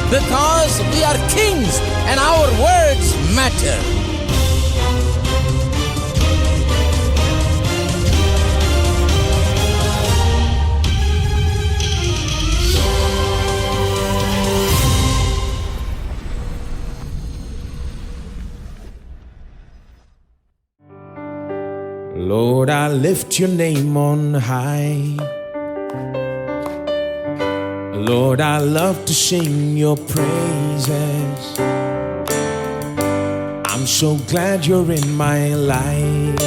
because we are kings and our words matter. Lord, I lift your name on high. Lord, I love to sing your praises. I'm so glad you're in my life.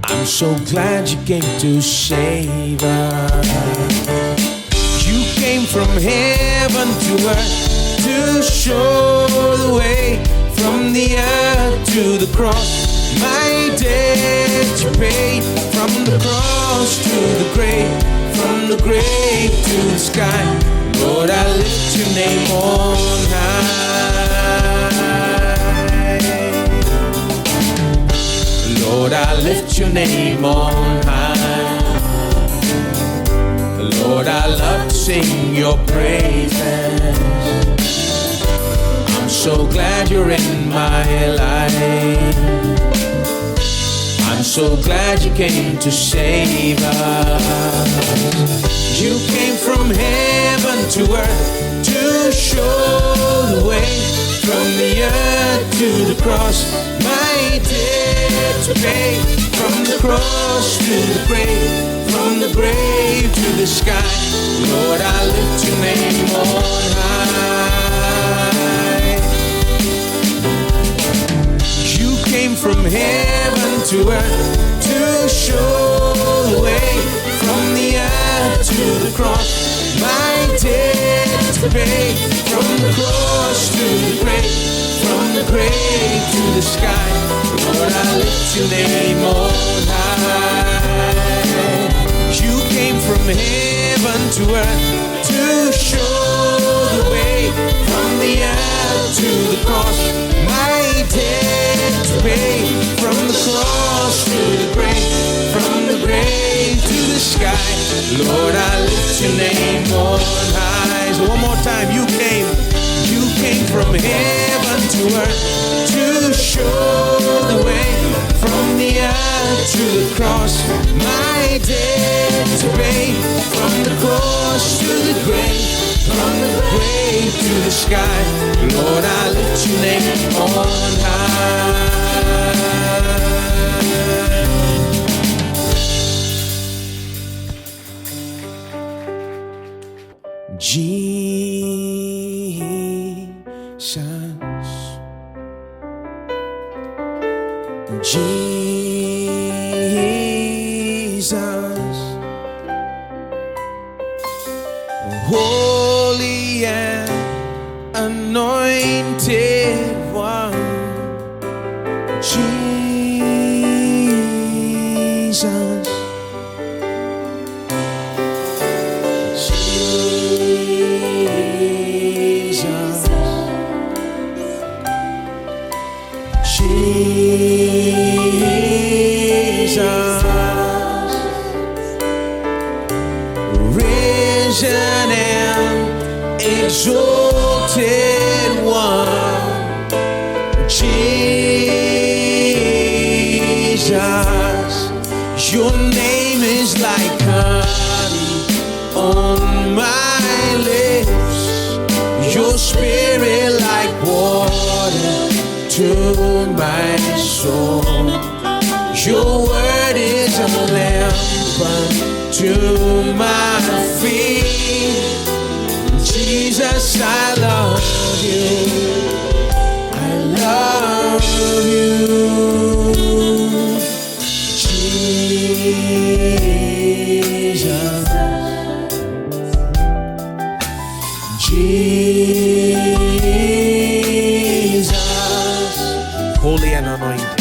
I'm so glad you came to save us. You came from heaven to earth to show the way, from the earth to the cross. My debt you paid, from the cross to the grave, from the grave to the sky. Lord, I lift your name on high. Lord, I lift your name on high. Lord, I love to sing your praises. I'm so glad you're in my life. I'm so glad you came to save us. You came from heaven to earth to show the way, from the earth to the cross. My debt to pay, from the cross to the grave, from the grave to the sky. Lord, I lift your name on high. You came from heaven to earth to show the way, from the earth to the cross. My debt to pay, from the cross to the grave, from the grave to the sky. Lord, I lift your name on high. You came from heaven to earth to show the way, from the earth to the cross. My debt to pay, from the cross to the grave, from the grave to the sky. Lord, I lift your name on high. So one more time, you came from heaven to earth to show the way, from the earth to the cross. My debt to pay, from the cross to the grave, from the grave to the sky. Lord, I lift your name on high. Jesus, Holy and Anointed One, Jesus, risen and exalted One, Jesus, your name is like honey on my lips, your spirit like water to my soul. Your word is a lamp unto my feet. Jesus, I love you. I love you. Jesus, Jesus, holy and anointed.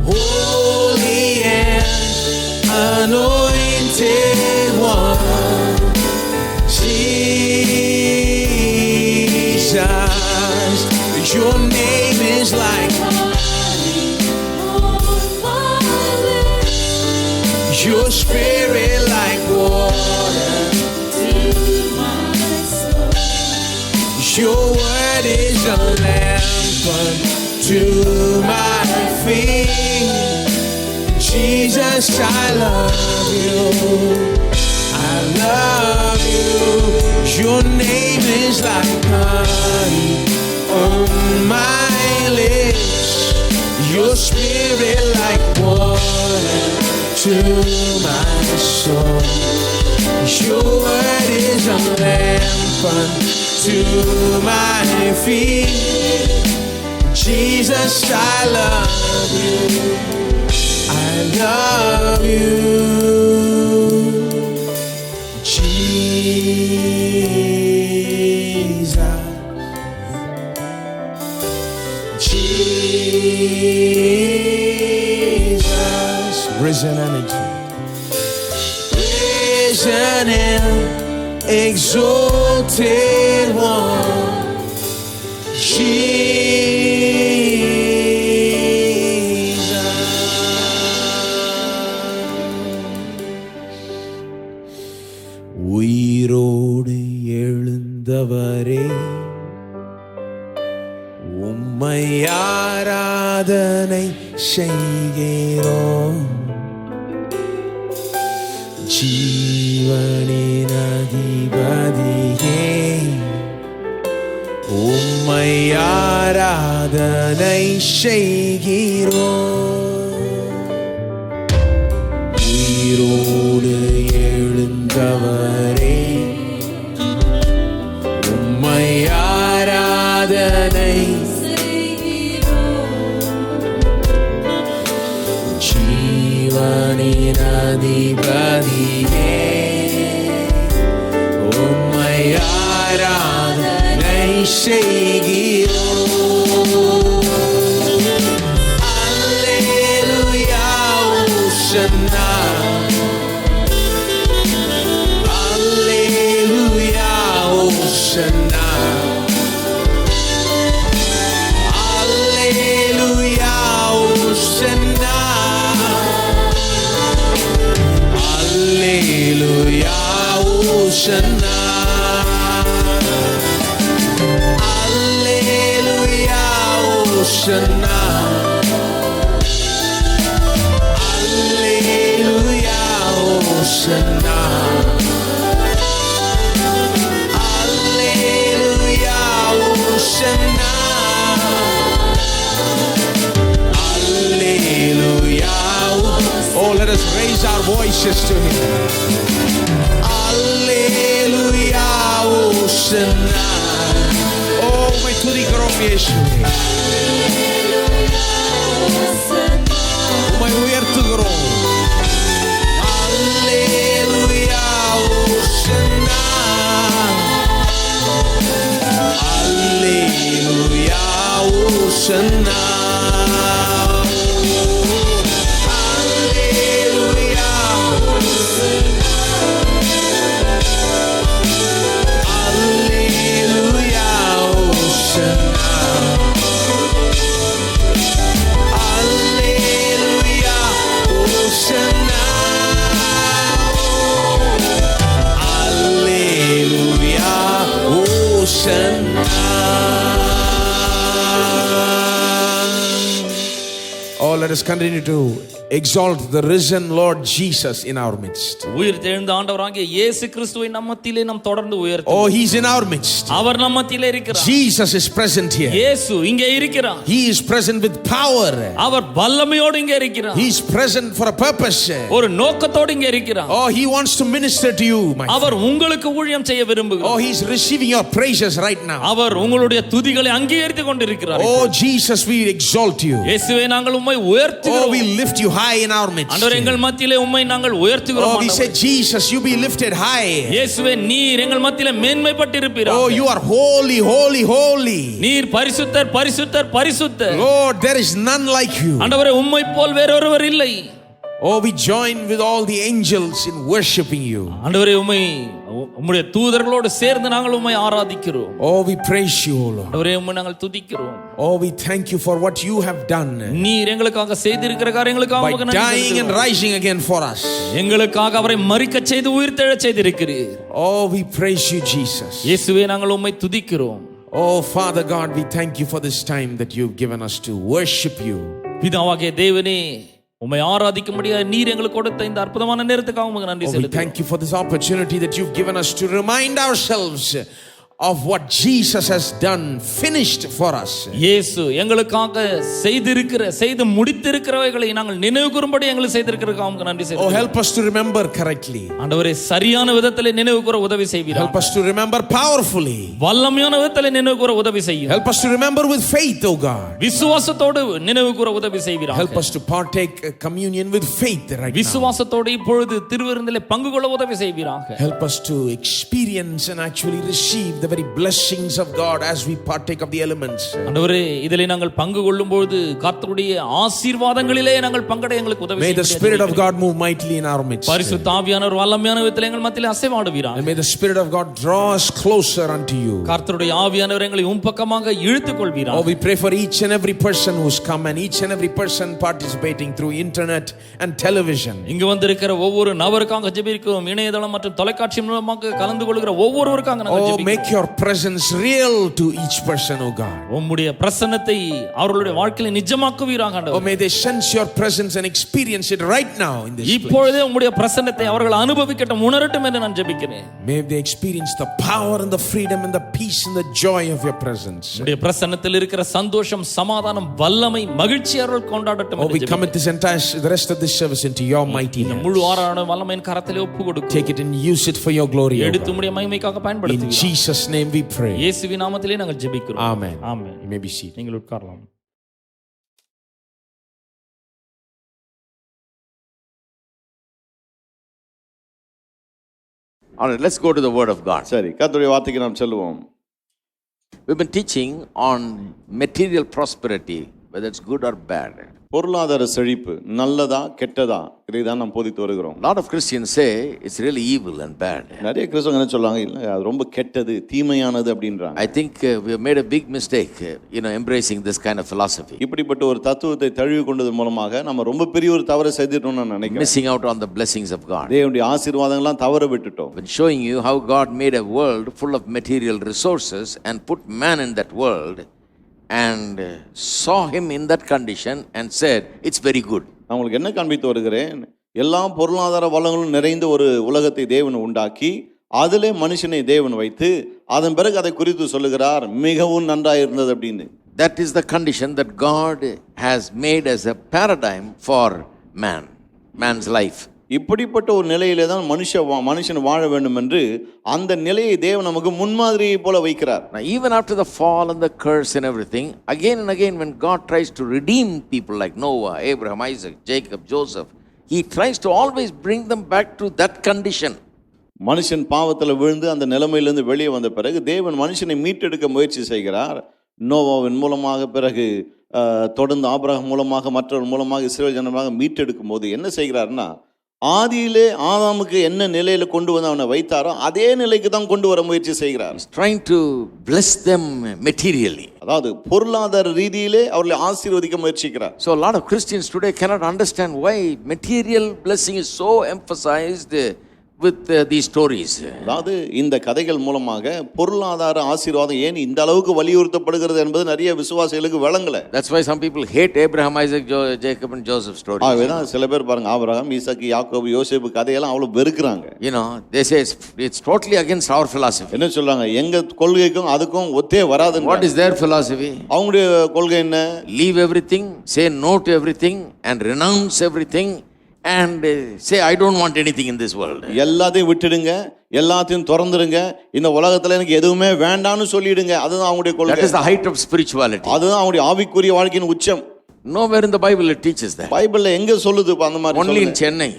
Holy and anointed One, Jesus, your name is like your spirit like water to my soul. Your word is a lamp unto my feet. Jesus, I love you. I love you. Your name is like honey on my lips. Your spirit like water to my soul. Your word is a lamp unto my feet. Jesus, I love you. I love you. Jesus, risen energy, risen and exalted one, Jesus. உயிரோடு எழுந்தவரே, உம்மை ஆராதனை செய்கிறோம். ஜீவனின் அதிபதியே, உம்மை ஆராதனை செய்கிறோம். உயிரோடு எழுந்தவரே, உம்மை ஆராதனை ஜீவனின் அதிபதியே, உம்மை ஆராதனை செய்கிறோம். அல்லேலூயா ஓசன்னா, அல்லேலூயா ஓசன்னா, அல்லேலூயா ஓசன்னா, அல்லேலூயா ஓசன்னா, அல்லேலூயா ஓசன்னா, அல்லேலூயா ஓசன்னா, அல்லேலூயா ஓசன்னா, அல்லேலூயா. Oh, let us raise our voices to Him. Alleluia, Hosanna. Oh, my துதிக்கிறோம் இயேசுவே. உம்மை உயர்த்துகிறோம். Alleluia, Hosanna. Alleluia, Hosanna. Oh, let us continue to exalt the risen Lord Jesus in our midst. உயிர்த்தெழுந்த ஆண்டவராகிய இயேசு கிறிஸ்துவை நம் மத்தியிலே நாம் தொடர்ந்து உயர்த்துவோம். Oh, He is in our midst. அவர் நம் மத்தியிலே இருக்கிறார். Jesus is present here. இயேசு இங்கே இருக்கிறார். He is present with power. அவர் வல்லமையோடு இங்கே இருக்கிறார். He is present for a purpose. ஒரு நோக்கத்தோடு இங்கே இருக்கிறார். Oh, He wants to minister to you, my friend. அவர் உங்களுக்கு ஊழியம் செய்ய விரும்புகிறார். Oh, He is receiving your praises right now. அவர் உங்களுடைய துதிகளை அங்கீகரித்துக் கொண்டிருக்கிறார். Oh, Jesus, we exalt you. இயேசுவே நாங்கள் உம்மை உயர்த்துகிறோம். Oh, we lift you high in our midst. ஆண்டவரே எங்கள் மத்தியிலே உம்மை நாங்கள் உயர்த்துகிறோம். Oh, we say, Jesus, you be lifted high. இயேசுவே நீர் எங்கள் மத்தியிலே மேன்மைப்பட்டிருப்பீராக. Oh, you are holy, holy, holy. நீர் பரிசுத்தர் பரிசுத்தர் பரிசுத்தர். Lord, there is none like you. ஆண்டவரே உம்மை போல் வேறொருவர் இல்லை. Oh, we join with all the angels in worshiping you. ஆண்டவரே உம்முடைய தூதர்களோடு சேர்ந்து நாங்கள் உம்மை ஆராதிக்கிறோம். Oh, we praise you, Lord. ஆண்டவரே உம்மை நாங்கள் துதிக்கிறோம். Oh, we thank you for what you have done. நீர் எங்களுக்காக செய்திருக்கிற காரியங்களுக்காக by dying and rising again for us. எங்களுக்காக அவரை மரிக்க செய்து உயிர்த்தெழச் செய்திருக்கிறீர். Oh, we praise you, Jesus. இயேசுவே நாங்கள் உம்மை துதிக்கிறோம். Oh, Father God, we thank you for this time that you've given us to worship you. பிதாவாகிய தேவனே, உம்மை ஆராதிக்கும்படியாக நீர் எங்களுக்கு கொடுத்த இந்த அற்புதமான நேரத்துக்காக உமக்கு நன்றி We செலுத்துகிறோம். thank you for this opportunity that you've given us to remind ourselves of what Jesus has done, finished for us. இயேசு எங்களுக்காக செய்து முடித்திருக்கிறவைகளை நாங்கள் நினைவு கூறும்படி எங்களுக்கு செய்திருக்கிறதுக்காக உமக்கு நன்றி Oh, செலுத்துகிறோம். help us to remember correctly. ஆண்டவரே, சரியான விதத்தில் நினைவு கூற உதவி செய்வீராக. Help us to remember powerfully. வல்லமையான விதத்தில் நினைவு கூற உதவி செய்யும். Help us to remember with faith, oh God. விசுவாசத்தோடு நினைவு கூற உதவி செய்வீராக. Help us to partake communion with faith right now. விசுவாசத்தோடு இப்பொழுது திருவிருந்திலே பங்கு கொள்ள உதவி செய்வீராக. Help us to experience and actually receive the very blessings of God as we partake of the elements. ஆண்டவரே, இதிலே நாங்கள் பங்கு கொள்ளும்போது கர்த்தருடைய ஆசீர்வாதங்களிலே நாங்கள் பங்கடைய எங்களுக்கு உதவி May the Spirit of God move mightily in our midst. பரிசுத்த ஆவியானவர் வல்லமையான விதத்தில் எங்கள் மத்தியிலே அசைவாடுவீராக. And may the Spirit of God draw us closer unto you. கர்த்தருடைய ஆவியானவர் எங்களை பக்கமாக இழுத்துக் Oh, கொள்வீராக. we pray for each and every person who's come and each and every person participating through internet and television. இங்கு வந்திருக்கிற ஒவ்வொரு நபருக்காக ஜெபிக்கிறோம். இணையதளம் மற்றும் தொலைக்காட்சி மூலமாக கலந்து கொள்கிற ஒவ்வொருவருக்காக நாங்கள் Oh, ஜெபிக்கிறோம். make your presence real to each person, oh God. உம்முடைய பிரசன்னத்தை அவர்களுடைய வாழ்க்கையில நிஜமாக்குவீராக Oh, ஆண்டவரே. may they sense your presence and experience it right now in this place. இப்பொழுதே உம்முடைய பிரசன்னத்தை அவர்கள் அனுபவிக்கட்டும், உணரட்டும் என்று நான் ஜெபிக்கிறேன். May they experience the power and the freedom and the peace and the joy of your presence. உம்முடைய பிரசன்னத்தில் இருக்கிற சந்தோஷம், சமாதானம், வல்லமை, மகிழ்ச்சி அவர்கள் கொண்டாடட்டும் Oh, என்று we commit this the rest of this service into your mighty இந்த hands. முழு ஆரான வல்லமையின் கரத்திலே ஒப்பு கொடுக்கிறோம். Take it and use it for your glory, oh எடுத்து God. உம்முடைய மகிமைக்காக In பயன்படுத்துவீராக. Jesus' name we pray. இயேசுவின் நாமத்திலே நாங்கள் ஜெபிக்கிறோம். Amen. Amen. You may be seated. நீங்கள் உட்காரலாம். All right, let's go to the Word of God. சரி, கர்த்தருடைய வார்த்தைக்கு நாம் செல்லுவோம். We've been teaching on material prosperity, whether it's good or bad. பொருளாதார செழிப்பு நல்லதா கெட்டதா இதைதான் நாம் போதித்து வருகிறோம். A lot of Christians say it's really evil and bad. நிறைய கிறிஸ்தவங்க என்ன சொல்றாங்க, இல்ல அது ரொம்ப கெட்டது தீமையானது அப்படின்றாங்க. I think we have made a big mistake, embracing this kind of philosophy. இப்படிப்பட்ட ஒரு தத்துவத்தை தழுவி கொண்டது மூலமாக நம்ம ரொம்ப பெரிய ஒரு தவறை செய்துட்டோம்னு நான் நினைக்கிறேன். Missing out on the blessings of God. தேவனுடைய ஆசீர்வாதங்கள்லாம் தவற விட்டுட்டோம். Been showing you how God made a world full of material resources and put man in that world and saw him in that condition and said it's very good. நான் உங்களுக்கு என்ன காண்பித்து வருகிறேன், எல்லா பொருளாதார வளங்களும் நிறைந்த ஒரு உலகத்தை தேவன் உண்டாக்கி அதிலே மனுஷனை தேவன் வைத்து அதன் பிறகு அதை குறித்து சொல்லுகிறார் மிகவும் நன்றாக இருந்தது அப்படின்னு. That is the condition that God has made as a paradigm for man's life. இப்படிப்பட்ட ஒரு நிலையிலே தான் மனுஷன் வாழ வேண்டும் என்று அந்த நிலையை தேவன் நமக்கு முன்மாதிரியை போல வைக்கிறார். Now even after the fall and the curse and everything, again and again when God tries to redeem people like Noah, Abraham, Isaac, Jacob, Joseph, he tries to always bring them back to that condition. மனுஷன் பாவத்தில் விழுந்து அந்த நிலைமையிலிருந்து வெளியே வந்த பிறகு தேவன் மனுஷனை மீட்டெடுக்க முயற்சி செய்கிறார். நோவாவின் மூலமாக, பிறகு தொடர்ந்து ஆபிரகாம் மூலமாக, மற்றவர் மூலமாக இஸ்ரவேல் ஜனமாக மீட்டெடுக்கும் போது என்ன செய்கிறார்னா, ஆதியிலே ஆதாமுக்கு என்ன நிலையில கொண்டு வந்து அவனை வைத்தாரோ அதே நிலைக்கு தான் கொண்டு வர முயற்சி செய்கிறார். He's trying to bless them materially. அதாவது பொருளாதார ரீதியிலே அவர்களை ஆசீர்வதிக்க முயற்சிக்கிறார். So a lot of Christians today cannot understand why material blessing is so emphasized with these stories. அதாவது இந்த கதைகள் மூலமாக பொருளாதார ஆசீர்வாதம் ஏன் இந்த அளவுக்கு வலியுறுத்தப்படுகிறது என்பது நிறைய விசுவாசிகளுக்கு விளங்கல. That's why some people hate Abraham, Isaac, Jacob and Joseph stories. ஆவேதான் சில பேர் பாருங்க ஆபிரகாம், ஈசாக்கு, யாக்கோபு, யோசேப்பு கதையெல்லாம் அவ்வளவு வெறுக்கிறாங்க. They say it's totally against our philosophy. என்ன சொல்றாங்க, எங்க கொள்கைக்கும் அதுக்கும் ஒத்தே வராது. What is their philosophy? அவங்களுடைய கொள்கை என்ன? Leave everything, say no to everything and renounce everything and say I don't want anything in this world. எல்லாத்தையும் விட்டுடுங்க, எல்லாத்தையும் திறந்துடுங்க, இந்த உலகத்துல எனக்கு எதுவுமே வேண்டாம்னு சொல்லிடுங்க. அதுதான் அவங்களுடைய கொள்கை. That is the height of spirituality. அதுதான் அவங்களுடைய ஆவிக்குரிய வாழ்க்கையின் உச்சம். Nowhere in the Bible it teaches that. பைபிள்ல எங்க சொல்லுது அந்த மாதிரி? Only in Chennai.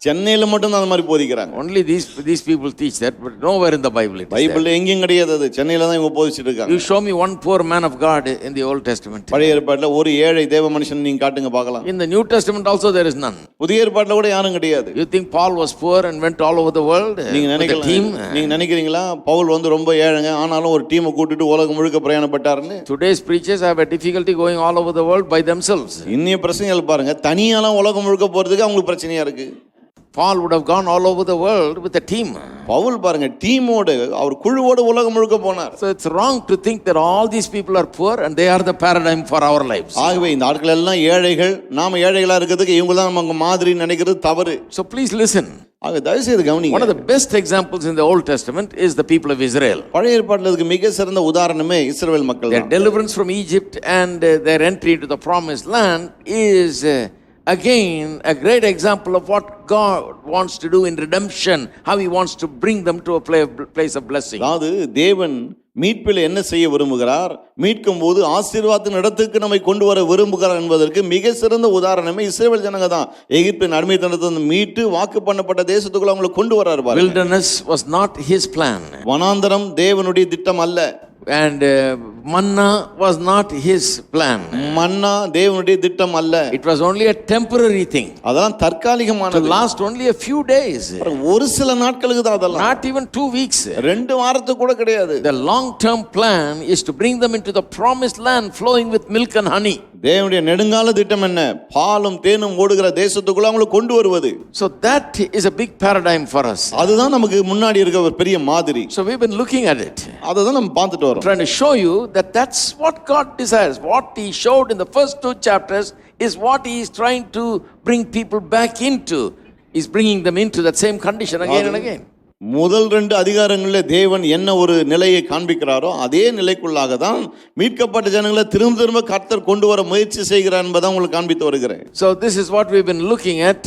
சென்னையில மட்டும் தான் அந்த மாதிரி போதிக்கிறாங்க. Only these people teach that, but nowhere in the Bible it is. பைபிள்ல எங்கேயும் கிடையாது அது. சென்னையில தான் இவங்க போதிச்சிட்டு இருக்காங்க. You show me one poor man of God in the Old Testament. பழைய ஏற்பாட்டுல ஒரு ஏழை தேவ மனுஷன் நீங்க காட்டுங்க பார்க்கலாம். In the New Testament also there is none. புதிய ஏற்பாட்டுல கூட யாரும் கிடையாது. You think Paul was poor and went all over the world? நீங்க நினைக்கிறீங்களா பவுல் வந்து ரொம்ப ஏழைங்க ஆனாலும் ஒரு டீமை கூட்டிட்டு உலகம் முழுக்க பிரயாணப்பட்டாருன்னு? Today's preachers have a difficulty going all over the world by themselves. இன்னைய பிரச்சனைகள் பாருங்க, தனியாலாம் உலகம் முழுக்க போறதுக்கு அவங்களுக்கு பிரச்சனையா இருக்கு. Paul would have gone all over the world with a team. Pavul பாருங்க டீமோடு அவர் குழுவோடு உலகம் முழுக்க போனார். So it's wrong to think that all these people are poor and they are the paradigm for our lives. ஆகவே இந்த ஆட்கள் எல்லாம் ஏழைகள், நாம ஏழைகளா இருக்கிறதுக்கு இவங்க தான் நமக்கு மாதிரி நினைக்கிறது தவறு. So please listen. ஆக தயவு செய்து கவனிங்க. One of the best examples in the Old Testament is the people of Israel. பழைய ஏற்பாட்டில் இதுக்கு மிக சிறந்த உதாரணமே இஸ்ரவேல் மக்கள் Their தான். deliverance from Egypt and their entry into the promised land is again a great example of what God wants to do in redemption, how he wants to bring them to a place of blessing. அதாவது தேவன் மீட்பில் என்ன செய்ய விரும்புகிறார், மீட்கும் போது ஆசீர்வாதத்தின் இடத்துக்கு நம்மை கொண்டு வர விரும்புகிறார் என்பதற்கு மிக சிறந்த உதாரணமே இஸ்ரவேல் ஜனங்க தான். எகிப்தின் அடிமைத்தனத்திலிருந்து மீட்டு வாக்கு பண்ணப்பட்ட தேசத்துக்குள்ள அவங்களை கொண்டு வராரு பாருங்க. Wilderness was not his plan. வனாந்தரம் தேவனுடைய திட்டம் அல்ல. And manna was not his plan. மன்னா தேவனுடைய திட்டம் அல்ல. It was only a temporary thing. அதெல்லாம் To தற்காலிகமானது. last only a few days. ஒரு சில நாட்களுக்கு தான் அதெல்லாம். Not even 2 weeks. 2 வாரத்துக்கு கூட கிடையாது. The long-term plan is to bring them into the promised land flowing with milk and honey. தேவனுடைய நெடுங்கால திட்டம் என்ன? பாலும் தேனும் ஓடுகிற தேசத்துக்குள்ள அவங்களை கொண்டு வருவது. So that is a big paradigm for us. அதுதான் நமக்கு முன்னாடி இருக்க ஒரு பெரிய மாதிரி. So we've been looking at it, அதை தான் நம்ம பார்த்துட்டு வரோம். trying to show you that that's what God desires. What he showed in the first 2 chapters is what he is trying to bring people back into. He's bringing them into that same condition again and again. முதல் 2 அதிகாரங்களில் தேவன் என்ன ஒரு நிலையை காண்பிக்கிறாரோ அதே நிலைக்குள்ளாக தான் மீட்கப்பட்ட ஜனங்களை திரும்ப திரும்ப கர்த்தர் கொண்டு வர முயற்சி செய்கிறார் என்பதை உங்களுக்கு காண்பித்து வருகிறேன். So this is what we've been looking at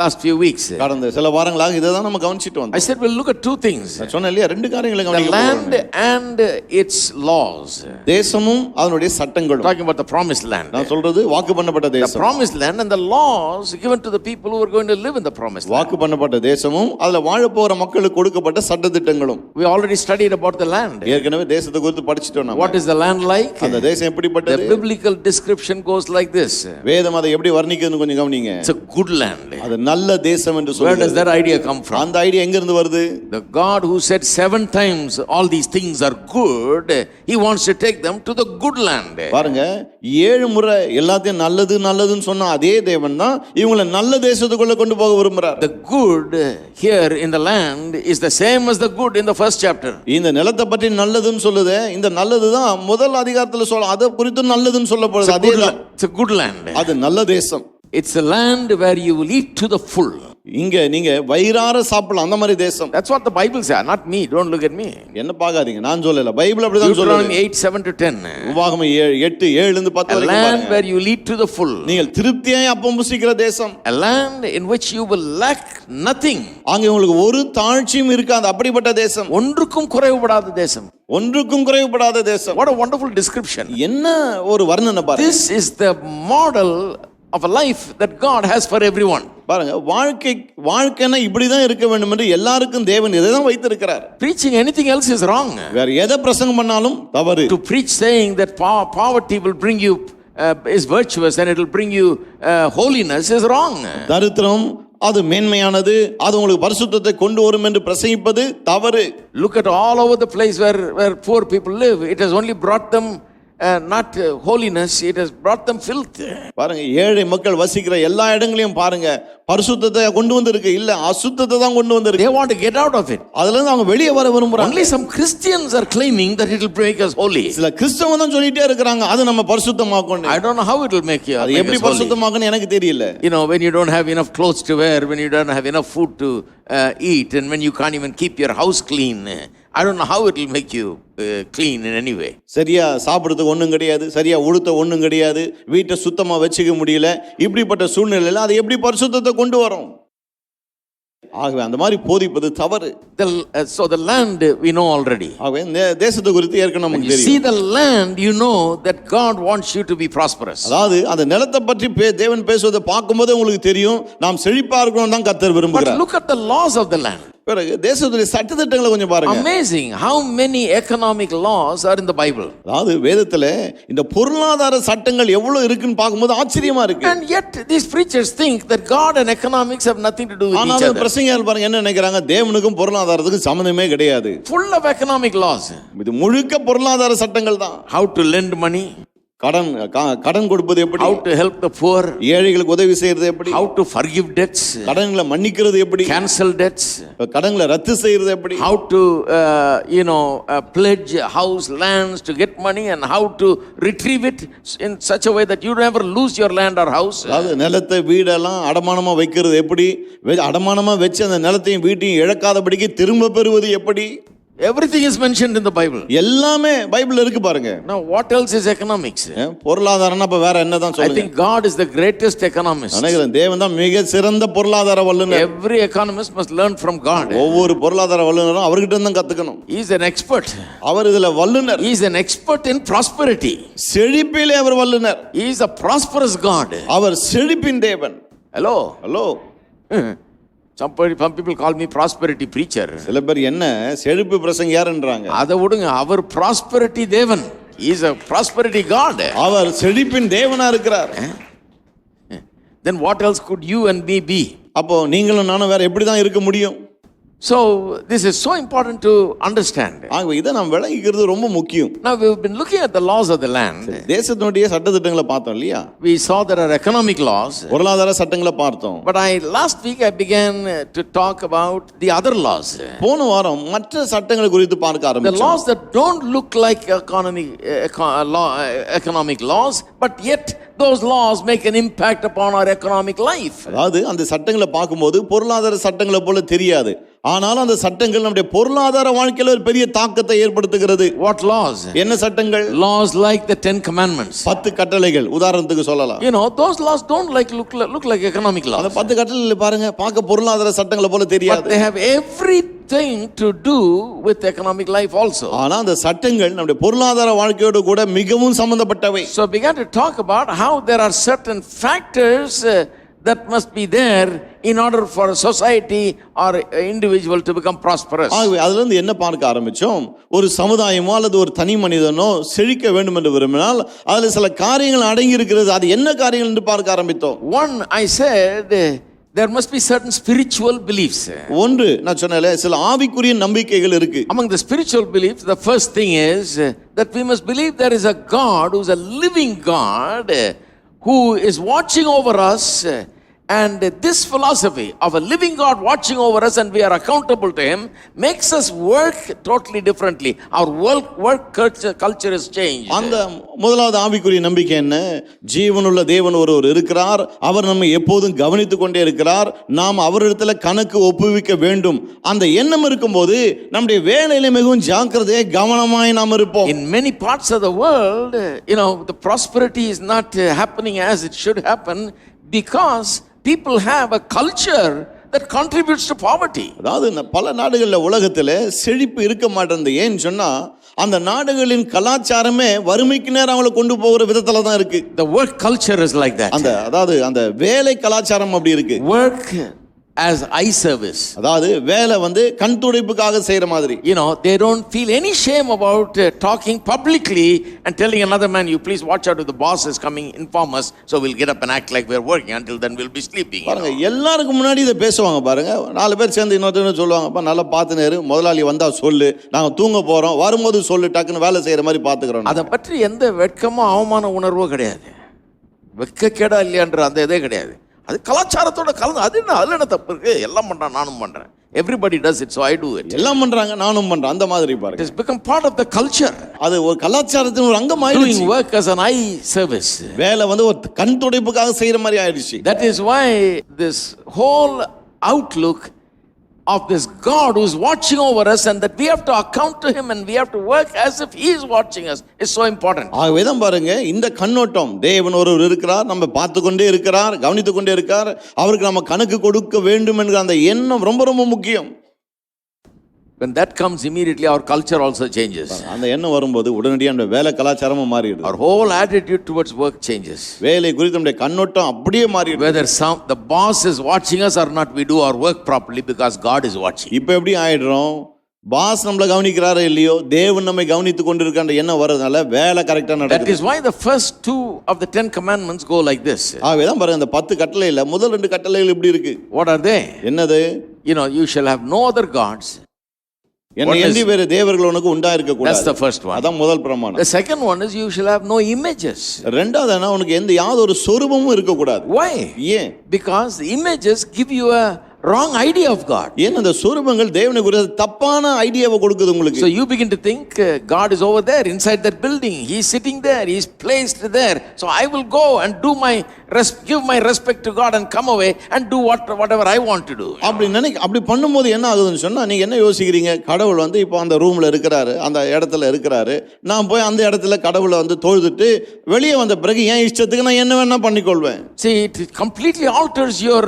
last few weeks. கடந்த சில வாரங்களாக இதை தான் நம்ம கவனிச்சிட்டு வந்தோம். I said we'll look at 2 things. நான் சொன்னேன் இல்லையா, 2 காரியங்களை The கவனிக்க land போறோம். and its laws. தேசமும் அதனுடைய சட்டங்களும். Talking about the promised land. நான் சொல்றது வாக்கு பண்ணப்பட்ட The தேசம். promised land and the laws given to the people who are going to live in the promised land. வாக்கு பண்ணப்பட்ட தேசமும் அதுல வாழ போற மக்களுக்கு கொடுக்கப்பட்ட சட்ட திட்டங்களும். We already studied about the land. ஏற்கனவே தேசத்தை குறித்து படிச்சிட்டோம் நாம. What is the land like? அந்த தேசம் The எப்படிப்பட்டது? biblical description goes like this. வேதம் அதை எப்படி வர்ணிக்குதுன்னு கொஞ்சம் கவனிங்க. It's a good land. அது நல்ல தேசம் என்று Where does சொல்லுது. that idea come from? அந்த ஐடியா எங்க இருந்து வருது? The God who said 7 times all these things are good, he wants to take them to the good land. பாருங்க 7 முறை எல்லாத்தையும் நல்லது நல்லதுன்னு சொன்ன அதே தேவன் தான் இவங்களை நல்ல தேசத்துக்குள்ள கொண்டு போக விரும்புறார். The good here in the land is the same as the good in the first chapter. இந்த நிலத்தை பற்றி நல்லதுன்னு சொல்லுது. இந்த நல்லது தான் முதல் அதிகாரத்துல சொல்ல அத குறித்து நல்லதுன்னு சொல்லப்படுது. அதேதான். It's a good land. அது நல்ல தேசம். It's a land where you will eat to the full. இங்க நீங்க வயிறார சாப்பிடலாம் அந்த மாதிரி தேசம். That's what the Bible says, not me. Don't look at me. என்ன பாக்காதீங்க, நான் சொல்லல, பைபிள் அப்படிதான் சொல்லுது. Deuteronomy 8:7-10. உபாகமம் 8:7-10 A வரைக்கும் land பாருங்க. where you will eat to the full. நீங்கள் திருப்தியாய் அப்பம் புசிக்கிற தேசம். A land in which you will lack nothing. அங்க உங்களுக்கு ஒரு தாழ்ச்சியும் இருக்காது. அப்படிப்பட்ட தேசம். ஒன்றுக்கும் குறைவுபடாத தேசம். ஒன்றுக்கும் குறைவுபடாத தேசம். What a wonderful description. என்ன ஒரு வர்ணனை பாருங்க. This is the model of a life that God has for everyone. பாருங்க வாழ்க்கைனா இப்படிதான் இருக்க வேண்டும் என்று எல்லாருக்கும் தேவன் இதை தான் வைத்திருக்கிறார். Preaching anything else is wrong. வேற எதை பிரசங்கம் பண்ணாலும் தவறு. To preach saying that poverty will bring you is virtuous and it will bring you holiness is wrong. தரித்திரம் அது மேன்மையானது, அது உங்களுக்கு பரிசுத்தத்தை கொண்டு வரும் என்று பிரசங்கிப்பது தவறு. Look at all over the place where poor people live. It has only brought them not holiness, it has brought them filth. பாருங்க ஏழை மக்கள் வசிக்கிற எல்லா இடங்களையும் பாருங்க பரிசுத்தத்தை கொண்டு வந்திருக்கு, இல்ல அசுத்தத்தை தான் கொண்டு வந்திருக்கு. They want to get out of it. அதுல இருந்து அவங்க வெளியே வர விரும்புறாங்க. Only some Christians are claiming that it will make us holy. சில கிறிஸ்தவங்க தான் சொல்லிட்டே இருக்காங்க அது நம்ம பரிசுத்தமாக்கணும். I don't know how it will make you. அது எப்படி பரிசுத்தமாக்கணும் எனக்கு தெரியல. You know, when you don't have enough clothes to wear, when you don't have enough food to eat, and when you can't even keep your house clean, I don't know how it will make you clean in any way. சரியா சாப்பிடுறதுக்கு ஒண்ணும் கிடையாது, சரியா உடுத்த ஒண்ணும் கிடையாது, வீட்டை சுத்தமா வச்சுக்க முடியல. இப்படிப்பட்ட சூழ்நிலையில அது எப்படி பரிசுத்தத்தை கொண்டு வரும்? ஆகவே அந்த மாதிரி போதிப்பது தவறு. So the land we know already. ஆகவே தேசத்தை குறித்து ஏற்கனவே நமக்கு தெரியும். See the land, you know that God wants you to be prosperous. அதாவது அந்த நிலத்தை பற்றி தேவன் பேசுவதை பார்க்கும்போது உங்களுக்கு தெரியும் நாம் செழிப்பா இருக்கணும் தான் கர்த்தர் விரும்புகிறார். But look at the laws of the land. பிறகு தேசத்துடைய சட்டதிட்டங்களை கொஞ்சம் பாருங்க. Amazing how many economic laws are in the Bible. அதாவது வேதத்துல இந்த பொருளாதார சட்டங்கள் எவ்வளவு இருக்குன்னு பார்க்கும்போது ஆச்சரியமா இருக்கு. And yet these preachers think that God and economics have nothing to do with each other. பிரசங்கியார் பாருங்க என்ன நினைக்கிறாங்க, தேவனுக்கும் பொருளாதாரத்துக்கும் சம்பந்தமே கிடையாது. Full of economic laws. இது முழுக்க பொருளாதார சட்டங்கள் தான். How to lend money, கடன் கொடுப்பது எப்படி, how to help the poor, ஏழைகளுக்கு உதவி செய்யறது எப்படி, how to forgive debts, கடன்களை மன்னிக்கிறது எப்படி, cancel debts, கடன்களை ரத்து செய்யறது எப்படி, how to pledge house lands to get money and how to retrieve it in such a way that you never lose your land or house. அதாவது நிலத்தை வீடெல்லாம் அடமானமா வைக்கிறது எப்படி, அடமானமா வச்சு அந்த நிலத்தையும் வீட்டையும் இழக்காதபடிக்கு திரும்ப பெறுவது எப்படி, Everything is mentioned in the Bible. எல்லாமே பைபிள்ல இருக்கு பாருங்க. Now what else is economics? பொருளாதாரம்னா அப்ப வேற என்னதான் I சொல்லுங்க. think God is the greatest economist. நினைக்கிறேன் தேவன் தான் மிக சிறந்த பொருளாதார வல்லுனர். Every economist must learn from God. ஒவ்வொரு பொருளாதார வல்லுனரும் அவர்கிட்ட இருந்து கத்துக்கணும். He is an expert. அவர் இதுல வல்லுனர். He is an expert in prosperity. செழிப்பிலே அவர் வல்லுனர். He is a prosperous God. அவர் செழிப்பின் தேவன். Hello. Hello. Some people call me prosperity preacher. சில பேர் என்ன செழிப்பு பிரசங்கியார்ன்றாங்க. அதை விடுங்க, அவர் prosperity தேவன். He is a prosperity God. அவர் செழிப்பின் தேவனா இருக்கிறார். Then what else could you and me be? அப்போ நீங்களும் நானும் வேற எப்படி தான் இருக்க முடியும்? So this is so important to understand. ஆகவே இதை நாம் விளங்கிக்கிறது ரொம்ப முக்கியம். Now we have been looking at the laws of the land. தேசத்தினுடைய சட்டதிட்டங்களை பார்த்தோம் இல்லையா? We saw there are economic laws. பொருளாதார சட்டங்களை பார்த்தோம். But last week I began to talk about the other laws. போன வாரம் மற்ற சட்டங்களை குறித்து பார்க்க ஆரம்பிச்சோம். The laws that don't look like economic laws, but yet those laws make an impact upon our economic life. அதாவது அந்த சட்டங்களை பார்க்கும்போது பொருளாதார சட்டங்களை போல தெரியாது, ஆனாலும் அந்த சட்டங்கள் நம்முடைய பொருளாதார வாழ்க்கையில ஒரு பெரிய தாக்கத்தை ஏற்படுத்துகிறது. What laws? என்ன சட்டங்கள்? Laws like the 10 commandments. 10 கட்டளைகள் உதாரணத்துக்கு சொல்லலாம். Those laws don't look like economic laws. அந்த 10 கட்டளைகளை பாருங்க, பார்க்க பொருளாதார சட்டங்களை போல தெரியாது. But they have everything to do with economic life also. ஆனா அந்த சட்டங்கள் நம்முடைய பொருளாதார வாழ்க்கையோடு கூட மிகவும் சம்பந்தப்பட்டவை. So I began to talk about how there are certain factors that must be there in order for a society or individual to become prosperous. ஆகவே அதுல இருந்து என்ன பார்க்க ஆரம்பிச்சோம், ஒரு சமுதாயமோ அல்லது ஒரு தனி மனிதனோ செழிக்க வேண்டும் என்று விரும்பினால் அதுல சில காரியங்கள் அடங்கி இருக்கிறது. அது என்ன காரியங்கள் என்று பார்க்க ஆரம்பித்தோம். One, I said there must be certain spiritual beliefs. ஒன்று நான் சொன்னேன்ல, சில ஆவிக்குரிய நம்பிக்கைகள் இருக்கு. Among the spiritual beliefs, the first thing is that we must believe there is a God who is a living God who is watching over us. And this philosophy of a living God watching over us and we are accountable to Him makes us work totally differently. Our work culture has changed. அந்த முதலாவது ஆவிக்குரிய நம்பிக்கை என்ன? ஜீவனுள்ள தேவன் ஒருவர் இருக்கிறார், அவர் நம்மை எப்போதும் கவனித்துக் கொண்டே இருக்கிறார், நாம் அவரிடத்துல கணக்கு ஒப்புவிக்க வேண்டும். அந்த எண்ணம் இருக்கும்போது நம்முடைய வேலையில மிகவும் ஜாக்கிரதையாக கவனமாய் நாம் இருப்போம். In many parts of the world, the prosperity is not happening as it should happen because people have a culture that contributes to poverty. அதாவது பல நாடுகள்ல உலகத்துல செழிப்பு இருக்க மாட்டேங்குது. ஏன்னு சொன்னா அந்த நாடுகளின் கலாச்சாரமே வறுமைக்கு நேரம் அவங்களை கொண்டு போகிற விதத்துல தான் இருக்கு. The work culture is like that. அதாவது அந்த வேலை கலாச்சாரம் அப்படி இருக்கு. Work as eye service. அதாவது வேலை கண் துடைப்புக்காக செய்யற மாதிரி. They don't feel any shame about talking publicly and telling another man, you please watch out if the boss is coming, inform us, so we'll get up and act like we're working, until then we'll be sleeping. பாருங்க, எல்லாருக்கும் முன்னாடி இதை பேசுவாங்க பாருங்க. 4 பேர் சேர்ந்து இன்னொருத்தர் சொல்லுவாங்கப்பா, நல்லா பார்த்து நேரு, முதலாளி வந்தா சொல்லு, நாங்க தூங்க போறோம், வரும்போது சொல்லு, டக்குன்னு வேலை செய்யற மாதிரி பாத்துக்கிறோம். அதை பற்றி எந்த வெட்கமோ அவமான உணர்வோ கிடையாது. வெட்கக்கேடா இல்லையான்ற அந்த இதே கிடையாது. அது கலாச்சாரத்தோட கலந்து, அதுல என்ன தப்பு இருக்கு? எல்லாம் பண்றான், நானும் பண்றேன். Everybody does it, so I do it. எல்லாம் பண்றாங்க, நானும் பண்றேன், அந்த மாதிரி பாருங்க. It has become part of the culture. அது ஒரு கலாச்சாரத்தின் ஒரு அங்கம் ஆயிடுச்சு. Doing work as an eye service. வேலை ஒரு கண் துடைப்புக்காக செய்யற மாதிரி ஆயிடுச்சு. That is why this whole outlook of this God who is watching over us and that we have to account to Him and we have to work as if He is watching us is so important. ஆகவே தான் பாருங்க, இந்த கண்ணோட்டம், தேவன் ஒருவர் இருக்கிறார், நம்ம பார்த்து கொண்டே இருக்கிறார், கவனித்துக் கொண்டே இருக்கிறார், அவருக்கு நம்ம கணக்கு கொடுக்க வேண்டும் என்கிற அந்த எண்ணம் ரொம்ப ரொம்ப முக்கியம். When that comes, immediately our culture also changes. அந்த எண்ணம் வரும்போது உடனடியாக நம்ம வேலை கலாச்சாரமும் மாறிடுது. Our whole attitude towards work changes. வேலை குறித்து நம்முடைய கண்ணோட்டம் அப்படியே மாறிடுது. Whether the boss is watching us or not, we do our work properly because God is watching. இப்போ எப்படி ஆயிடுறோம்? பாஸ் நம்மளை கவனிக்கிறாரோ இல்லையோ, தேவன் நம்மை கவனித்துக் கொண்டிருக்கின்ற எண்ணம் வரதுனால வேலை கரெக்டா நடக்குது. That is why the first 2 of the 10 commandments go like this. ஆகவே தான் பாருங்க, இந்த 10 கட்டளையில முதல் 2 கட்டளைகள் இப்படி இருக்கு. What are they? என்னது? You shall have no other gods என்னை What அன்றி is- வேறு தேவர்கள் உனக்கு உண்டாயிருக்க That's கூடாது. the first one. அதான் முதல் பிரமாணம். The second one is you shall have no images. ரெண்டாவது என்ன, உனக்கு யாதொரு சொரூபமும் இருக்க கூடாது. Why? ஏன்? Because the images give you a wrong idea of God. ஏன் அந்த சொரூபங்கள் தேவனை குறித்து தப்பான ஐடியாவை கொடுக்குது உங்களுக்கு. So you begin to think God is over there inside that building. He is sitting there. He is placed there. So I will go and do give my respect to God and come away and do whatever I want to do. அப்படி பண்ணும்போது என்ன ஆகுதுன்னு சொன்னா, நீங்க என்ன யோசிக்கிறீங்க, கடவுள் இப்போ அந்த ரூம்ல இருக்கிறாரு, அந்த இடத்துல இருக்கிறாரு, நான் போய் அந்த இடத்துல கடவுளை தொழுதுட்டு வெளியே வந்த பிறகு என் இஷ்டத்துக்கு நான் என்ன வேணா பண்ணிக்கொள்வேன். See, it completely alters your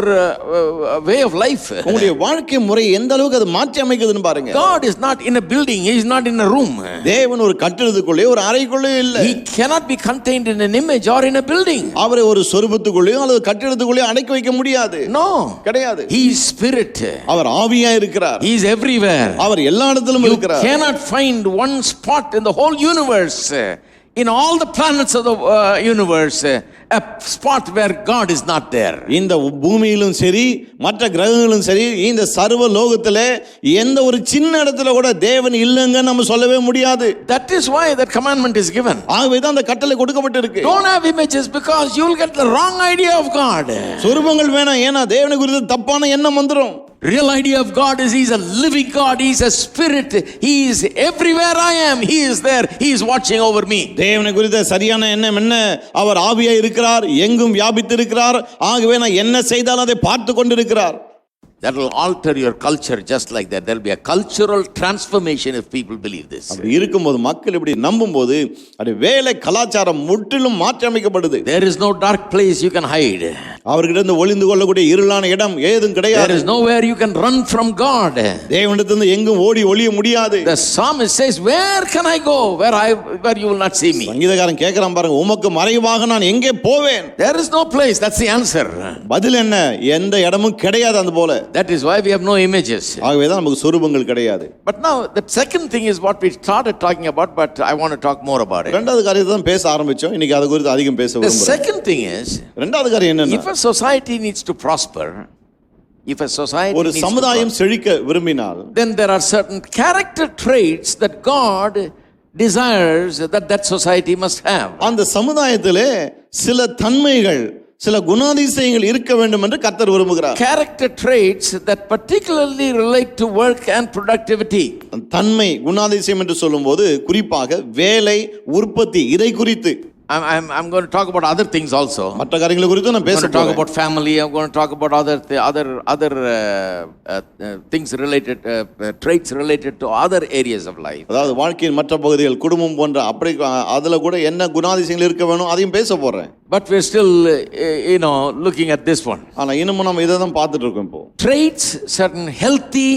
way of life. உங்களுடைய வாழ்க்கை முறை எந்த அளவுக்கு அது மாற்றி அமைக்குதுன்னு பாருங்க. God is not in a building. He is not in a room. தேவன் ஒரு கட்டிடத்துக்குள்ளே ஒரு அறைக்குள்ளே இல்ல. He cannot be contained in an image or in a building. அவரை ஒரு சொரூபத்துக்குள்ளேயோ அல்லது கட்டிடத்துக்குள்ளேயோ அடக்கி வைக்க முடியாது. No, கிடையாது. He is spirit. அவர் ஆவியா இருக்கிறார். He is everywhere. அவர் எல்லா இடத்திலும் You இருக்கிறார். cannot find one spot in the whole universe, in all the planets of the universe, a spot where God is not there. இந்த பூமியிலும் சரி மற்ற கிரகங்களும் சரி இந்த சர்வ லோகத்திலே எந்த ஒரு சின்ன இடத்துல கூட தேவன் இல்லைங்க நம்ம சொல்லவே முடியாது. That is why that commandment is given. ஆகவே தான் அந்த கட்டளை கொடுக்கப்பட்டிருக்கு. Don't have images because you will get the wrong idea of God. சொரூபங்கள் வேணாம், ஏன்னா தேவனை குறித்து தப்பான எண்ணம் வந்துரும். Real idea of God is He is a living God. He is a spirit. He is everywhere I am. He is there. He is watching over me. தேவனை குறித்த சரியான எண்ணம் என்ன, அவர் ஆவியா இருக்கிறார், எங்கும் வியாபித்து இருக்கிறார், ஆகவே நான் என்ன செய்தாலும் அதை பார்த்து கொண்டிருக்கிறார். That will alter your culture just like that. There will be a cultural transformation if people believe this. அப்படி இருக்கும்போது மக்கள் இப்படி நம்பும்போது அது வேலை கலாச்சாரம் முற்றிலும் மாற்றி அமைக்கப்படுது. There is no dark place you can hide. அவர்கிட்ட இருந்து ஒளிந்து கொள்ளக்கூடிய இருளான இடம் ஏதும் கிடையாது. There is nowhere you can run from God. தேவனிடத்திலிருந்து எங்கும் ஓடி ஒளிய முடியாது. The psalmist says, where can I go where you will not see me? சங்கீதக்காரன் கேக்குறான் பாருங்க, உமக்கு மறைவாக நான் எங்கே போவேன்? There is no place. That's the answer. பதில் என்ன, எந்த இடமும் கிடையாது அந்த போல. That is why we have no images. ஆகவே தான் நமக்கு சொரூபங்கள் கிடையாது. But now the second thing is what we started talking about, but I want to talk more about it. இரண்டாவது காரியத்தை தான் பேச ஆரம்பிச்சோம். இன்னைக்கு அது குறித்து அதிகம் பேச The விரும்புறேன். second thing is, இரண்டாவது காரியம் என்னன்னா, if a society needs to prosper, if a society ஒரு needs to சமுதாயம் செழிக்க விரும்பினால், then there are certain character traits that God desires that society must have. அந்த சமுதாயத்திலே சில தன்மைகள் சில குணாதிசயங்கள் இருக்க வேண்டும் என்று கர்த்தர் விரும்புகிறார். Character traits that particularly relate to work and productivity. தன்மை குணாதிசயம் என்று சொல்லும்போது குறிப்பாக வேலை உற்பத்தி இதை குறித்து. I'm going to talk about other things also. மற்ற காரியங்களை குறித்து நான் I'm பேச going to talk போறேன். about family. I'm going to talk about other things related, traits related to other areas of life. அதாவது வாழ்க்கையின் மற்ற பகுதிகள் குடும்பம் போன்ற அப்படி அதுல கூட என்ன குணாதிசயங்கள் இருக்க வேணும் அதையும் பேச போறேன். But we're still looking at this one. ஆனா இன்னும் நம்ம இதை தான் பார்த்துட்டு இருக்கோம். இப்போ Traits, certain healthy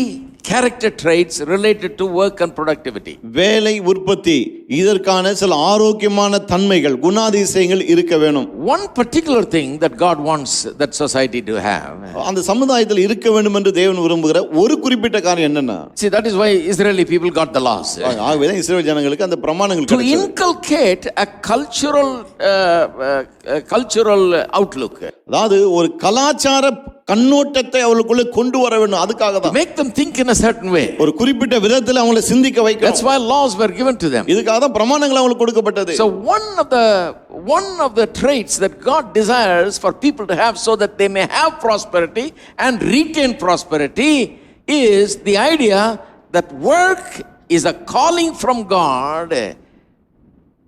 character traits related to work and productivity. வேலை உற்பத்தி இதற்கான சில ஆரோக்கியமான தன்மைகள் குணாதிசயங்கள் இருக்க வேணும். One particular thing that God wants that society to have. அந்த சமுதாயத்தில் இருக்க வேண்டும் என்று தேவன் விரும்புகிற ஒரு குறிப்பிட்ட காரியம் என்னன்னா, See, that is why Israeli people got the laws. ஆகவே தான் இஸ்ரவேல் ஜனங்களுக்கு அந்த பிரமாணங்கள் To கிடைச்சது. inculcate a cultural outlook. அதாவது ஒரு கலாச்சார கண்ணோட்டத்தை அவர்களுக்குள்ள கொண்டு வர வேண்டும். அதுக்காக தான் Make them think in a certain way. ஒரு குறிப்பிட்ட விதத்தில் அவங்களை சிந்திக்க வைக்கணும். That's why laws were given to them. இதுக்காக தான் பிரமாணங்கள் அவங்களுக்கு கொடுக்கப்பட்டது. So one of the traits that God desires for people to have so that they may have prosperity and retain prosperity is the idea that work is a calling from God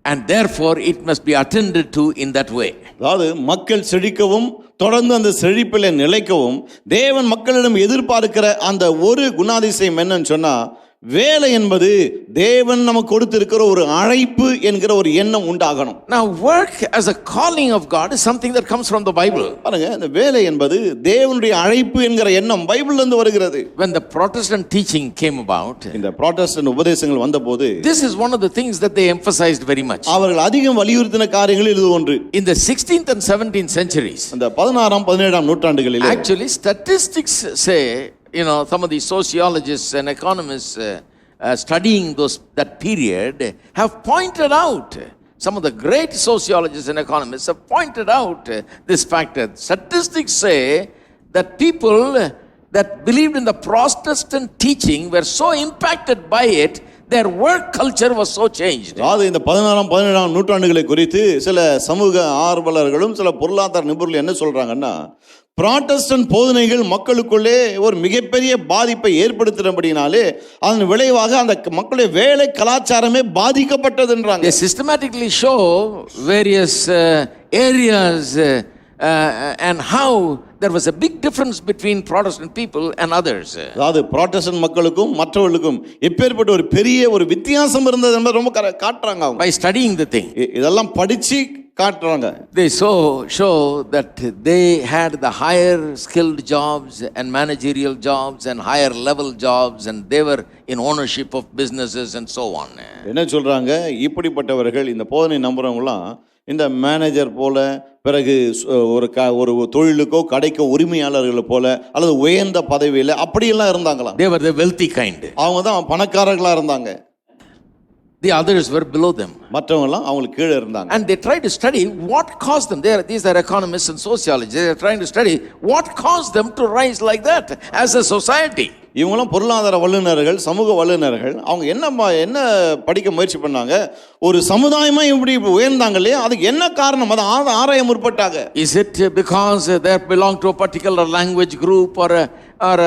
and therefore it must be attended to in that way. அதாவது மக்கள் செழிக்கவும் தொடர்ந்து அந்த செழிப்பில் நிலைக்கவும் தேவன் மக்களிடம் எதிர்பார்க்கிற அந்த ஒரு குணாதிசயம் என்னன்னு சொன்னா, வேலை என்பது தேவன் நமக்கு கொடுத்திருக்கிற ஒரு அழைப்பு என்கிற ஒரு எண்ணம் உண்டாகணும். Now work as a calling of God is something that comes from the Bible. பாருங்க, இந்த வேலை என்பது தேவனுடைய அழைப்பு என்கிற எண்ணம் பைபிள்ல இருந்து வருகிறது. When the Protestant teaching came about, இந்த புராட்டஸ்டன்ட் உபதேசங்கள் வந்தபோது this is one of the things that they emphasized very much. அவர்கள் அதிகம் வலியுறுத்தின காரியங்கள் இது ஒன்று. In the 16th and 17th centuries, அந்த 16ஆம் 17ஆம் நூற்றாண்டுகளில் actually statistics say, some of the sociologists and economists studying that period have pointed out, some of the great sociologists and economists have pointed out this fact that statistics say that people that believed in the Protestant teaching were so impacted by it, their work culture was so changed. அதாவது இந்த 16ஆம் நூற்றாண்டுகளை குறித்து சில சமூக ஆர்வலர்களும் சில பொருளாதார நிபுணர்கள் என்ன சொல்றாங்கன்னா, புராட்டஸ்டன்ட் போதனைகள் மக்களுக்குள்ளே ஒரு மிகப்பெரிய பாதிப்பை ஏற்படுத்தினபடினாலே அதன் விளைவாக அந்த மக்களுடைய வேலை கலாச்சாரமே பாதிக்கப்பட்டதுன்றாங்க. They systematically show various areas and how there was a big difference between Protestant people and others. அதாவது புராட்டஸ்டன்ட் மக்களுக்கும் மற்றவர்களுக்கும் எப்பேற்பட்ட ஒரு பெரிய ஒரு வித்தியாசம் இருந்தது என்பதை ரொம்ப காட்டுறாங்க அவங்க. By studying the thing, இதெல்லாம் படிச்சு காட்டுறாங்க. they show that they had the higher skilled jobs and managerial jobs and higher level jobs, and they were in ownership of businesses and so on. என்ன சொல்றாங்க, இப்படிப்பட்டவர்கள் இந்த போதனை நம்புறவங்கலாம் இந்த மேனேஜர் போல, பிறகு ஒரு தொழிலுக்கோ கடைக்கோ உரிமையாளர்கள் போல அல்லது உயர்ந்த பதவியில் அப்படியெல்லாம் இருந்தாங்களாம். They were the wealthy kind. அவங்க தான் பணக்காரர்களா இருந்தாங்க. The others were below them. மற்றவங்கலாம் அவங்களுக்கு கீழே இருந்தாங்க. And they tried to study what caused them. These are economists and sociologists. They are trying to study what caused them to rise like that as a society. இவங்களாம் பொருளாதார வல்லுநர்கள், சமூக வல்லுநர்கள். அவங்க என்ன படிக்க முயற்சி பண்ணாங்க, ஒரு சமுதாயமா இப்படி உயர்ந்தாங்க இல்லையா, அதுக்கு என்ன காரணம், அதை ஆராய முற்பட்டாங்க. Is it because they belong to a particular language group or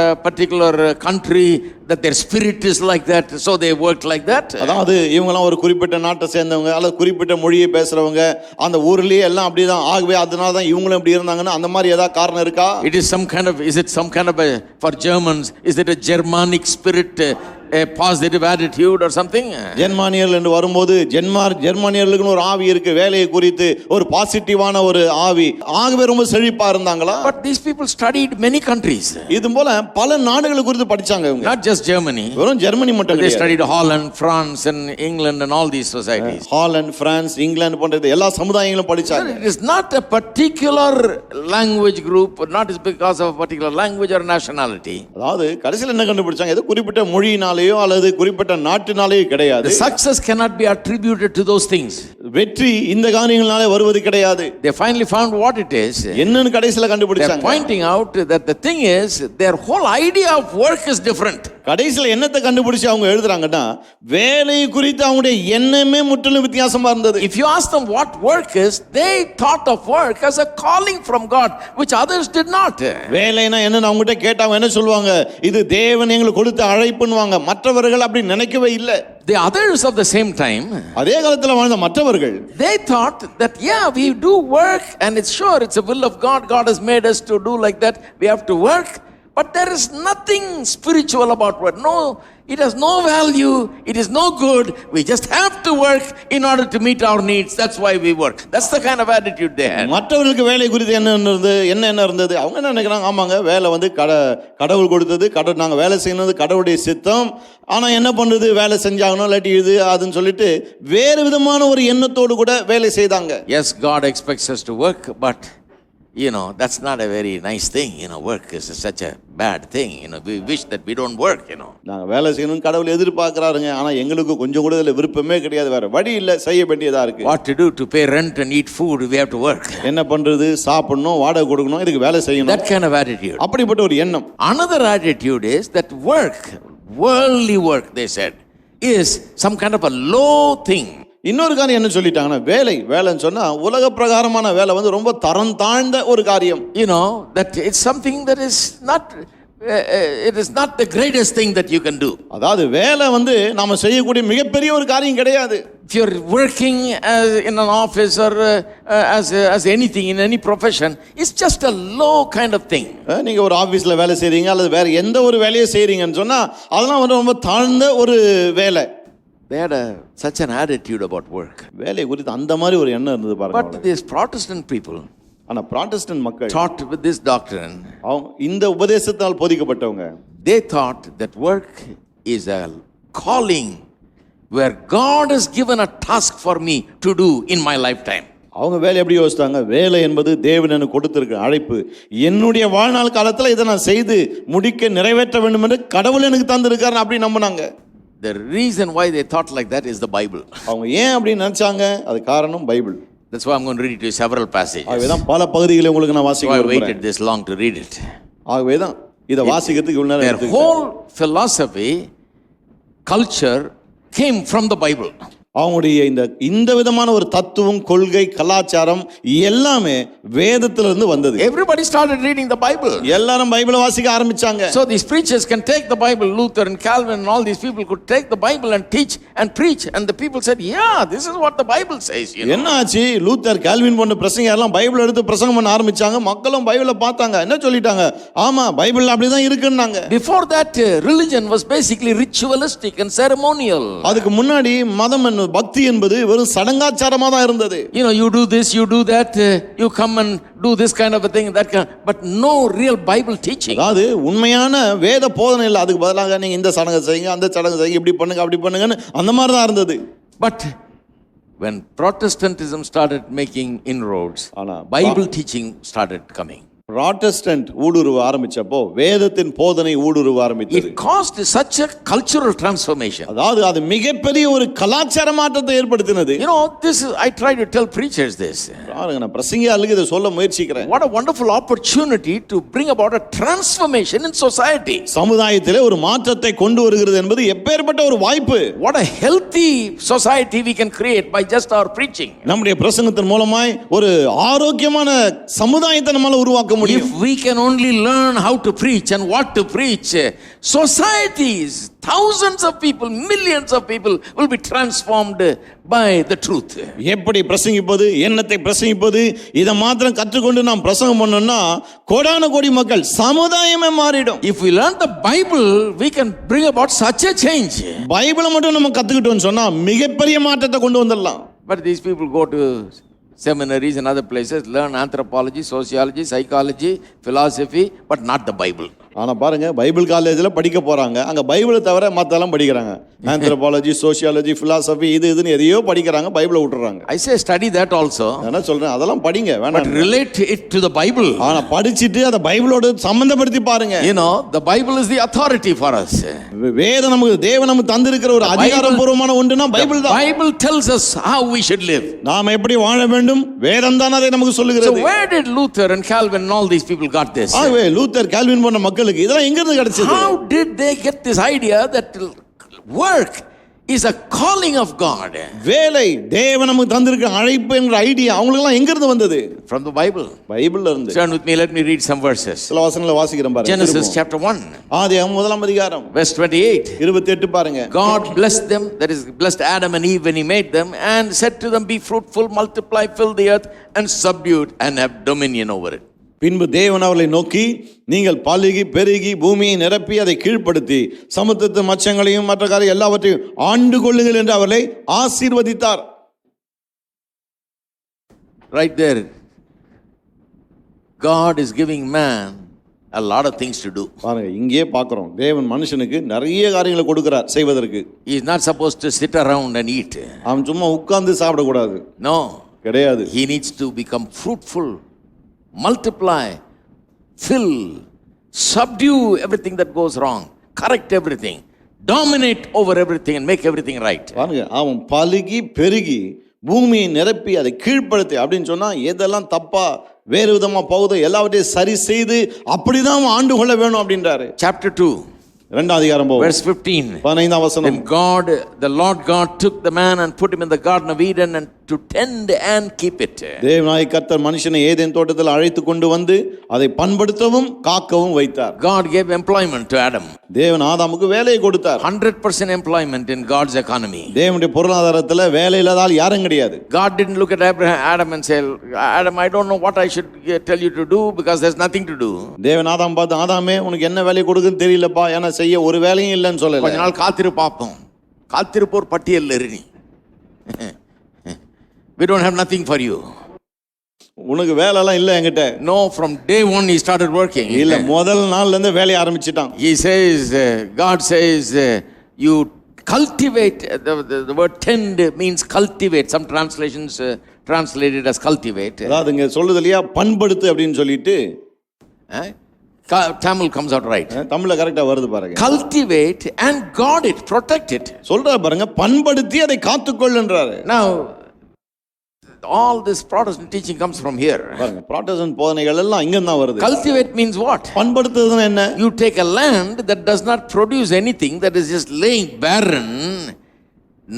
a particular country that their spirit is like that, so they worked like that? அதாவது இவங்கலாம் ஒரு குறிப்பிட்ட நாட்டை சேர்ந்தவங்க அல்லது குறிப்பிட்ட மொழியை பேசுறவங்க, அந்த ஊர்லயே எல்லாம் அப்படிதான், ஆகவே அதனால தான் இவங்களும் இப்படி இருந்தாங்கன்னா அந்த மாதிரி ஏதாவது காரணம் இருக்கா? Is it some kind of for Germans, is it a Germanic spirit, a positive attitude or something? ஜெர்மானியர்கள் என்று வரும்போது ஜெர்மானியர்களுக்கு ஒரு ஆவி இருக்கு, வேலையை குறித்து ஒரு பாசிட்டிவான ஒரு ஆவி, ஆகவே ரொம்ப செழிப்பா இருந்தாங்களா? But these people studied many countries. இது போல பல நாடுகளை குறித்து படிச்சாங்க இவங்க. Not just Germany. வெறும் ஜெர்மனி மட்டும் They கிடையாது. studied Holland, France and England and all these societies. Holland, France, England போன்ற எல்லா சமுதாயங்களும் படிச்சாங்க. It is not a particular language group, not because of a particular language or nationality. அதாவது கடைசியில் என்ன கண்டுபிடிச்சாங்க, ஏதோ குறிப்பிட்ட மொழியினாலேயோ அல்லது குறிப்பிட்ட நாட்டினாலேயோ கிடையாது. The success cannot be attributed to those things. வெற்றி இந்த காரியங்களாலே வருவது கிடையாது. They finally found what it is. என்னன்னு கடைசியில் They are கண்டுபிடிச்சாங்க. pointing out that the thing is their whole idea of work is different. கடைசியில் என்னத்தை கண்டுபிடிச்சு அவங்க எழுதுறாங்கன்னா, வேலை குறித்து அவங்களுடைய எண்ணமே முற்றிலும் வித்தியாசமா இருந்தது. If you ask them what work is, they thought of work as a calling from God, which others did not. வேலைனா என்னன்னு அவங்ககிட்ட கேட்டாங்க, என்ன சொல்லுவாங்க, இது தேவன் எங்களுக்கு கொடுத்த அழைப்புன்னுவாங்க. மற்றவர்கள் அப்படி நினைக்கவே இல்லை. The others of the same time, அதே காலத்தில் வாழ்ந்த மற்றவர்கள், they thought that we do work and it's sure it's a will of God. God has made us to do like that. We have to work. But there is nothing spiritual about work. No, it has no value. It is no good. We just have to work in order to meet our needs. That's why we work. That's the kind of attitude they had. மற்றவர்களுக்கு வேலை குறித்து என்ன இருந்தது, அவங்க என்ன நினைக்கிறாங்க, ஆமாங்க வேலை வந்து கடவுள் கொடுத்தது, நாங்கள் வேலை செய்யணும், கடவுளுடைய சித்தம். ஆனால் என்ன பண்ணுறது, வேலை செஞ்சாகணும், இல்லாட்டி இது அதுன்னு சொல்லிட்டு வேறு விதமான ஒரு எண்ணத்தோடு கூட வேலை செய்தாங்க. Yes, God expects us to work, but that's not a very nice thing. Work is such a bad thing. We wish that we don't work. நாங்கள் வேலை செய்யணும் கடவுள் எதிர்பார்க்கிறாருங்க, ஆனால் எங்களுக்கு கொஞ்சம் கூட இதில் விருப்பமே கிடையாது, வேற வழி இல்லை, செய்ய வேண்டியதா இருக்கு. What to do to pay rent and eat food? We have to work. என்ன பண்றது, சாப்பிடணும், வாடகை கொடுக்கணும், இதுக்கு வேலை செய்யணும். That kind of attitude. அப்படிப்பட்ட ஒரு எண்ணம். Another attitude is that work, worldly work, they said, is some kind of a low thing. இன்னொரு காரியம் என்ன சொல்லிட்டாங்கன்னா, வேலைன்னு சொன்னா உலக பிரகாரமான வேலை வந்து ரொம்ப தரம் தாழ்ந்த ஒரு காரியம். That it's something that is not it is not the greatest thing that you can do. அதாவது வேலை வந்து நாம செய்யக்கூடிய மிகப்பெரிய ஒரு காரியம் கிடையாது. If you're working in an office or as anything in any profession, it's just a low kind of thing. நீங்க ஒரு ஆபீஸ்ல வேலை செய்றீங்க அல்லது வேற எந்த ஒரு வேலையை செய்றீங்கன்னு சொன்னா அதெல்லாம் வந்து ரொம்ப தாழ்ந்த ஒரு வேலை. They had such an attitude about work. வேலை குறித்து அந்த மாதிரி ஒரு எண்ணம் இருந்தது பாருங்க. But these Protestant people, ஆனா புராட்டஸ்டன்ட் மக்கள், taught with this doctrine, இந்த உபதேசத்தால் போதிக்கப்பட்டவங்க, they thought that work is a calling where God has given a task for me to do in my lifetime. அவங்க வேலை எப்படி யோசித்தாங்க, வேலை என்பது தேவன் எனக்கு கொடுத்திருக்கிற அழைப்பு, என்னுடைய வாழ்நாள் காலத்துல இதை நான் செய்து முடிக்க நிறைவேற்ற வேண்டும் என்று கடவுள் எனக்கு தந்திருக்காரு அப்படி நம்பினாங்க. The reason why they thought like that is the Bible. அவங்க ஏன் அப்படி நினைச்சாங்க, அது காரணம் Bible. That's why I'm going to read to you several passages. ஆகவேதான் பல பகுதிகளை உங்களுக்கு நான் வாசிக்க I விரும்புகிறேன். waited this long to read it. ஆகவேதான் இதை வாசிக்கிறதுக்கு இவ்வளவு நேரம் Their எடுத்துக்கிட்டேன். whole philosophy, culture came from the Bible. அவங்களுடைய இந்த விதமான ஒரு தத்துவம், கொள்கை, கலாச்சாரம் எல்லாமே வேதத்திலிருந்து வந்தது. Everybody started reading the Bible. எல்லாரும் பைபிளை வாசிக்க ஆரம்பிச்சாங்க. So these preachers can take the Bible, Luther and Calvin and all these people could take the Bible and teach and preach, and the people said, yeah, this is what the Bible says, you know. என்ன ஆச்சு? Luther, Calvin போன்ற பிரசங்கர் எல்லாம் Bible எடுத்து பிரசங்கம் பண்ண ஆரம்பிச்சாங்க. மக்களும் பைபிளை பார்த்தாங்க. என்ன சொல்லிட்டாங்க? ஆமா, பைபிள் அப்படிதான் இருக்குன்னாங்க. Before that, religion was basically ritualistic and ceremonial. அதுக்கு முன்னாடி மதம் பக்தி என்பது வெறும் சடங்காச்சாரமா தான் இருந்தது. You know, you do this, you do that, you come and do this kind of a thing, that kind, but no real Bible teaching. அதாவது உண்மையான வேத போதனை இல்லை. அதுக்கு பதிலாக நீங்க இந்த சடங்கு செய்யுங்க, அந்த சடங்கு செய்யுங்க, இப்படி பண்ணுங்க, அப்படி பண்ணுங்கன்னு அந்த மாதிரி தான் இருந்தது. But when Protestantism started making inroads, ஆனா Bible teaching started coming. Protestant ஊடுருவ ஆரம்பிச்சப்போ வேதத்தின் போதனை ஊடுருவ ஆரம்பித்தது. It caused such a cultural transformation. அதாவது அது மிகப்பெரிய ஒரு கலாச்சார மாற்றத்தை ஏற்படுத்தினது. You know, this is, I try to tell preachers this. பாருங்க, நான் பிரசங்கியாளுக்கு இதை சொல்ல முயற்சிக்கிறேன். What a wonderful opportunity to bring about a transformation in society. சமுதாயத்திலே ஒரு மாற்றத்தை கொண்டு வருகிறது என்பது எப்பேற்பட்ட ஒரு வாய்ப்பு. What a healthy society we can create by just our preaching. நம்முடைய பிரசங்கத்தின் மூலமாய் ஒரு ஆரோக்கியமான சமுதாயத்தை நம்மால உருவாக்க முடியும். If we can only learn how to preach and what to preach, societies, thousands of people, millions of people will be transformed by the truth. எப்படி பிரசங்கிப்பது, என்னத்தை பிரசங்கிப்பது, இதை மாத்திரம் கற்றுக்கொண்டு நாம் பிரசங்கம் பண்ணோம்னா கோடான கோடி மக்கள், சமுதாயமே மாறிடும். If we learn the Bible, we can bring about such a change. பைபிளை மட்டும் நம்ம கத்துக்கிட்டோம்னு சொன்னா மிகப்பெரிய மாற்றத்தை கொண்டு வந்துடலாம். But these people go to seminaries and other places, learn anthropology, sociology, psychology, philosophy, but not the Bible. ஆனா பாருங்க, பைபிள் காலேஜ்ல படிக்க போறாங்க, அங்க பைபிளை தவிர மத்தெல்லாம் படிக்கிறாங்க. ஆந்த்ரோபாலஜி, சோசியாலஜி, பிலாசபி, இதுன்னு எதையோ படிக்கிறாங்க, பைபிளை விட்டுறாங்க. I say study that also. நான் சொல்றேன், அதெல்லாம் படிங்க, வேணாம். But relate it to the Bible. ஆனா படிச்சிட்டு அதை பைபிளோட சம்பந்தப்படுத்தி பாருங்க. You know, the Bible is the authority for us. வேதம் நமக்கு, தேவன் நமக்கு தந்திருக்கிற ஒரு அதிகாரப்பூர்வமான ஒன்றுனா பைபிள் தான். Bible tells us how we should live. நாம் எப்படி வாழ வேண்டும், வேதம் தான் அதை நமக்கு சொல்லுகிறது. So where did Luther and Calvin and all these people got this? ஆகவே லூத்தர், கால்வின் போன்ற மக்களுக்கு இதெல்லாம் எங்க இருந்து கிடைச்சது? How did they get this idea that work is a calling of God? வேலை தேவன் நமக்கு தந்திருக்கிற அழைப்பு என்ற ஐடியா அவங்களுக்கு எல்லாம் எங்க இருந்து வந்தது? From the Bible. பைபிள்ல இருந்து. Turn with me, let me read some verses. சில வசனங்களை வாசிக்கிறேன் பாருங்க. Genesis chapter 1. ஆதியாகமம் முதலாம் அதிகாரம் verse 28. 28 பாருங்க. God blessed them, that is blessed Adam and Eve when he made them, and said to them, be fruitful, multiply, fill the earth and subdue it and have dominion over it. பின்பு தேவன் அவர்களை நோக்கி, நீங்கள் பலுகி பெருகி பூமியை நிரப்பி அதை கீழ்ப்படுத்தி சமுத்திரத்து மச்சங்களையும் மற்ற காரியம் எல்லாவற்றையும் ஆண்டு கொள்ளுங்கள் என்று அவர்களை ஆசீர்வதித்தார். Right there, God is giving man a lot of things to do. பாருங்க, இங்கே பார்க்கிறோம், தேவன் மனுஷனுக்கு நிறைய காரியங்களை கொடுக்கிறார் செய்வதற்கு. He is not supposed to sit around and eat. அவன் சும்மா உட்கார்ந்து சாப்பிடக்கூடாது. No, கிடையாது. he needs to become fruitful, multiply, fill, subdue everything that goes wrong, correct everything, dominate over everything and make everything right. பாருங்க, அவன் பலுகி பெருகி பூமியை நிரப்பி அதை கீழ்ப்படுத்தி அப்படின்னு சொன்னா எதெல்லாம் தப்பா வேறு விதமா போகுது எல்லாவற்றையும் சரி செய்து அப்படிதான் அவன் ஆண்டு கொள்ள வேணும் அப்படின்றாரு. Chapter 2, இரண்டாம் அதிகாரம் verse 15. 15ஆம் வசனம். Then God, the Lord God, took the man and put him in the Garden of Eden and to tend and keep it. தேவனாகிய கர்த்தர் மனுஷனை ஏதேன் தோட்டத்தில் அழைத்து கொண்டு வந்து அதை பண்படுத்தவும் காக்கவும் வைத்தார். God gave employment to Adam. தேவன் ஆதாமுக்கு வேலையை கொடுத்தார். 100% employment in God's economy. தேவனுடைய பொருளாதாரத்தில் வேலை இல்லாதால் யாரும் கிடையாது. God didn't look at Adam and say, Adam, I don't know what I should tell you to do because there's nothing to do. தேவன் ஆதாம் பார்த்து, ஆதாமே உனக்கு என்ன வேலை கொடுக்குன்னு தெரியலப்பா, ஏன்னா செய்ய ஒரு வேலையும் இல்லைன்னு சொல்லல. கொஞ்ச நாள் காத்திரு பார்ப்போம், காத்திருப்போர் பட்டியல்ல இரு. We don't have nothing for you. உனக்கு வேலை எல்லாம் இல்ல என்கிட்ட. No, from day one he started working. இல்ல, முதல் நாள்ல இருந்து வேலைய ஆரம்பிச்சிட்டான். He says, God says, you cultivate. The word tend means cultivate. Some translations translate it as cultivate. அதாவது இங்க சொல்லுது இல்லையா, பண்படுத்து அப்படின்னு சொல்லிட்டு. Tamil comes out right. தமிழ்ல கரெக்டா வருது பாருங்க. Cultivate and guard it, protect it. சொல்றாரு பாருங்க, பண்படுத்தி அதை காத்துக்கொள்ளுன்றாரு. Now, all this Protestant teaching comes from here. பாருங்க புராட்டஸ்டன்ட் போதனைகள் எல்லாம் இங்க தான் வருது. Cultivate means what? பண்படுத்துறதுன்னா என்ன? You take a land that does not produce anything, that is just laying barren,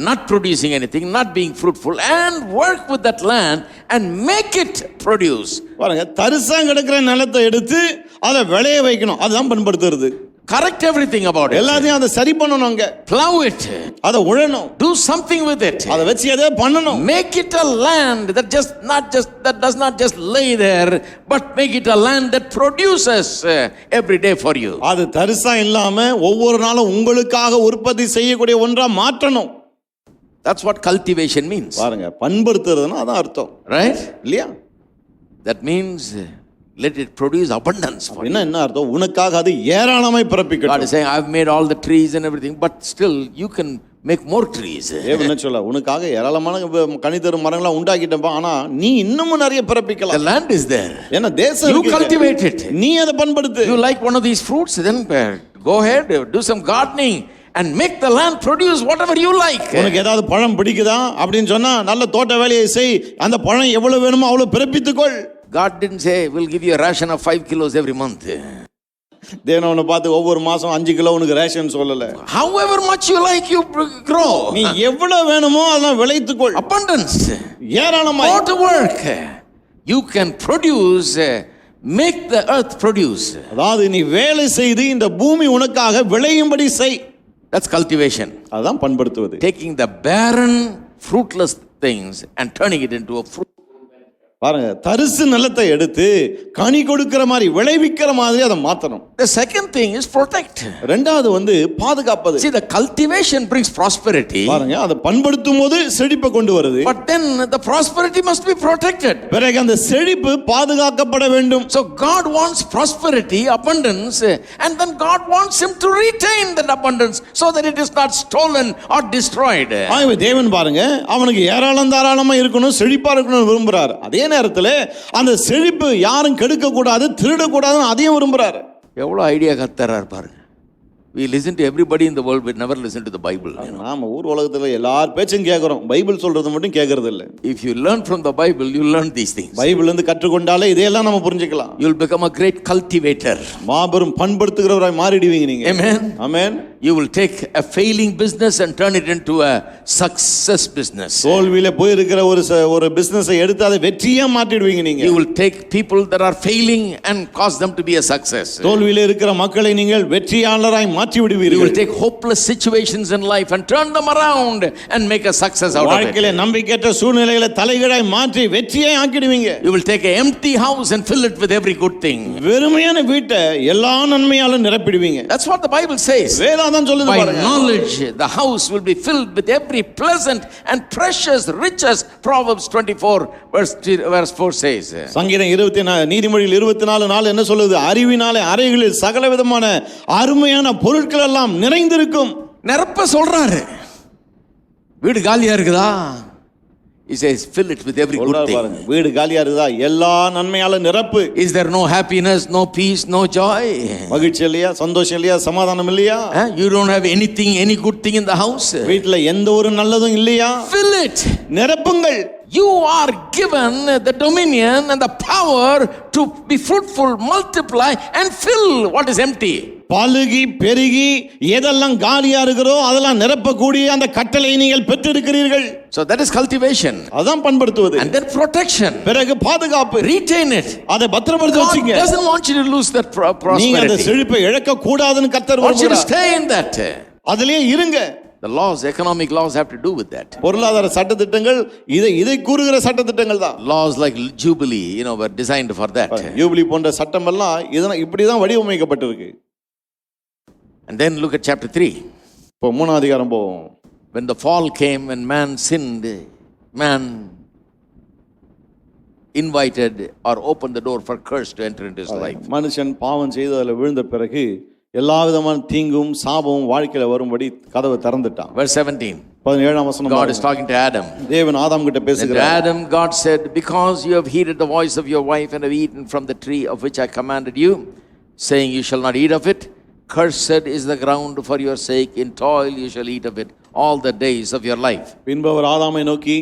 not producing anything, not being fruitful, and work with that land and make it produce. பாருங்க தரிசா கிடக்கிற நிலத்தை எடுத்து அதை விளைய வைக்கணும், அதுதான் பண்படுத்துறது. Correct everything about it. எல்லாத்தையும் அதை சரி பண்ணணும்ங்க. Plow it. அதை உழணும். Do something with it. அதை வச்சு எதை பண்ணணும். Make it a land that does not just lay there, but make it a land that produces every day for you. அது தரிசா இல்லாம ஒவ்வொரு நாளும் உங்களுக்காக உற்பத்தி செய்யக்கூடிய ஒன்றா மாற்றணும். That's what cultivation means. பாருங்க பண்படுத்துறதுன்னா அதான் அர்த்தம். Right? இல்லையா? That means let it produce abundance for you. என்ன அர்த்தம்? உனக்காக அது ஏராளமாய் God பிறப்பிக்கட்டும். is saying, I've made all the trees and everything, but still you can make more trees. தேவன் என்ன சொல்ல? உனக்காக ஏராளமான கனி தரும் மரங்களை உண்டாக்கிட்டப்பா, ஆனா நீ இன்னமும் நிறைய The பிறப்பிக்கலாம். land is there. ஏன்னா தேசம் You இருக்கு. cultivate it. நீ அதை பண்படுத்து. You like one of these fruits, then go ahead, do some gardening and make the land produce whatever you like. உனக்கு ஏதாவது பழம் பிடிக்குதா அப்படின்னு சொன்னா நல்ல தோட்ட வேலையை செய், அந்த பழம் எவ்வளவு வேணுமோ அவ்வளவு பிறப்பித்துக்கொள். God didn't say we'll give you a ration of 5 kilos every month. தேவன் உன்னை பார்த்து ஒவ்வொரு மாசம் 5 கிலோ உனக்கு ரேஷன் சொல்லல. However much you like, you grow. நீ எவ்வளவு வேணுமோ அதெல்லாம் விளைத்துக்கொள். Abundance. ஏராளமாய். Go to work. You can produce, make the earth produce. அதாவது நீ வேலை செய்து இந்த பூமி உனக்காக விளையும்படி செய். That's cultivation. அதான் பண்படுத்துவது. Taking the barren, fruitless things and turning it into a fruit. பாருங்க தரிசு நிலத்தை எடுத்து கனி கொடுக்கிற மாதிரி விளைவிக்கிற மாதிரி அதை மாத்தணும். The second thing is protect. ரெண்டாவது பாதுகாப்பது. See, the cultivation brings prosperity. பாருங்க அதை பண்படுத்தும் போது செழிப்பை கொண்டு வருது. But then the prosperity must be protected. பிறகு அந்த செழிப்பு பாதுகாக்கப்பட வேண்டும். So God wants prosperity, abundance, and then God wants him to retain that abundance so that it is not stolen or destroyed. ஆகவே தேவன் பாருங்க அவனுக்கு ஏராளம் தாராளமா இருக்கணும், செழிப்பா இருக்கணும்னு விரும்புறார். அதே நேரத்தில் அந்த செழிப்பு யாரும் கெடுக்க கூடாது, திருட கூடாதுன்னு அதையும் விரும்புறாரு. எவ்வளவு ஐடியா கத்தறார் பாருங்க. We listen to everybody in the world, but never listen to the Bible. நாம ஊர் உலகத்துல எல்லார் பேச்சும் கேக்குறோம், பைபிள் சொல்றது மட்டும் கேக்குறது இல்ல. If you learn from the Bible, you learn these things. பைபிள்ல இருந்து கற்றுக்கொண்டாலே இதெல்லாம் நம்ம புரிஞ்சுக்கலாம். You'll become a great cultivator. மாபெரும் பண்படுத்துகிறவராய் மாறிடுவீங்க நீங்க. Amen. Amen. You will take a failing business and turn it into a success business. தோல்வியில போய் இருக்கிற ஒரு பிசினஸை எடுத்து அதை வெற்றியா மாற்றிடுவீங்க நீங்க. You will take people that are failing and cause them to be a success. தோல்வியில இருக்கிற மக்களை நீங்கள் வெற்றியாளராய் மாற்றி விடுவீர்கள். You will take hopeless situations in life and turn them around and make a success out of it. வாழ்க்கையில நம்பிக்கையற்ற சூழ்நிலைகளை தலைகீழாய் மாற்றி வெற்றியை ஆக்கிடுவீங்க. You will take an empty house and fill it with every good thing. வெறுமையான வீட்டை எல்லா நன்மையாலும் நிரப்பிடுவீங்க. That's what the Bible says. வேதாந்தம் சொல்லுது By பாருங்க. knowledge the house will be filled with every pleasant and precious riches. Proverbs 24 verse 4 says. சங்கீதம் 24 நீதிமொழிகள் 24:4 என்ன சொல்லுது? அறிவினாலே அறைகளில் சகலவிதமான அருமையான பொருட்கள் எல்லாம் நிறைந்திருக்கும். நிரப்ப சொல்றாரு. வீடு காலியா இருக்குதா? He says fill it with every good thing. வீடு காலியா இருக்குதா? எல்லா நன்மையால நிரப்பு. Is there no happiness, no peace, no joy? மகிழ்ச்சி இல்லையா, சந்தோஷம் இல்லையா, சமாதானம் இல்லையா? You don't have anything, any good thing in the house? வீட்ல எந்த ஒரு நல்லதும் இல்லையா? Fill it. நிரப்புங்கள். You are given the dominion and the power to be fruitful, multiply and fill what is empty. பலுகி பெருகி எதெல்லாம் காலியா இருக்கிறோ அதெல்லாம் நிரப்பக்கூடிய அந்த கட்டளை நீங்கள் பெற்றிருக்கிறீர்கள். So that is cultivation. அதான் பண்படுத்துவது. And then protection. பிறகு பாதுகாப்பு. Retain it. அதை பத்திரப்படுத்தி God வச்சுங்க. doesn't want you to lose that prosperity. நீங்க அந்த செழிப்பை இழக்க கூடாதுன்னு கர்த்தர் wants you to விரும்புகிறார். stay in that. அதிலே இருங்க. The laws, economic laws have to do with that. பொருளாதார சட்டதிட்டங்கள் இதை கூறுகிற சட்டதிட்டங்கள் தான். Laws like Jubilee, were designed for that. யூபிலி போன்ற சட்டம் எல்லாம் இதெல்லாம் இப்படி தான் வடிவமைக்கப்பட்டிருக்கு. And then look at chapter 3. இப்போ 3ஆம் அதிகாரம் போவோம். When the fall came, when man sinned, man invited or opened the door for curse to enter into his life. மனுஷன் பாவம் செய்து அதில் விழுந்த பிறகு எல்லா விதமான தீங்கும் சாபமும் வாழ்க்கையில வரும்படி கதவை திறந்துட்டான். Verse 17. 17ஆம் வசனம். God is talking to Adam. தேவன் ஆதாம் கிட்ட பேசுகிறார். Adam, God said, because you have heeded the voice of your wife and have eaten from the tree of which I commanded you, saying you shall not eat of it, cursed is the ground for your sake, in toil you shall eat of it all the days of your life. பின்பு அவர் ஆதாமை நோக்கி,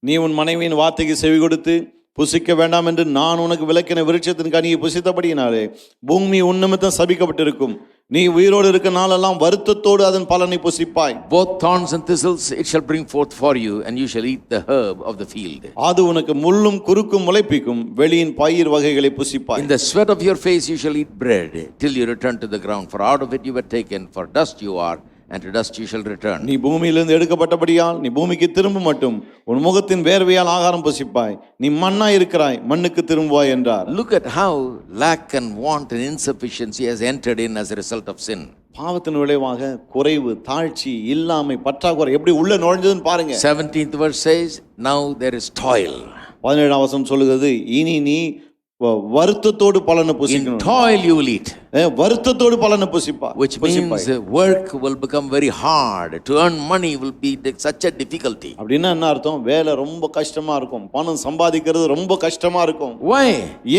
நீ உன் மனைவியின் வார்த்தைக்கு செவி கொடுத்து புசிக்க வேண்டாம் என்று நான் உனக்கு விலக்கின விருட்சத்தின் கனியை புசித்தபடியினாலே பூமி உன் நிமித்தம் சபிக்கப்பட்டிருக்கும். நீ உயிரோடு இருக்க நாளெல்லாம் வருத்தத்தோடு அதன் பலனை புசிப்பாய். Both thorns and thistles it shall bring forth for you, and you shall eat the herb of the field. அது உனக்கு முள்ளும் குறுக்கும் முளைப்பிக்கும், வெளியின் பயிர் வகைகளை புசிப்பாய். In the sweat of your face you shall eat bread till you return to the ground, for out of it you were taken, for dust you are, and to dust you shall return. நீ பூமியிலிருந்து எடுக்கப்பட்டபடியால் நீ பூமிக்கு திரும்ப மட்டும் உன் முகத்தின் வேர்வையால் ஆகாரம் புசிப்பாய். நீ மண்ணாய் இருக்கிறாய், மண்ணுக்கு திரும்புவாய் என்றார். Look at how lack and want and insufficiency has entered in as a result of sin. பாவத்தின் விளைவாக குறைவு, தாழ்ச்சி, இல்லாமை, பற்றாக்குறை எப்படி உள்ள நுழைஞ்சதுன்னு பாருங்க. 17th verse says, now there is toil. 17ஆம் வசனம் சொல்லுகிறது, இனி நீ வருத்தத்தோடு பலனை In புசிக்கணும். toil you will eat. வருத்தத்தோடு பலனை புசிப்பாய். Which means work will become very hard. To earn money will be such a difficulty. அப்படின்னா என்ன அர்த்தம்? வேலை ரொம்ப கஷ்டமா இருக்கும், பணம் சம்பாதிக்கிறது ரொம்ப கஷ்டமா இருக்கும். Why?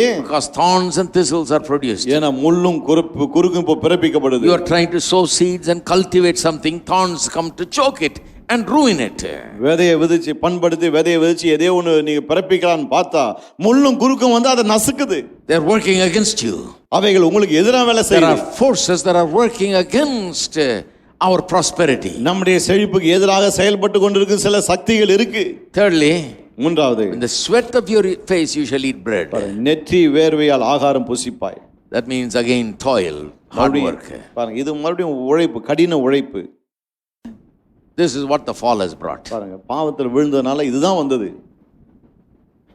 ஏன்? Because thorns and thistles are produced. ஏன்னா முள்ளும் குறுக்கும் இப்போ பிறப்பிக்கப்படுது. You are trying to sow seeds and cultivate something, thorns come to choke it and ruin it. விதையை விதைச்சு பண்படுத்தி விதையை விதைச்சு எதே ஒன்று நீங்க பிறப்பிக்கலான்னு பார்த்தா முள்ளும் குறுக்கும் வந்து அதை நசுக்குது. They are working against you. அவைகள் உங்களுக்கு எதிராக வேலை There செய்யுது. are forces that are working against our prosperity. நம்முடைய செழிப்புக்கு எதிராக செயல்பட்டு கொண்டிருக்கும் சில சக்திகள் இருக்கு. Thirdly, மூன்றாவது, in the sweat of your face you shall eat bread. நெற்றி வேர்வையால் ஆகாரம் புசிப்பாய். That means again toil, hard work. பாருங்க, இது மறுபடியும் உழைப்பு, கடின உழைப்பு. This is what the fall has brought. பாருங்க, பாவத்தில் விழுந்ததுனால இதுதான் வந்தது.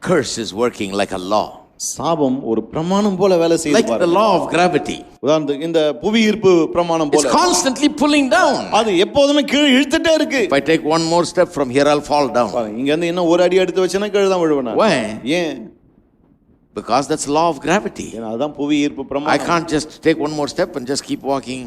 Curse is working like a law. சாபம் ஒரு பிரமாணம் போல வேலை செய்யுது. Like the law of gravity. உதாரணத்துக்கு இந்த புவி ஈர்ப்பு பிரமாணம் It's போல constantly pulling down. அது எப்போதுமே கீழே இழுத்துட்டே இருக்கு. If I take one more step from here I'll fall down. பாருங்க, இங்க இருந்து இன்னும் ஒரு அடி எடுத்து வச்சேன்னா கீழே தான் விழுவேன் நான். Why? ஏன்? Because that's law of gravity. ஏன்னா அதான் புவி ஈர்ப்பு I பிரமாணம். can't just take one more step and just keep walking.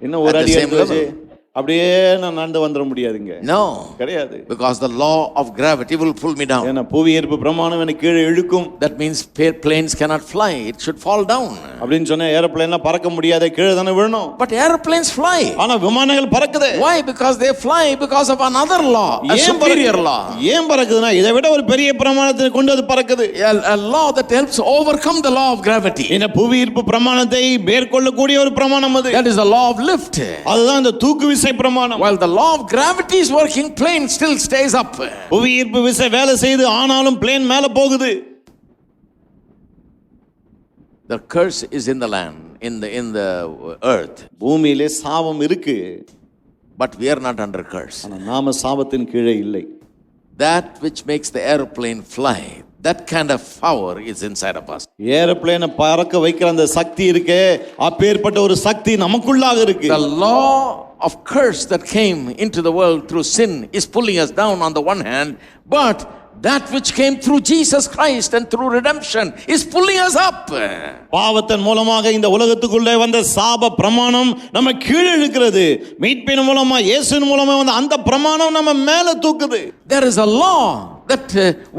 இன்னும் ஒரு at the அடி same எடுத்து வச்சு level. அப்படியே நான் நடந்து வந்துட முடியாதுங்க. No. கிடையாது. Because the law of gravity will pull me down. ஏன்னா புவி ஈர்ப்பு பிரமாணம் எனக்கு கீழே இழுக்கும். That means planes cannot fly. It should fall down. அப்படின்னு சொன்னா ஏரோப்ளேன்லாம் பறக்க முடியாத, கீழே தானே விழணும். But airplanes fly. ஆனா விமானங்கள் பறக்குது. Why? Because they fly because of another law, a superior law. ஏன் பறக்குதுன்னா இதை விட ஒரு பெரிய பிரமாணத்தை கொண்டு அது பறக்குது. A law that helps overcome the law of gravity. இந்த புவி ஈர்ப்பு பிரமாணத்தை மேற்கொள்ளக்கூடிய ஒரு பிரமாணம் அது. That is the law of lift. அதுதான் இந்த தூக்கு விசை பிரமாணம். While the law of gravity is working, plane still stays up. புவி ஈர்ப்பு விசை வேலை செய்து ஆனாலும் பிளேன் மேல போகுது. The curse is in the land, in the earth. பூமியிலே சாபம் இருக்கு. But we are not under curse. ஆனா நாம சாபத்தின் கீழே இல்லை. That which makes the airplane fly, that kind of power is inside of us. ஏரோப்ளேனை பறக்க வைக்கிற அந்த சக்தி இருக்கே, அப்பேற்பட்ட ஒரு சக்தி நமக்குள்ளாக இருக்கு. The law of curse that came into the world through sin is pulling us down on the one hand, but that which came through Jesus Christ and through redemption is pulling us up. பாவத்தின் மூலமாக இந்த உலகத்துக்குள்ளே வந்த சாப பிரமாணம் நம்ம கீழே இழுக்கிறது. மீட்பின் மூலமா இயேசுவின் மூலமா வந்த அந்த பிரமாணம் நம்ம மேல தூக்குது. There is a law that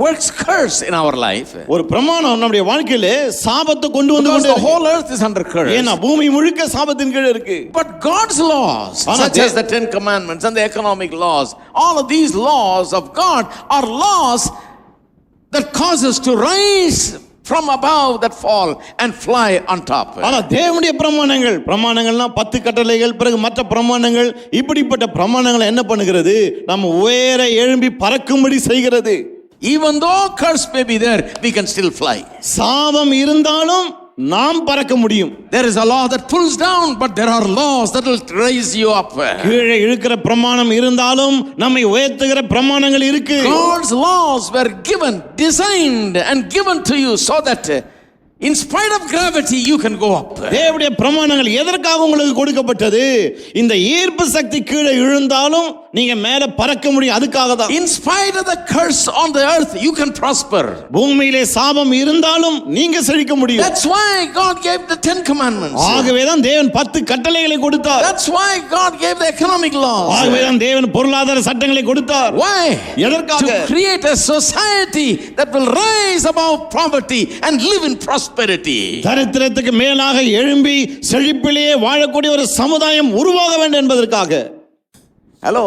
works curse in our life. ஒரு பிரமாணம் நம்முடைய வாழ்க்கையிலே சாபத்தை கொண்டு வந்து Because the whole earth is under curse. ஏன்னா பூமி முழுக்க சாபத்தின் கீழே இருக்கு. But God's laws, such as the 10 commandments and the economic laws, all of these laws of God are laws that cause us to rise from above that fall and fly on top. ஆனா தேவனுடைய பிரமாணங்கள்னா 10 கட்டளைகள், பிறகு மற்ற பிரமாணங்கள், இப்படிப்பட்ட பிரமாணங்களை என்ன பண்ணுகிறது? நம்ம உயர எழும்பி பறக்கும்படி செய்கிறது. Even though curse may be there, we can still fly. சாபம் இருந்தாலும் நாம் பறக்க முடியும். There is a law that pulls down, but there are laws that will raise you up. கீழே இழுக்கிற பிரமாணம் இருந்தாலும் நம்மை உயர்த்துகிற பிரமாணங்கள் இருக்கு. God's laws were given, designed and given to you so that in spite of gravity you can go up. தேவனுடைய பிரமாணங்கள் எதற்காக உங்களுக்கு கொடுக்கப்பட்டது? இந்த ஈர்ப்பு சக்தி கீழே விழுந்தாலும் நீங்க மேல பறக்க முடியும். அதுக்காக தான். In spite of the curse on the earth you can prosper. பூமியிலே சாபம் இருந்தாலும் நீங்க செழிக்க முடியும். That's why God gave the 10 commandments. ஆகவே தான் தேவன் 10 கட்டளைகளை கொடுத்தார். That's why God gave the economic laws. ஆகவே தான் தேவன் பொருளாதார சட்டங்களை கொடுத்தார். Why? எதற்காக? To create a society that will rise above poverty and live in prosperity. தரித்திரத்துக்கு மேலாக எழும்பி செழிப்பிலேயே வாழக்கூடிய ஒரு சமுதாயம் உருவாக வேண்டும் என்பதற்காக. Hello.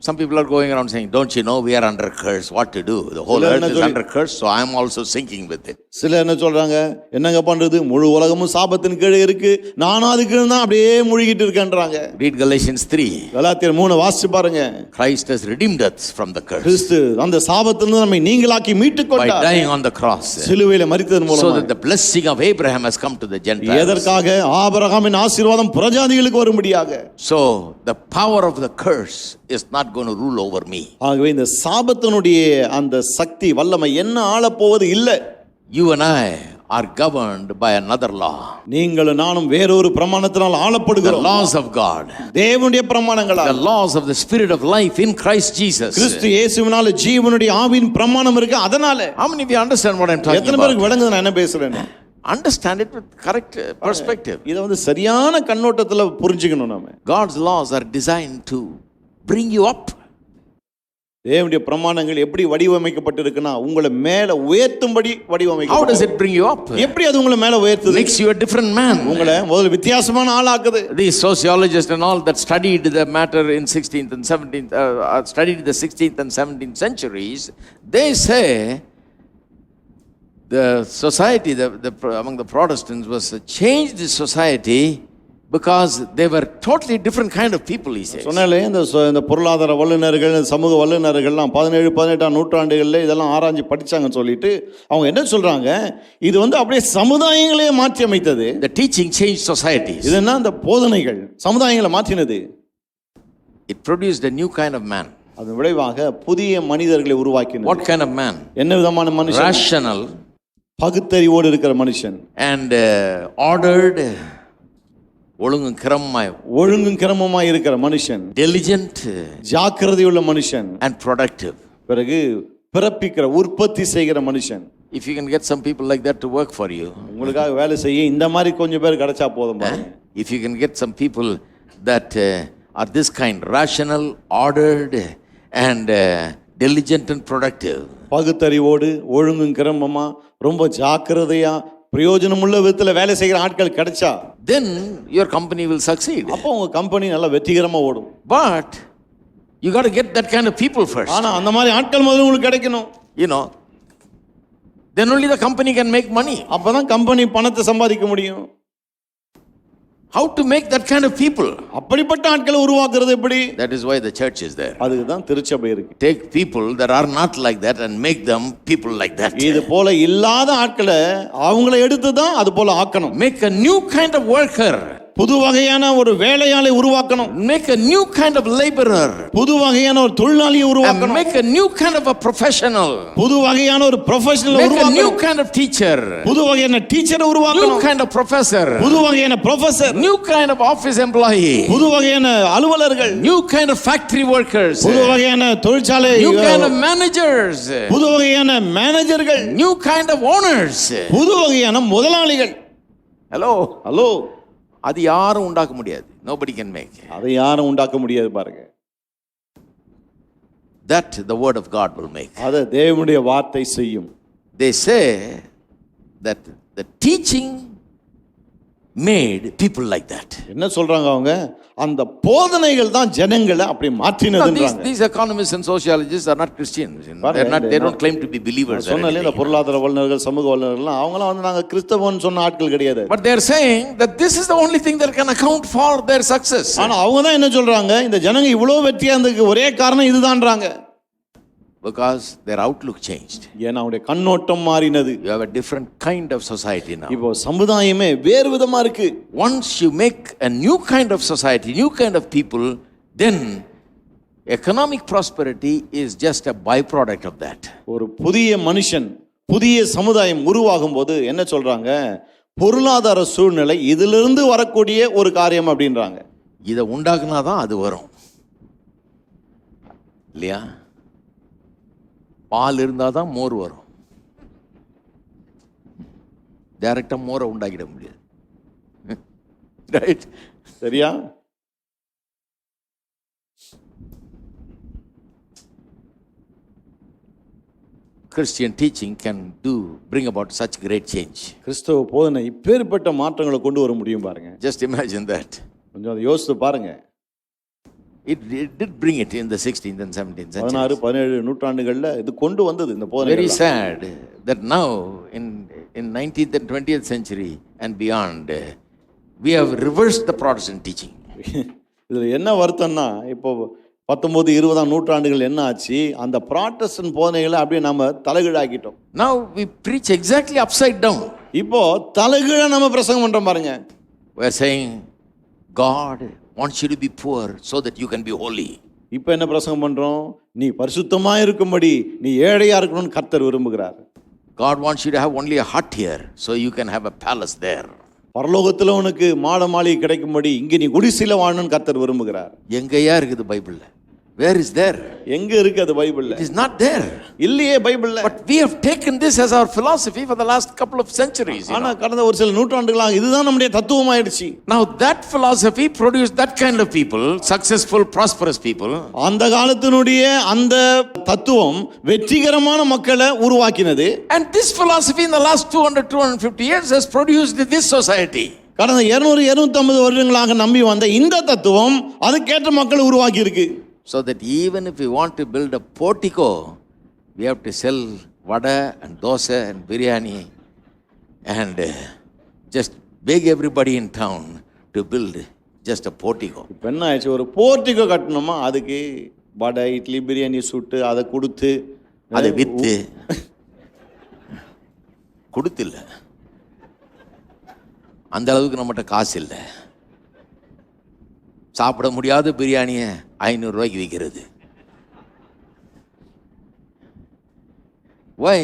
Some people are going around saying, don't you know we are under curse, what to do? The whole earth is under curse, so I am also sinking with it. சில என்ன சொல்றாங்க, என்னங்க பண்றது, முழு உலகமும் சாபத்தின் கீழே இருக்கு, நானும் அது கீழே தான் அப்படியே முழுகிட்டு இருக்கேன்றாங்க. Read Galatians 3. கலாத்தியர் 3 வாசிச்சு பாருங்க. Christ has redeemed us from the curse. கிறிஸ்து அந்த சாபத்திலிருந்து நம்மை நீங்களாக்கி மீட்டுக் by கொண்டார். dying on the cross. சிலுவையிலே மரித்ததன் மூலமாக. So that the blessing of Abraham has come to the Gentiles. எதற்காக? ஆபிரகாமின் ஆசீர்வாதம் புறஜாதிகளுக்கு வரும்படியாக. So the power of the curse is not going to rule over me. ஆகவே இந்த சாபத்தினுடைய அந்த சக்தி வல்லமை என்ன ஆளப் போவது இல்லை. You and I are governed by another law. நீங்களும் நானும் வேறொரு பிரமாணத்தினால் The ஆளப்படுகிறோம். laws of God. தேவனுடைய பிரமாணங்களா? The laws of the spirit of life in Christ Jesus. கிறிஸ்து இயேசுவினால ஜீவனுடைய ஆவியின் பிரமாணம் இருக்கு. அதனால How many of you understand what I'm talking எத்தனை பேருக்கு about? விளங்குது நான் என்ன பேசுறேன்? Understand it with correct perspective. இதை வந்து சரியான கண்ணோட்டத்துல புரிஞ்சுக்கணும் நாம. God's laws are designed to bring you up. தேவனுடைய பிரமாணங்கள் எப்படி வடிவமைக்கப்பட்டிருக்குன்னா உங்களை மேல உயர்த்தும்படி How வடிவமைக்கப்பட்டிருக்கு. does it bring you up? எப்படி அது உங்களை மேல உயர்த்துது? Makes you a different man. உங்களை முதல்ல வித்தியாசமான ஆளாக்குது. These sociologists and all that studied the matter in 16th and 17th, studied the 16th and 17th centuries, they say the society, among the Protestants was a changed society because they were totally different kind of people, he says. சொன்னாலே இந்த பொருளாதார வல்லுநர்கள், சமூக வல்லுநர்கள்லாம் 17-18ஆம் நூற்றாண்டுகளில் இதெல்லாம் ஆராய்ச்சி படிச்சாங்கன்னு சொல்லிட்டு அவங்க என்ன சொல்றாங்க, இது வந்து அப்படியே சமுதாயங்களே மாற்றி அமைத்தது. The teaching changed societies. இது என்ன, இந்த போதனைகள் சமுதாயங்களை மாற்றினது. It produced a new kind of man. அதன் விளைவாக புதிய மனிதர்களை உருவாக்கினது. What kind of man? என்ன விதமான மனுஷன்? Rational பகுத்தறிவோடு இருக்கிற மனுஷன். and ordered, ஒழுங்கும் கிரமமாய், ஒழுங்கும் கிரமமாய் இருக்கிற மனுஷன். diligent ஜாக்கிரதையுள்ள மனுஷன். and productive. பிறகு பிறப்பிக்கிற உற்பத்தி செய்கிற மனுஷன். If you can get some people like that to work for you, உங்களுக்காக வேலை செய்ய இந்த மாதிரி கொஞ்சம் பேர் கிடைச்சா போதும் பாருங்க. if you can get some people that are this kind, rational, ordered and diligent and productive, பகுத்தறிவோடு ஒழுங்கும் கிரமமா ரொம்ப ஜாக்கிரதையா பிரயோஜனமுள்ள விதத்துல வேலை செய்கிற ஆட்கள் கிடைச்சா, then your company will succeed. அப்போ உங்க கம்பெனி நல்லா வெற்றிகரமா ஓடும். But you got to get that kind of people first. ஆனா அந்த மாதிரி ஆட்கள் முதல்ல உங்களுக்கு கிடைக்கணும். You know, then only the company can make money. அப்பதான் கம்பெனி பணத்தை சம்பாதிக்க முடியும். How to make that kind of people? அப்படிப்பட்ட ஆட்களை உருவாக்குறது எப்படி? That is why the church is there. அதுக்கு தான் திருச்சபை இருக்கு. Take people that are not like that and make them people like that. இது போல இல்லாத ஆட்களை அவங்களை எடுத்து தான் அது போல ஆக்கணும். Make a new kind of worker. புது வகையான ஒரு வேலையாளை உருவாக்கணும். Make a new kind of laborer. புது வகையான ஒரு தொழிலாளியை And உருவாக்கணும். make a new kind of a professional. புது வகையான ஒரு ப்ரொஃபஷனல் Make a new உருவாக்கணும். kind of teacher. புது வகையான டீச்சரை New உருவாக்கணும். kind of professor. புது வகையான professor. New kind of office employee. புது வகையான அலுவலர்கள். New kind of factory workers. புது வகையான தொழிற்சாலை. New kind of managers. புது வகையான மேனேஜர்கள். New kind of owners. புது வகையான முதலாளிகள். Hello. ஹலோ, அது யாரும் உண்டாக்க முடியாது. Nobody can make. அதை யாரும் உண்டாக்க முடியாது பாருங்க. That the word of God will make. அதை தேவனுடைய வார்த்தை செய்யும். They say that the teaching made people like that. என்ன சொல்றாங்க அவங்க? அந்த போதனைகள் தான் ஜனங்களை அப்படி No, மாற்றினதுன்றாங்க. these economists and sociologists are not Christians. They don't claim to be believers. or சொன்னாலே இந்த anything. பொருளாதார வல்லுநர்கள், சமூக வல்லுநர்கள்லாம் அவங்களாம் வந்து நாங்க கிறிஸ்தவன் சொன்ன ஆட்கள் கிடையாது. But they are saying that this is the only thing that can account for their success. ஆனா அவங்க தான் என்ன சொல்றாங்க? இந்த ஜனங்க இவ்வளவு வெற்றியா இருந்ததுக்கு ஒரே காரணம் இதுதான்றாங்க. Because their outlook changed. ஏன்னா அவங்களுடைய கண்ணோட்டம் மாறினது. You have a different kind of society now. இப்போ சமுதாயமே வேறு விதமா இருக்கு. Once you make a new kind of society, new kind of people, then economic prosperity is just a byproduct of that. ஒரு புதிய மனுஷன், புதிய சமுதாயம் உருவாகும் போது என்ன சொல்றாங்க? பொருளாதார சூழ்நிலை இதிலிருந்து வரக்கூடிய ஒரு காரியம் அப்படின்றாங்க. இதை உண்டாக்குனாதான் அது வரும் இல்லையா? பால் இருந்தால் தான் மோர் வரும். டைரக்டா மோரை உண்டாக்கிட முடியாது. ரைட்? சரியா? Christian teaching can bring about such great change. கிறிஸ்தவ போதனை இப்பேற்பட்ட மாற்றங்களை கொண்டு வர முடியும் பாருங்க. Just imagine that. கொஞ்சம் அதை யோசித்து பாருங்க. It did bring it in the 16th and 17th century. 16-17 நூற்றாண்டுகள்ல இது கொண்டு வந்தது இந்த Very போதனை. sad that now in 19th and 20th century and beyond, we have reversed the Protestant teaching. இதுல என்ன வருத்தம்னா இப்போ 19-20 நூற்றாண்டுகள் என்ன ஆச்சு, அந்த ப்ராட்டஸ்டன்ட் போதனைகளை அப்படியே நம்ம தலைகீழாக்கிட்டோம். Now we preach exactly upside down. இப்போ தலைகீழா நம்ம பிரசங்கம் பண்றோம் பாருங்க. We are saying God wants you to be poor so that you can be holy. இப்போ என்ன பிரசங்கம் பண்றோம், நீ பரிசுத்தமா இருக்கும்படி நீ ஏழையா இருக்கணும்னு கர்த்தர் விரும்புகிறார். God wants you to have only a hut here so you can have a palace there. பரலோகத்துல உனக்கு மாளிகை கிடைக்கும்படி இங்க நீ குடிசையில வாழணும்னு கர்த்தர் விரும்புகிறார். எங்கயா இருக்குது பைபிள்ல? Where is there? எங்க இருக்கு அது பைபிள்ல? It is not there. இல்லையே பைபிள்ல. But we have taken this as our philosophy for the last couple of centuries. ஆனா கடந்த ஒரு சில நூற்றாண்டுகளாக இதுதான் நம்முடைய தத்துவமாயிடுச்சு. Now that philosophy produced that kind of people, successful, prosperous people. அந்த காலத்தினுடைய அந்த தத்துவம் வெற்றிகரமான மக்களை உருவாக்கினது. And this philosophy in the last 200-250 years has produced this society. கடந்த 200-250 வருடங்களாக நம்பி வந்த இந்த தத்துவம் அதுக்கேற்ற மக்களை உருவாக்கி இருக்கு. So that even if we want to build a portico, we have to sell vada and dosa and biryani and just beg everybody in town to build just a portico. இப்போ என்ன ஆயிடுச்சு, ஒரு போர்ட்டிகோ கட்டணுமா அதுக்கு வடை இட்லி பிரியாணி சுட்டு அதை கொடுத்து அதை வித்து கொடுத்தில்ல, அந்த அளவுக்கு நம்மகிட்ட காசு இல்லை. சாப்பிட முடியாத பிரியாணியை 500 ரூபாய்க்கு விற்கிறது. Why?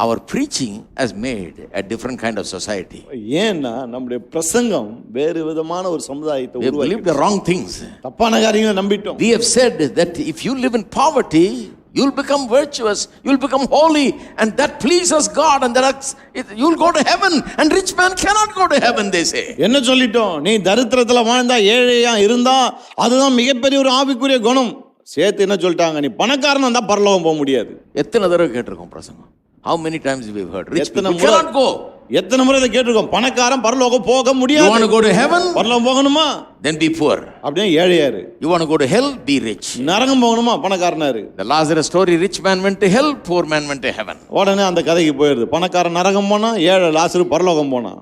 Our preaching has made a different kind of society. ஏன்னா நம்முடைய பிரசங்கம் வேறு விதமான ஒரு சமுதாயத்தை We have believed the wrong things. தப்பான காரியங்களை நம்பிட்டோம். We have said that if you live in poverty, you'll become virtuous, you'll become holy, and that pleases God, and you'll go to heaven, and rich man cannot go to heaven, they say. என்ன சொல்லிட்டோம், நீ தரித்திரத்துல வாழ்ந்தா ஏழையா இருந்தா அதுதான் மிகப்பெரிய ஒரு ஆவிக்குரிய குணம். சேர்த்து என்ன சொல்லிட்டாங்க, நீ பணக்காரனா இருந்தா பரலோகம் போக முடியாது. எத்தனை தடவை கேட்டிருக்கோம் பிரசங்கம்? How many times we have heard rich people cannot go. எத்தனை முறை இதை கேட்டிருக்கோம், பணக்காரன் பரலோகம் போக முடியாது. You want to go to heaven? பரலோகம் போகணுமா? Then be poor. அப்படியே ஏழையாரு. You want to go to hell? Be rich. நரகம் போகணுமா? பணக்காரனாரு. The Lazarus story, rich man went to hell, poor man went to heaven. உடனே அந்த கதைக்கு போயிடுது. பணக்காரன் நரகம் போனா, ஏழை லாசரு பரலோகம் போனா.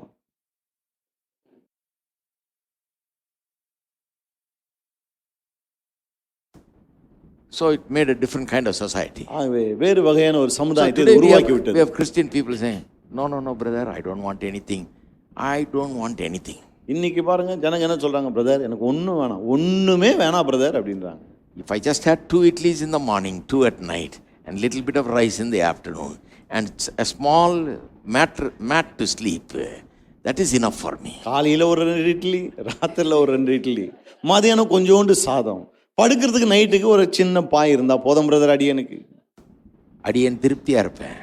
So it made a different kind of society. வேறு வகையான ஒரு சமுதாயத்தை today உருவாக்கி விட்டது. we have Christian people saying, no brother, I don't want anything. I don't want anything. இன்னைக்கு பாருங்க ஜனங்க என்ன சொல்றாங்க, பிரதர் எனக்கு ஒண்ணும் வேணாம், ஒண்ணுமே வேணாம் பிரதர் அப்படின்றாங்க. If I just had 2 idlis in the morning, 2 at night, and little bit of rice in the afternoon, and a small mat to sleep, that is enough for me. காலையில ஒரு 2 இட்லி, ராத்திரில ஒரு 2 இட்லி, மதியானம் கொஞ்சோண்டு சாதம், படுக்கிறதுக்கு நைட்டுக்கு ஒரு சின்ன பாய் இருந்தா போதும் பிரதர் அடியனுக்கு. அடியன் திருப்தியா இருப்பேன்.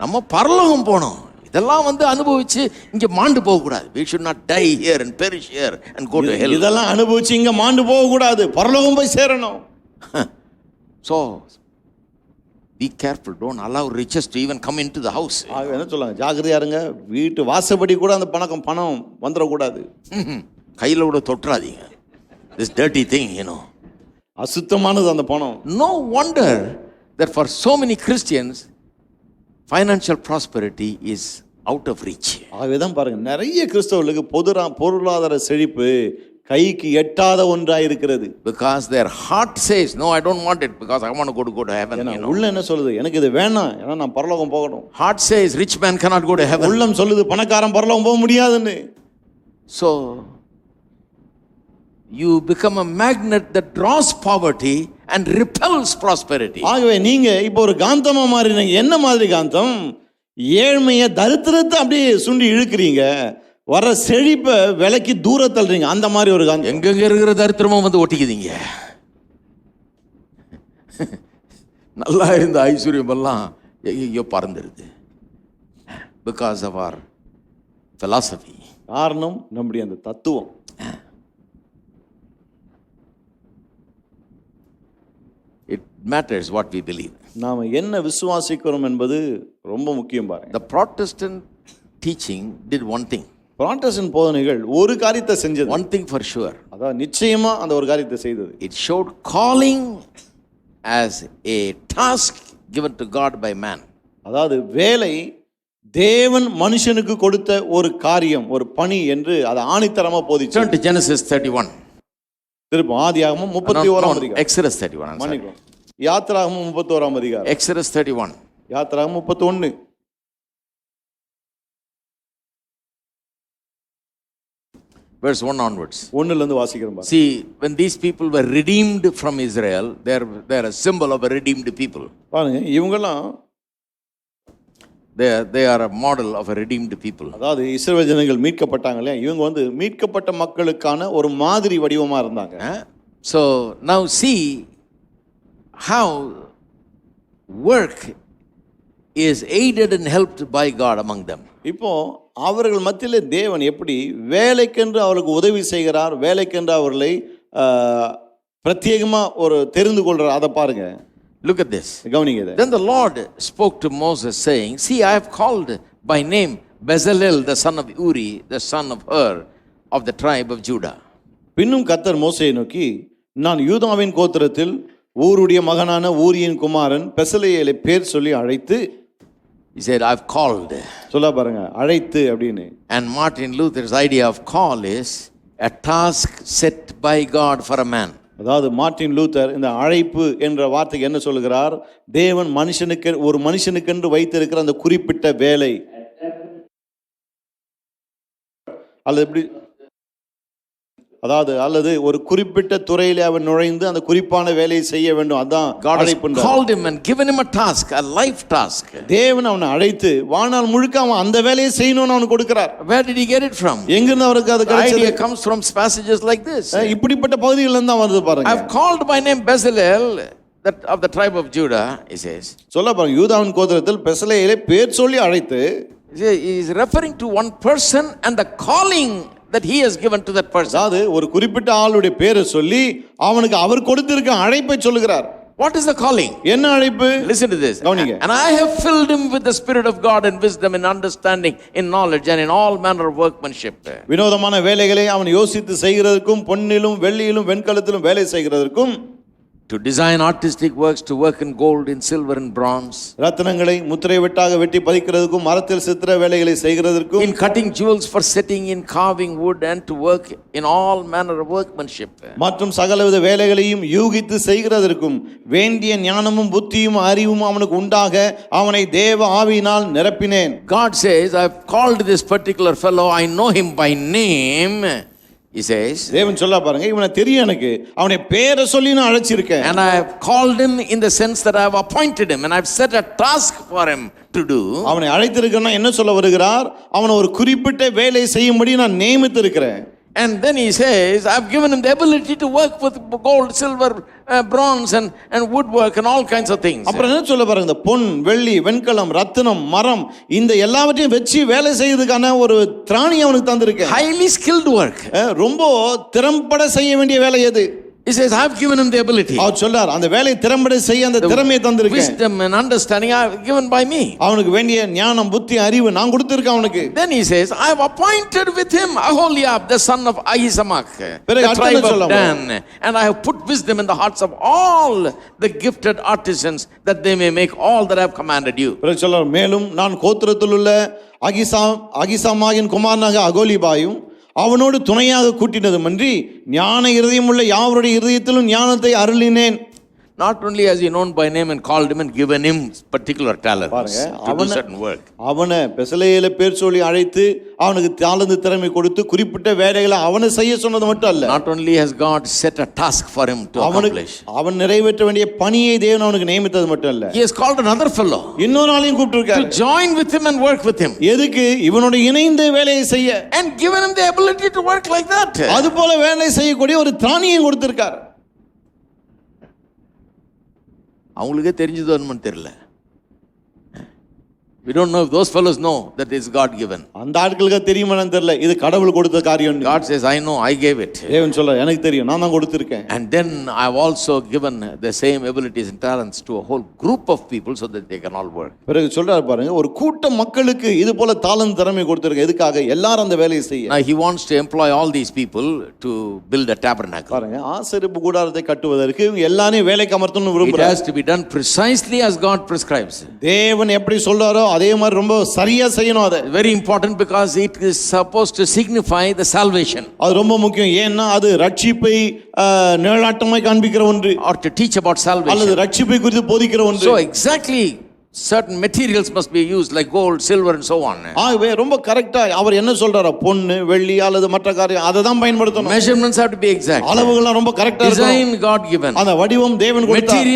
நம்ம பரலோகம் போனோம், இதெல்லாம் அனுபவிச்சு இங்க மாண்டு போக கூடாது. We should not die here and perish here and go to hell. இதெல்லாம் அனுபவிச்சு இங்க மாண்டு போக கூடாது, பரலோகம் போய் சேரணும். So be careful, don't allow riches to even come into the house. என்ன சொல்றாங்க, ஜாக்கிரதையா இருங்க, வீட்டு வாசப்படி கூட அந்த பணம் வந்துட கூடாது. கையில கூட தொற்றாதீங்க. This dirty thing, அசுத்தமானது அந்த பணம். No wonder that for so many Christians financial prosperity is out of reach. ஆகவேதான் பாருங்க நிறைய கிறிஸ்தவர்களுக்கு பொருளாதார செழிப்பு கைக்கு எட்டாத ஒன்றாய் இருக்கிறது. Because their heart says, no, I don't want it because I want to go to heaven. உள்ள என்ன சொல்லுது, எனக்கு இது வேணாம், ஏன்னா நான் பரலோகம் போகணும். Heart says rich man cannot go to heaven. உள்ளம் சொல்லுது பணக்காரன் பரலோகம் போக முடியாதுன்னு. So you become a magnet that draws poverty and repels prosperity. ஆகவே நீங்க இப்போ ஒரு காந்தமா மாறினீங்க. என்ன மாதிரி காந்தம்? ஏழ்மையை தரித்திரத்தை அப்படியே சுண்டி இழுக்கிறீங்க, வர செழிப்பை விலைக்கு தூர தள்ளுறீங்க. அந்த மாதிரி ஒரு காந்தம். எங்கெங்க இருக்கிற தரித்திரமும் ஒட்டிக்குதீங்க. நல்லா இருந்த ஐஸ்வர்யம் எல்லாம் எங்கெங்கயோ பறந்துருது. Because of our philosophy. காரணம் நம்முடைய அந்த தத்துவம். It matters what we believe. நாம என்ன விசுவாசிக்கிறோம் என்பது ரொம்ப முக்கியம் பாருங்க. The Protestant teaching did one thing. Protestant போதனைகள் ஒரு காரியத்தை செஞ்சது. One thing for sure. அதாவது நிச்சயமா அந்த ஒரு காரியத்தை செய்தது. It showed calling as a task given to God by man. அதாவது வேலை தேவன் மனுஷனுக்கு கொடுத்த ஒரு காரியம், ஒரு பணி என்று அதை ஆணித்தரமா போதிச்சு. Turn to Genesis 31. திரும்ப ஆதியாகமம் 31ஆம் அதிகாரம். Exodus 31. மன்னிக்கும். யாத்திராகமம் 31ஆம் அதிகாரம். Exodus 31. யாத்திராகமம் 31. Verse 1 onwards. 1ல இருந்து வாசிக்கிறோம் பாருங்க. See, when these people were redeemed from Israel, they're a symbol of a redeemed people. பாருங்க, இவங்கெல்லாம் They are a model of a redeemed people. அதாவது இஸ்ரவேல் ஜனங்கள் மீட்கப்பட்டாங்க இல்லையா, இவங்க மீட்கப்பட்ட மக்களுக்கான ஒரு மாதிரி வடிவமா இருந்தாங்க. So now see how work is aided and helped by God among them. இப்போ அவர்கள் மத்தியிலே தேவன் எப்படி வேலைக்கென்று அவர்களுக்கு உதவி செய்கிறார், வேலைக்கென்று அவர்களை பிரத்யேகமா ஒரு தெரிந்து கொள்றார். அதை பாருங்க. Look at this. கவனிங்க இதை. Then the Lord spoke to Moses saying, see, I have called by name Bezalel the son of Uri, the son of Hur, of the tribe of Judah. பின்னும் கர்த்தர் மோசேயை நோக்கி, நான் யூதாவின் கோத்திரத்தில் ஊருடைய மகனான ஊரியின் குமாரன் பெசலெயேலை பேர் சொல்லி அழைத்து, he said, I've called. சொல்ல பாருங்க, அழைத்து அப்படின்னு. And Martin Luther's idea of call is a task set by God for a man. அதாவது மார்ட்டின் லூத்தர் இந்த அழைப்பு என்ற வார்த்தைக்கு என்ன சொல்கிறார்? தேவன் ஒரு மனுஷனுக்கென்று வைத்திருக்கிற அந்த குறிப்பிட்ட வேலை, அல்லது ஒரு குறிப்பிட்ட துறையிலே அவன் நுழைந்து அந்த குறிப்பான வேலையை செய்ய வேண்டும். அதான் God called him and given him a task, a life task. தேவன் அவனை அழைத்து வாழ்நாள் முழுக்க அவன் அந்த வேலையை செய்யணும்னு அவனுக்கு கொடுக்கிறார். Where did he get it from? எங்கிருந்து அவருக்கு அது கிடைச்சது? The idea comes from passages like this. இப்படிப்பட்ட பகுதிகளில் இருந்து தான் வருது பாருங்க. I've called by name Bezalel, that of the tribe of Judah, he says. சொல்ல பாருங்க, யூதாவின் கோத்திரத்தில் பெசலெயேலை பேர் சொல்லி அழைத்து, he is referring to one person and the calling that he has given to that person. அதாவது ஒரு குறிப்பிட்ட ஆளுடைய பேரை சொல்லி அவனுக்கு அவர் கொடுத்திருக்க அழைப்பை சொல்லுகிறார். What is the calling? என்ன அழைப்பு? Listen to this. கவனிங்க. And I have filled him with the spirit of God and wisdom and understanding in knowledge and in all manner of workmanship. வினோதமான வேலைகளை அவன் யோசித்து செய்கிறதற்கும், பொன்னிலும் வெள்ளியிலும் வெண்கலத்திலும் வேலை செய்கிறதற்கும், to design artistic works, to work in gold, in silver and bronze, ரத்தினங்களை முத்திரை வெட்டாக வெட்டி பதிக்கிறதுக்கும், மரத்தில் சித்திர வேலைகளை செய்கிறதற்கும், in cutting jewels for setting, in carving wood, and to work in all manner of workmanship. மற்றும் சகலவித வேலைகளையும் யூகித்து செய்கிறதற்கும் வேண்டிய ஞானமும் புத்தியும் அறிவும் அவனுக்கு உண்டாக அவனை தேவ ஆவியினால் நிரப்பினேன். God says, I've called this particular fellow, I know him by name. He says, தேவன் சொல்ல பாருங்க, இவனை தெரியும் எனக்கு, அவனை பேரை சொல்லி நான் அழைச்சிருக்கேன். and I have called him in the sense that I have appointed him and I have set a task for him to do. அவனை அழைத்திருக்கிறேன்னா என்ன சொல்ல வருகிறார்? அவனை ஒரு குறிப்பிட்ட வேலை செய்யும்படி நான் நியமித்து இருக்கிறேன். And then he says, I've given him the ability to work with gold, silver, bronze and woodwork and all kinds of things. அப்புறம் என்ன சொல்ல பாருங்க, இந்த பொன், வெள்ளி, வெண்கலம், ரத்தினம், மரம், இந்த எல்லாவற்றையும் வச்சு வேலை செய்யறதுக்கான ஒரு திராணி அவனுக்கு தந்திருக்கேன். Highly skilled work. ரொம்ப திறம்பட செய்ய வேண்டிய வேலை எது? He says, I've given him the ability. அவர் சொல்றார், அந்த வேலையை திறம்பட செய்ய அந்த திறமையை தந்திருக்கேன். Wisdom and understanding I have given by me. அவனுக்கு வேண்டிய ஞானம், புத்தி, அறிவு நான் கொடுத்திருக்கேன் அவனுக்கு. Then he says, I have appointed with him Aholiab the son of Ahisamach, the tribe of Dan, and I have put wisdom in the hearts of all the gifted artisans that they may make all that I have commanded you. பிறகு சொல்றார், மேலும் நான் கோத்திரத்தில் உள்ள அகிசாமாகின் குமாரனாக அகோலிபாயும் அவனோடு துணையாக கூட்டினதுமன்றி ஞான இருதயமுள்ள யாவருடைய இருதயத்திலும் ஞானத்தை அருளினேன். Not only has he known by name and called him and given him particular talents to do certain work. அவனை பெசலெயேலை பேர் சொல்லி அழைத்து அவனுக்கு தாளந்து திறமை கொடுத்து குறிப்பிட்ட வேலைகளை அவனை செய்ய சொன்னது மட்டும் அல்ல. Not only has God set a task for him to accomplish. அவன் நிறைவேற்ற வேண்டிய பணியை தேவன் அவனுக்கு நியமித்தது மட்டும் அல்ல. He has called another fellow. இன்னொரு ஆளையும் கூப்பிட்டிருக்கார். To join with him and work with him. எதுக்கு? இவனோட இணைந்து வேலையை செய்ய. And given him the ability to work like that. அதுபோல வேலை செய்யக்கூடிய ஒரு திராணியை கொடுத்திருக்கார். அவங்களுக்கே தெரிஞ்சது ஒன்றும் தெரியல. We don't know if those fellows know that it's God given. அந்த ஆட்களுக்கு தெரியுமான்னு தெரியல, இது கடவுள் கொடுத்த காரியம். God says, I know, I gave it. தேவன் சொல்ல, எனக்கு தெரியும், நான் தான் கொடுத்திருக்கேன். And then I've also given the same abilities and talents to a whole group of people so that they can all work. பிறகு சொல்றாரு பாருங்க, ஒரு கூட்ட மக்களுக்கு இது போல தாளந்து திறமை கொடுத்திருக்கேன். எதுக்காக? எல்லாரும் அந்த வேலையை செய்ய. Now he wants to employ all these people to build a tabernacle. பாருங்க, ஆசரிப்பு கூடாரத்தை கட்டுவதற்கு இவங்க எல்லாரையும் வேலைக்கு அமர்த்தணும்னு It விரும்புறாரு. has to be done precisely as God prescribes. தேவன் எப்படி சொல்றாரோ அதே மாதிரி ரொம்ப சரியா செய்யணும். அதை Very important because it is supposed to signify the salvation. அது ரொம்ப முக்கியம். ஏன்னா அது ரட்சிப்பை நிழலாட்டமாய் காண்பிக்கிற ஒன்று, Or to teach about salvation. அல்லது ரட்சிப்பை குறித்து போதிக்கிற ஒன்று. So exactly certain materials must be used like gold, silver and so on. ஆகவே ரொம்ப கரெக்டா அவர் என்ன சொல்றாரா, பொன்னு வெள்ளி அல்லது மற்ற காரியம் அதை தான் பயன்படுத்தணும். Measurements have to be exact. அளவுகள் ரொம்ப கரெக்டா இருக்கணும். Design God given. அந்த வடிவம் தேவன் கொடுத்தார்.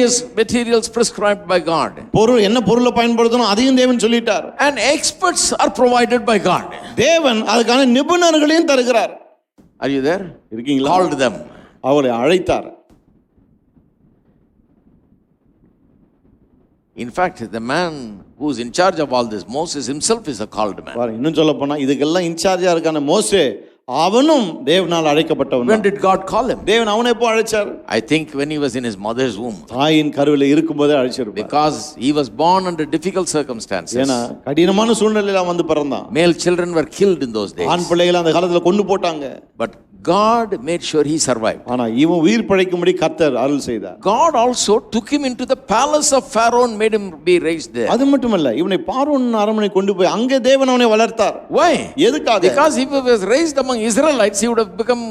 Materials prescribed by God. பொருள் என்ன பொருளை பயன்படுத்தணும் அதையும் தேவன் சொல்லிட்டார். And experts are provided by God. தேவன் அதுக்கான நிபுணர்களையும் தருகிறார். Are you there? இருக்கீங்களா? Called them. அவரை அழைத்தார். In fact, the man who is in charge of all this, Moses himself is a called man. பாரு, இன்னும் சொல்ல போனா இதுக்கெல்லாம் இன்சார்ஜா இருக்கான மோசே, அவனும் தேவனால் அழைக்கப்பட்டவன். When did God call him? தேவன் அவனை எப்போ அழைச்சார்? I think when he was in his mother's womb. தாயின் கருவில இருக்கும்போதே அழைச்சிருப்பார். Because he was born under difficult circumstances. ஏன்னா கடினமான சூழ்நிலையில வந்து பிறந்தான். Male children were killed in those days. ஆண் பிள்ளைகளை அந்த காலத்துல கொண்டு போட்டாங்க. But God made sure he survived. ஆனா இவன் உயிர் பிழைக்கும்படி கர்த்தர் அருள் செய்தார். God also took him into the palace of Pharaoh and made him be raised there. அது மட்டுமல்ல, இவனை பார்வோன் அரண்மனை கொண்டு போய் அங்கே தேவன் அவனை வளர்த்தார். Why? எதுக்காக? Because if he was raised among Israelites, he would have become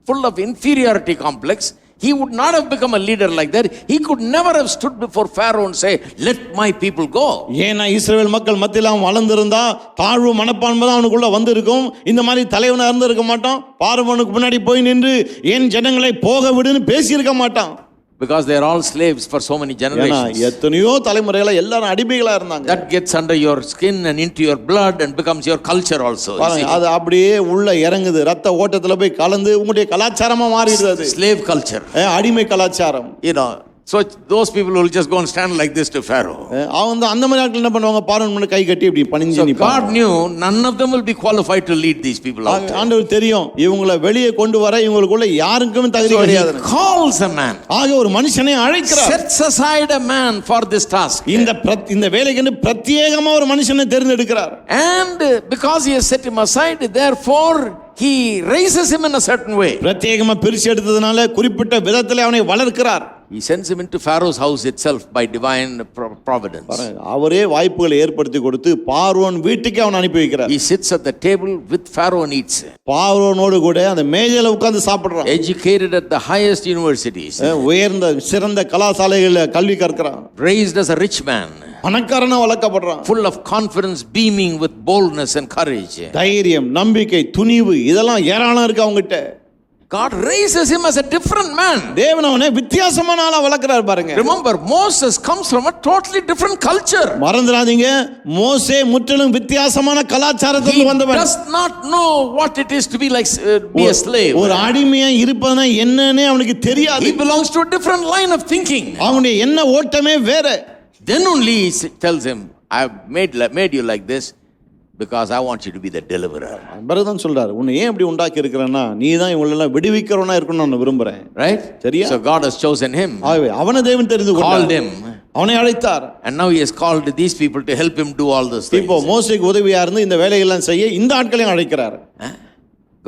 full of inferiority complex. He would not have become a leader like that. He could never have stood before Pharaoh and say, let my people go. ஏன்னா இஸ்ரவேல் மக்கள் மத்தியில அவன் வளர்ந்திருந்தா தாழ்வு மனப்பான்மை தான் அவனுக்குள்ள வந்திருக்கும். இந்த மாதிரி தலைவனா இருந்திருக்க மாட்டான். பார்வோனுக்கு முன்னாடி போய் நின்று என் ஜனங்களை போக விடுன்னு பேசியிருக்க மாட்டான். Because they are all slaves for so many generations. எத்தனையோ தலைமுறைகளா எல்லாரும் அடிமைகளா இருந்தாங்க. That gets under your skin and into your blood and becomes your culture also. அது அப்படியே உள்ள இறங்குது, ரத்த ஓட்டத்துல போய் கலந்து உங்களுடைய கலாச்சாரமா மாறிடுது. Slave culture. அடிமை கலாச்சாரம். You know, so those people will just go and stand like this to Pharaoh. அவங்க அந்த மாதிரி ஆட்கள் என்ன பண்ணுவாங்க, பார்வோன் முன்னாடி கை கட்டி இப்படி பணிஞ்சு நிப்பாங்க. God knew none of them will be qualified to lead these people out. ஆண்டவர் தெரியும் இவங்களை வெளியே கொண்டு வர இவங்களுக்குள்ள யாருக்கும் தகுதி கிடையாது. He calls a man. ஆக ஒரு மனுஷனை அழைக்கிறார். Sets aside a man for this task. இந்த வேலைக்கு பிரத்யேகமா ஒரு மனுஷனை தேர்ந்தெடுக்கிறார். And because he has set him aside, therefore he raises him in a certain way. பிரத்யேகமா பிரிச்சு எடுத்ததனால குறிப்பிட்ட விதத்திலே அவனை வளர்க்கிறார். He sends him into Pharaoh's house itself by divine providence. அவரே வாய்ப்புகளை ஏற்படுத்தி கொடுத்து பார்வோன் வீட்டுக்கு அவனை அனுப்பி வைக்கிறார். He sits at the table with Pharaoh and eats. பார்வோனோடு கூட அந்த மேஜையில உட்கார்ந்து சாப்பிடுறான். Educated at the highest universities. உயர்ந்த சிறந்த கலாசாலைகளில் கல்வி கற்கிறான். Raised as a rich man. பணக்காரனா வளர்க்கப்படுறான். Full of confidence, beaming with boldness and courage. தைரியம், நம்பிக்கை, துணிவு இதெல்லாம் ஏராளம் இருக்கு அவங்கிட்ட. God raises him as a different man. தேவன் அவனை வித்தியாசமான ஆளா வளர்க்கிறார் பாருங்க. Remember, Moses comes from a totally different culture. மறந்துடாதீங்க, மோசே முற்றிலும் வித்தியாசமான கலாச்சாரத்துல வந்தவன். He does not know what it is to be like be a slave. ஒரு அடிமையா இருப்பதுனா என்னன்னே அவனுக்கு தெரியாது. He belongs to a different line of thinking. அவனுடைய என்ன ஓட்டமே வேற. Then only he tells him, I have made you like this because I want you to be the deliverer. Bharathan சொல்றாரு, உன்னை ஏன் இப்படி உண்டாக்கி இருக்கிறேன்னா நீ தான் இவங்களை எல்லாம் விடுவிக்கிறவனா இருக்கணும்னு நான் விரும்புறேன். Right? சரியா? So God has chosen him. அவனை தேவன் தெரிந்து கொண்டார். Called him. அவனை அழைத்தார். And now he has called these people to help him do all those things. இப்போ மோசேக்கு உதவியா இருந்து இந்த வேலையெல்லாம் செய்ய இந்த ஆட்களையும் அழைக்கிறார்.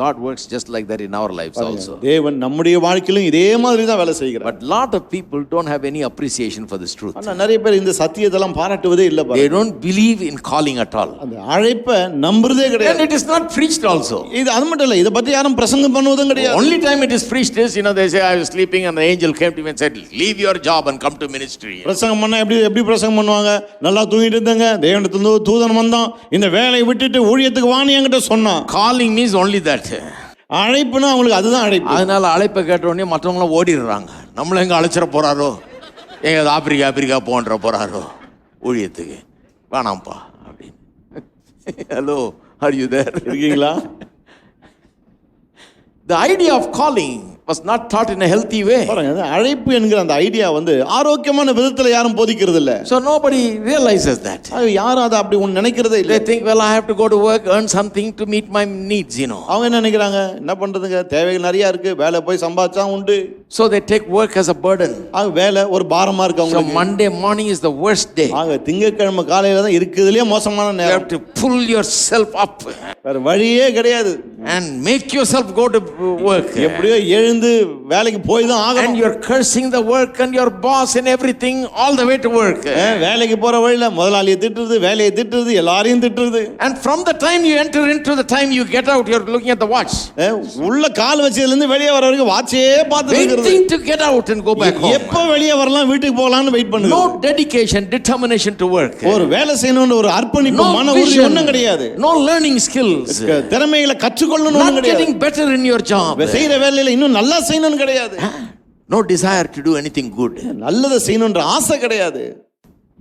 God works just like that in our lives also. தேவன் நம்முடைய வாழ்க்கையிலும் இதே மாதிரி தான் வேலை செய்கிறார். But lot of people don't have any appreciation for this truth. ஆனா நிறைய பேர் இந்த சத்தியத்தெல்லாம் பாராட்டுவதே இல்ல பாருங்க. They don't believe in calling at all. அந்த அழைப்பை நம்புறதே கிடையாது. And it is not preached also. இது அது மட்டும் இல்ல, இத பத்தி யாரும் பிரசங்கம் பண்ணுவதும் கிடையாது. Only time it is preached is, they say I was sleeping and the angel came to me and said, leave your job and come to ministry. பிரசங்கம் பண்ணா எப்படி பிரசங்கம் பண்ணுவாங்க? நல்லா தூங்கிட்டு இருந்தாங்க, தேவனிடத்துல தூதன் வந்தான், இந்த வேலையை விட்டுட்டு ஊழியத்துக்கு வான்னு என்கிட்ட சொன்னான். Calling means only that. அழைப்புனா அவங்களுக்கு அதுதான் அழைப்பு. அதனால அழைப்பை கேட்ட உடனே மற்றவங்களும் ஓடிடுறாங்க. நம்மள எங்க அழைச்சிட போறாரோ, எங்க ஆப்பிரிக்கா போன்ற போறாரோ ஊழியத்துக்கு, வேணாம்ப்பா அப்படின்னு. Hello, are you there? இருக்கீங்களா? The idea of calling was not taught in a healthy way. பாருங்க, அது அழைப்பு என்கிற அந்த ஐடியா வந்து ஆரோக்கியமான விதத்துல யாரும் போதிக்கிறது இல்ல. So nobody realizes that. அது யாரும் அதை அப்படி ஒன்னு நினைக்கிறதே இல்ல. They think, well, I have to go to work, earn something to meet my needs, you know. அவங்க என்ன நினைக்கிறாங்க, என்ன பண்றதுங்க, தேவைகள் நிறைய இருக்கு, வேலை போய் சம்பாதிச்சா உண்டு. So they take work as a burden. அது வேலை ஒரு பாரமா இருக்கு So அவங்களுக்கு. Monday morning is the worst day. ஆக திங்கட்கிழமை காலையில தான் இருக்குதுலயே மோசமான You நேரம். have to pull yourself up வேற வழியே கிடையாது. and make yourself go to work. எப்படியோ எழுந்து வேலைக்கு போய் தான் And ஆகணும். you're cursing the work and your boss and everything all the way to work. வேலைக்கு போற வழியில முதலாளியை திட்டுறது, வேலையை திட்டுறது, எல்லாரையும் திட்டுறது. And from the time you enter into the time you get out, you're looking at the watch. உள்ள கால் வச்சதுல இருந்து வெளியே வர வரைக்கும் வாட்சே பார்த்துட்டு இருக்கிறது. Waiting to get out and go back home. எப்ப வெளியே வரலாம், வீட்டுக்கு போகலாம்னு வெயிட் பண்ணுங்க. No dedication, determination to work. ஒரு வேலை செய்யணும்னு ஒரு அர்ப்பணிப்பு, No மன உறுதி vision, ஒண்ணும் கிடையாது. no learning skills, திறமைகளை கற்றுக்கொள்ளணும் not ஒண்ணும் கிடையாது. getting better in your job, செய்யற வேலையில இன்னும் நல்லா செய்யணும்னு கிடையாது. no desire to do anything good. நல்லதை செய்யணும்ன்ற ஆசை கிடையாது.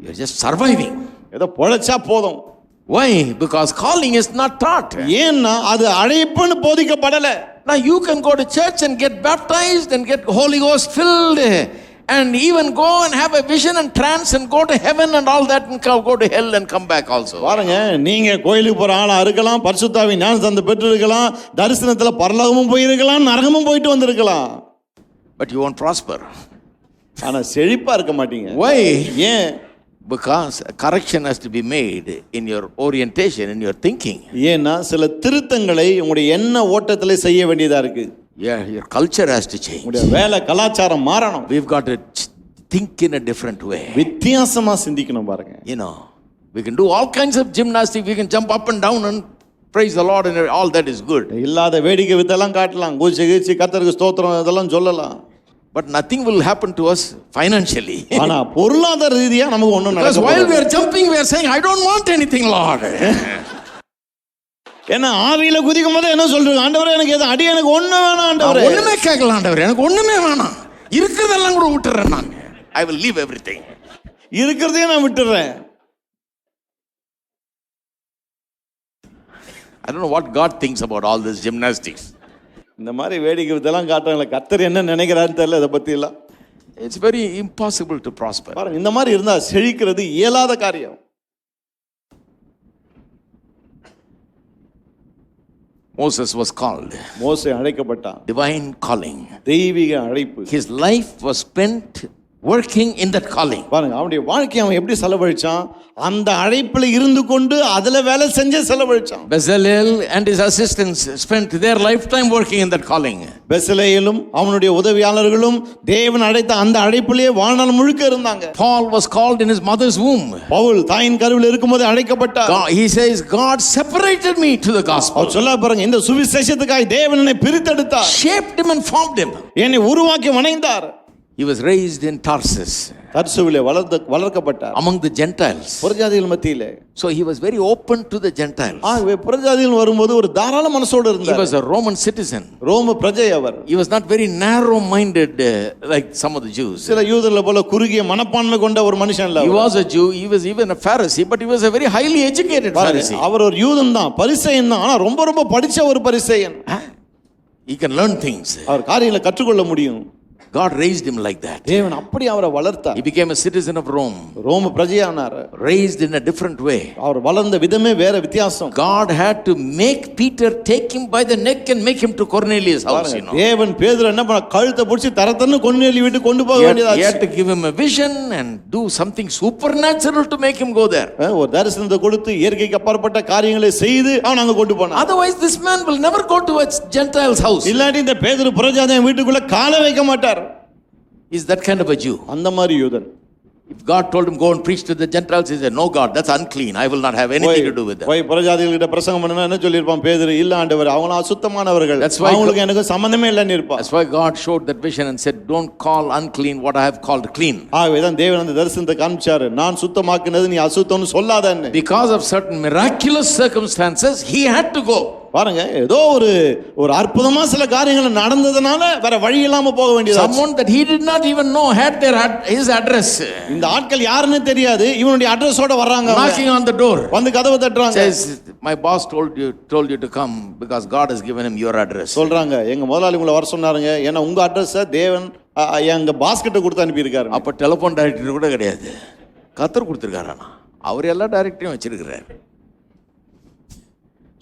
You're just surviving. ஏதோ பொழைச்சா போதும். Why? Because calling is not taught. ஏன்னா அது அழைப்புன்னு போதிக்கப்படல. Now you can go to church and get baptized and get Holy Ghost filled and even go and have a vision and trance and go to heaven and all that and go to hell and come back also. பாருங்க, நீங்க கோயிலுக்கு போற ஆளா இருக்கலாம், பரிசுத்தாவின் ஞானஸ்நானம் பெற்று இருக்கலாம், தரிசனத்துல பரலோகமும் போயிருக்கலாம், நரகமும் போயிட்டு வந்திருக்கலாம். But you won't prosper. ஆனா செழிப்பா இருக்க மாட்டீங்க. Why? ஏன்? Because a correction has to be made in your orientation, in your thinking. ஏன்னா சில திருத்தங்களை உங்களுடைய எண்ண ஓட்டத்திலே செய்ய வேண்டியதா இருக்கு. Yeah, your culture has to change. உங்களுடைய வேலை கலாச்சாரம் மாறணும். We've got to think in a different way. வித்தியாசமா சிந்திக்கணும் பாருங்க. You know, we can do all kinds of gymnastics. We can jump up and down and praise the Lord and all that is good. இல்லாத வேடிக்கை வித்தெல்லாம் காட்டலாம், கூச்சி கீச்சி கர்த்தருக்கு ஸ்தோத்திரம் இதெல்லாம் சொல்லலாம். But nothing will happen to us financially. ஆனா பொருளாதார ரீதியா நமக்கு ஒண்ணும் Because நடக்க while we போறது. are jumping, we are saying, I don't want anything, Lord. ஏன்னா ஆவியில குதிக்கும் போது என்ன சொல்றீங்க, ஆண்டவரே எனக்கு எது அடி, எனக்கு ஒண்ணு வேணாம் ஆண்டவரே. ஒண்ணுமே கேட்கல ஆண்டவரே, எனக்கு ஒண்ணுமே வேணாம், இருக்கிறதெல்லாம் கூட விட்டுறேன் நான். I will leave everything. இருக்கிறதே நான் விட்டுறேன். I don't know what God thinks about all this gymnastics. இந்த மாதிரி வேடிக்கை வித்தெல்லாம் காட்டுறாங்களே, கர்த்தர் என்ன நினைக்கிறான்னு தெரியல இதை பத்தி எல்லாம். It's very impossible to prosper. பாருங்க, இந்த மாதிரி இருந்தா செழிக்கிறது இயலாத காரியம். Moses was called. மோசே அழைக்கப்பட்டான். Divine calling. தெய்வீக அழைப்பு. His life was spent working in that calling. பாருங்க, அவனுடைய வாழ்க்கையை அவன் எப்படி செலவழிச்சான், அந்த அழைப்புல இருந்து கொண்டு அதுல வேலை செஞ்சே செலவழிச்சான். Bezalel and his assistants spent their lifetime working in that calling. பெசலேலும் அவனுடைய உதவியாளர்களும் தேவன் அழைத்த அந்த அழைப்பிலேயே வாழ்நாள் முழுக்க இருந்தாங்க. Paul was called in his mother's womb. Pavul தாயின் கருவில் இருக்கும்போது அழைக்கப்பட்டார். He says, God separated me to the gospel. அவர் சொல்ல பாருங்க, இந்த சுவிசேஷத்துக்காக தேவன் என்னை பிரித்தெடுத்தார், Shaped him and formed him. என்னை உருவாக்கி வணைந்தார். He was raised in Tarsus தர்சுவிலே வளர்க்கப்பட்டார் among the Gentiles. புறஜாதிகள் மத்தியிலே. So he was very open to the Gentiles. ஆகவே புறஜாதிகள் வரும்போது ஒரு தாராள மனசோடு He இருந்தார். was a Roman citizen. ரோம பிரஜை அவர். He was not very narrow minded like some of the Jews. சில யூதர்களை போல குறுகிய மனப்பான்மை கொண்ட ஒரு மனுஷன் இல்ல. He was a Jew, he was even a Pharisee, but he was a very highly educated Pharisee. அவர் ஒரு யூதன் தான், பரிசேயன் தான், ஆனா ரொம்ப ரொம்ப படிச்ச ஒரு பரிசேயன். He can learn things. அவர் காரியங்களை கற்றுக்கொள்ள முடியும். God raised him like that. தேவன் அப்படி அவரை வளர்த்தார். He became a citizen of Rome. ரோம பிரஜையானார். Raised in a different way. அவர் வளர்ந்த விதமே வேற வித்தியாசம். God had to make Peter take him by the neck and make him to Cornelius' house, you know. தேவன் பேதுரு என்ன பண்ண, கழுத்தை பிடிச்சி தரத்தன்னு கொர்நேலியு வீட்டுக்கு கொண்டு போக வேண்டியதாச்சு. He had to give him a vision and do something supernatural to make him go there. ஒரு தரிசனத்தை கொடுத்து இயற்கைக்கு அப்பாற்பட்ட காரியங்களை செய்து அவன் அங்க கொண்டு போனான். Otherwise this man will never go to a Gentile's house. இல்லாட்டி இந்த பேதுரு புறஜாதியின் வீட்டுக்குள்ள காலை வைக்க மாட்டார். Is that kind of a Jew? அந்த மாதிரி யூதன். If God told him go and preach to the Gentiles, he said, no God, that's unclean, I will not have anything to do with that. போய் புறஜாதிகள்கிட்ட பிரசங்கம் பண்ணா என்ன சொல்லிருப்பான் பேதுரு, இல்ல ஆண்டவர் அவங்க அசுத்தமானவர்கள், அவங்களுக்கு எனக்கு சம்பந்தமே இல்லன்னு இருப்பான். That's why God showed that vision and said, don't call unclean what I have called clean. ஆகவேதான் தேவன் அந்த தரிசனத்தை காமிச்சாரு, நான் சுத்தமாக்குனது நீ அசுத்தம்னு சொல்லாதன்னு. Because of certain miraculous circumstances he had to go. பாருங்க, ஏதோ ஒரு அற்புதமா சில காரியங்கள் நடந்ததனால வேற வழி இல்லாம போக வேண்டியது. Someone that he did not even know had his address. இந்த ஆட்கள் யாருன்னு தெரியாது, இவனுடைய அட்ரஸோட வர்றாங்க, knocking on the door. வந்து கதவை தட்டுறாங்க. Says, my boss told you to come because God has given him your address. சொல்றாங்க எங்க முதலாளி உங்களை வர சொன்னாருங்க, ஏன்னா உங்க அட்ரஸை தேவன் எங்க பாஸ் கிட்ட கொடுத்து அனுப்பியிருக்காரு. அப்ப டெலிபோன் டைரக்டரி கூட கிடையாது, கர்த்தர் கொடுத்துருக்காரு. ஆனா அவர் எல்லா டைரக்டரியும் வச்சிருக்கிறார்.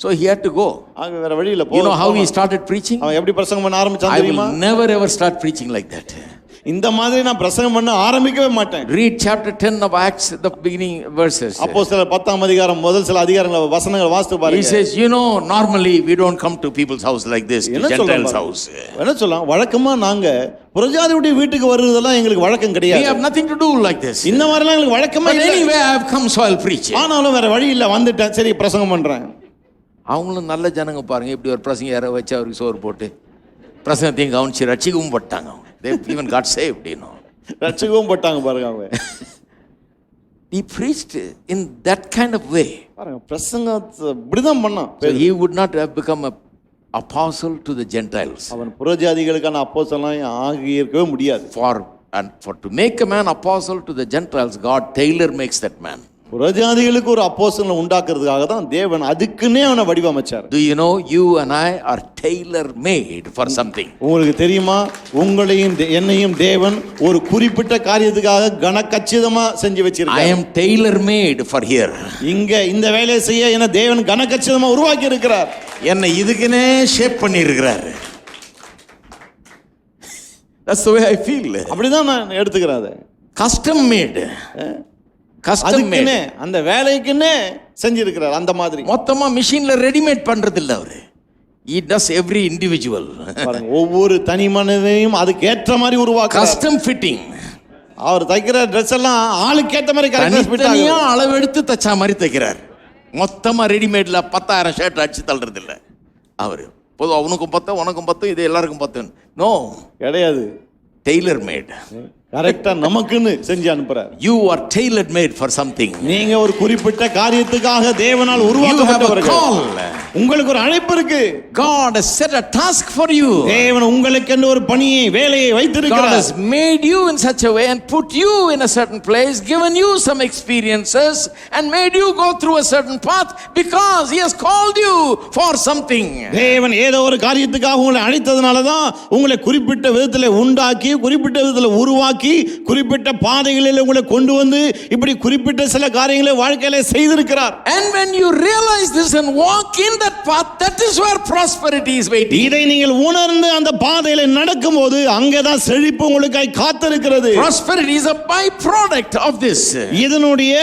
So he had to go. அங்க வேற வழியில You know how he started preaching? அவன் எப்படி பிரசங்கம் பண்ண ஆரம்பிச்சான் I தெரியுமா? will never ever start preaching like that. இந்த மாதிரி நான் பிரசங்கம் பண்ண ஆரம்பிக்கவே மாட்டேன். Read chapter 10 of Acts, the beginning verses. அப்போஸ்தலர் 10ஆம் அதிகாரம் முதல் சில அதிகாரங்கள் வசனங்கள் வாசித்து பாருங்க. He says, you know, normally we don't come to people's house like this, to Gentiles' house. என்ன சொல்லலாம், வழக்கமா நாங்க புறஜாதியுடைய வீட்டுக்கு வருவதெல்லாம் எங்களுக்கு வழக்கம் கிடையாது. We have nothing to do like this. இந்த மாதிரிலாம் எங்களுக்கு வழக்கமே But இல்லை. anyway, I have come, so I'll preach. ஆனாலும் வேற வழி இல்ல, வந்துட்டேன், சரி பிரசங்கம் பண்றேன். அவங்களும் நல்ல ஜனங்க பாருங்க, இப்படி ஒரு பிரசங்க யாரோ வச்சு அவருக்கு சோறு போட்டு பிரசங்கத்தையும் கவனிச்சு ரட்சிக்கவும் பட்டாங்க. They even got saved, you know. ரட்சிக்கவும் பட்டாங்க பாருங்க அவங்க. He preached in that kind of way. பாருங்க பிரசங்கம் இப்படிதான் பண்ணான். So he would not have become a apostle to the Gentiles. அவன் புறஜாதிகளுக்கான அப்போஸ்தலனாய் ஆகியிருக்கவே முடியாது. For to make a man apostle to the Gentiles, God tailor makes that man. புறஜாதிகளுக்கு ஒரு அப்போஸ்தலனை உண்டாக்குறதுக்காக தான் தேவன் அதுக்குன்னே அவனை வடிவமைச்சார். Do you know you and I are tailor made for something? உங்களுக்கு தெரியுமா, உங்களையும் என்னையும் தேவன் ஒரு குறிப்பிட்ட காரியத்துக்காக கனக்கச்சிதமா செஞ்சு வச்சிருக்கார். I am tailor made for here. இங்க இந்த வேலையை செய்ய என்ன தேவன் கனக்கச்சிதமா உருவாக்கி இருக்கிறார். என்னை இதுக்குனே ஷேப் பண்ணி இருக்கிறார். That's the way I feel. அப்படிதான் நான் எடுத்துக்கிறேன். Custom made. அதுக்குன்னே அந்த வேலைக்குன்னே செஞ்சிருக்கிறார். அந்த மாதிரி மொத்தமா மிஷின்ல ரெடிமேட் பண்றது இல்ல அவரு. He does every individual. பாருங்க, ஒவ்வொரு தனி மனிதனையும் அதுக்கு ஏற்ற மாதிரி உருவாக்குறார். Custom fitting. அவர் தைக்கிற Dress எல்லாம் ஆளுக்கு ஏத்த மாதிரி கரெக்ட்டா ஃபிட் ஆகும். தனியா அளவெடுத்து தச்சா மாதிரி தைக்கிறார். மொத்தமா ரெடிமேட்ல 10000 ஷர்ட் அடிச்சு தள்ளுறது இல்ல அவரு. பொது அவனுக்கும் 10 உனக்கும் 10 இது எல்லாருக்கும் 10. நோ கிடையாது. Tailor made. கரெக்ட்டா நமக்குன்னு செஞ்சு அனுப்புறார். You are tailor made for something. நீங்க ஒரு குறிப்பிட்ட காரியத்துக்காக தேவனால் உருவாக்கப்பட்டவர்கள். உங்களுக்கு ஒரு அழைப்பு இருக்கு. God has set a task for you. தேவன் உங்களுக்கு ஒரு பணியை வேலையை வைத்திருக்கிறார். God has made you in such a way and put you in a certain place, given you some experiences and made you go through a certain path because he has called you for something. தேவன் ஏதோ ஒரு காரியத்துக்காக உங்களை அழைத்ததனால தான் உங்களை குறிப்பிட்ட விதத்தில் உண்டாக்கி, குறிப்பிட்ட விதத்தில் உருவாக்கி, குறிப்பிட்ட பாதைகளில் உங்களை கொண்டு வந்து இப்படி குறிப்பிட்ட சில காரியங்களை வாழ்க்கையில செய்திருக்கிறார். And when you realize this and walk in that path, that is where prosperity is waiting. இதை நீங்கள் உணர்ந்து அந்த பாதையில நடக்கும்போது அங்கதான் செழிப்பு உங்களுக்காய் காத்திருக்கிறது. Prosperity is a byproduct of this. இதனுடைய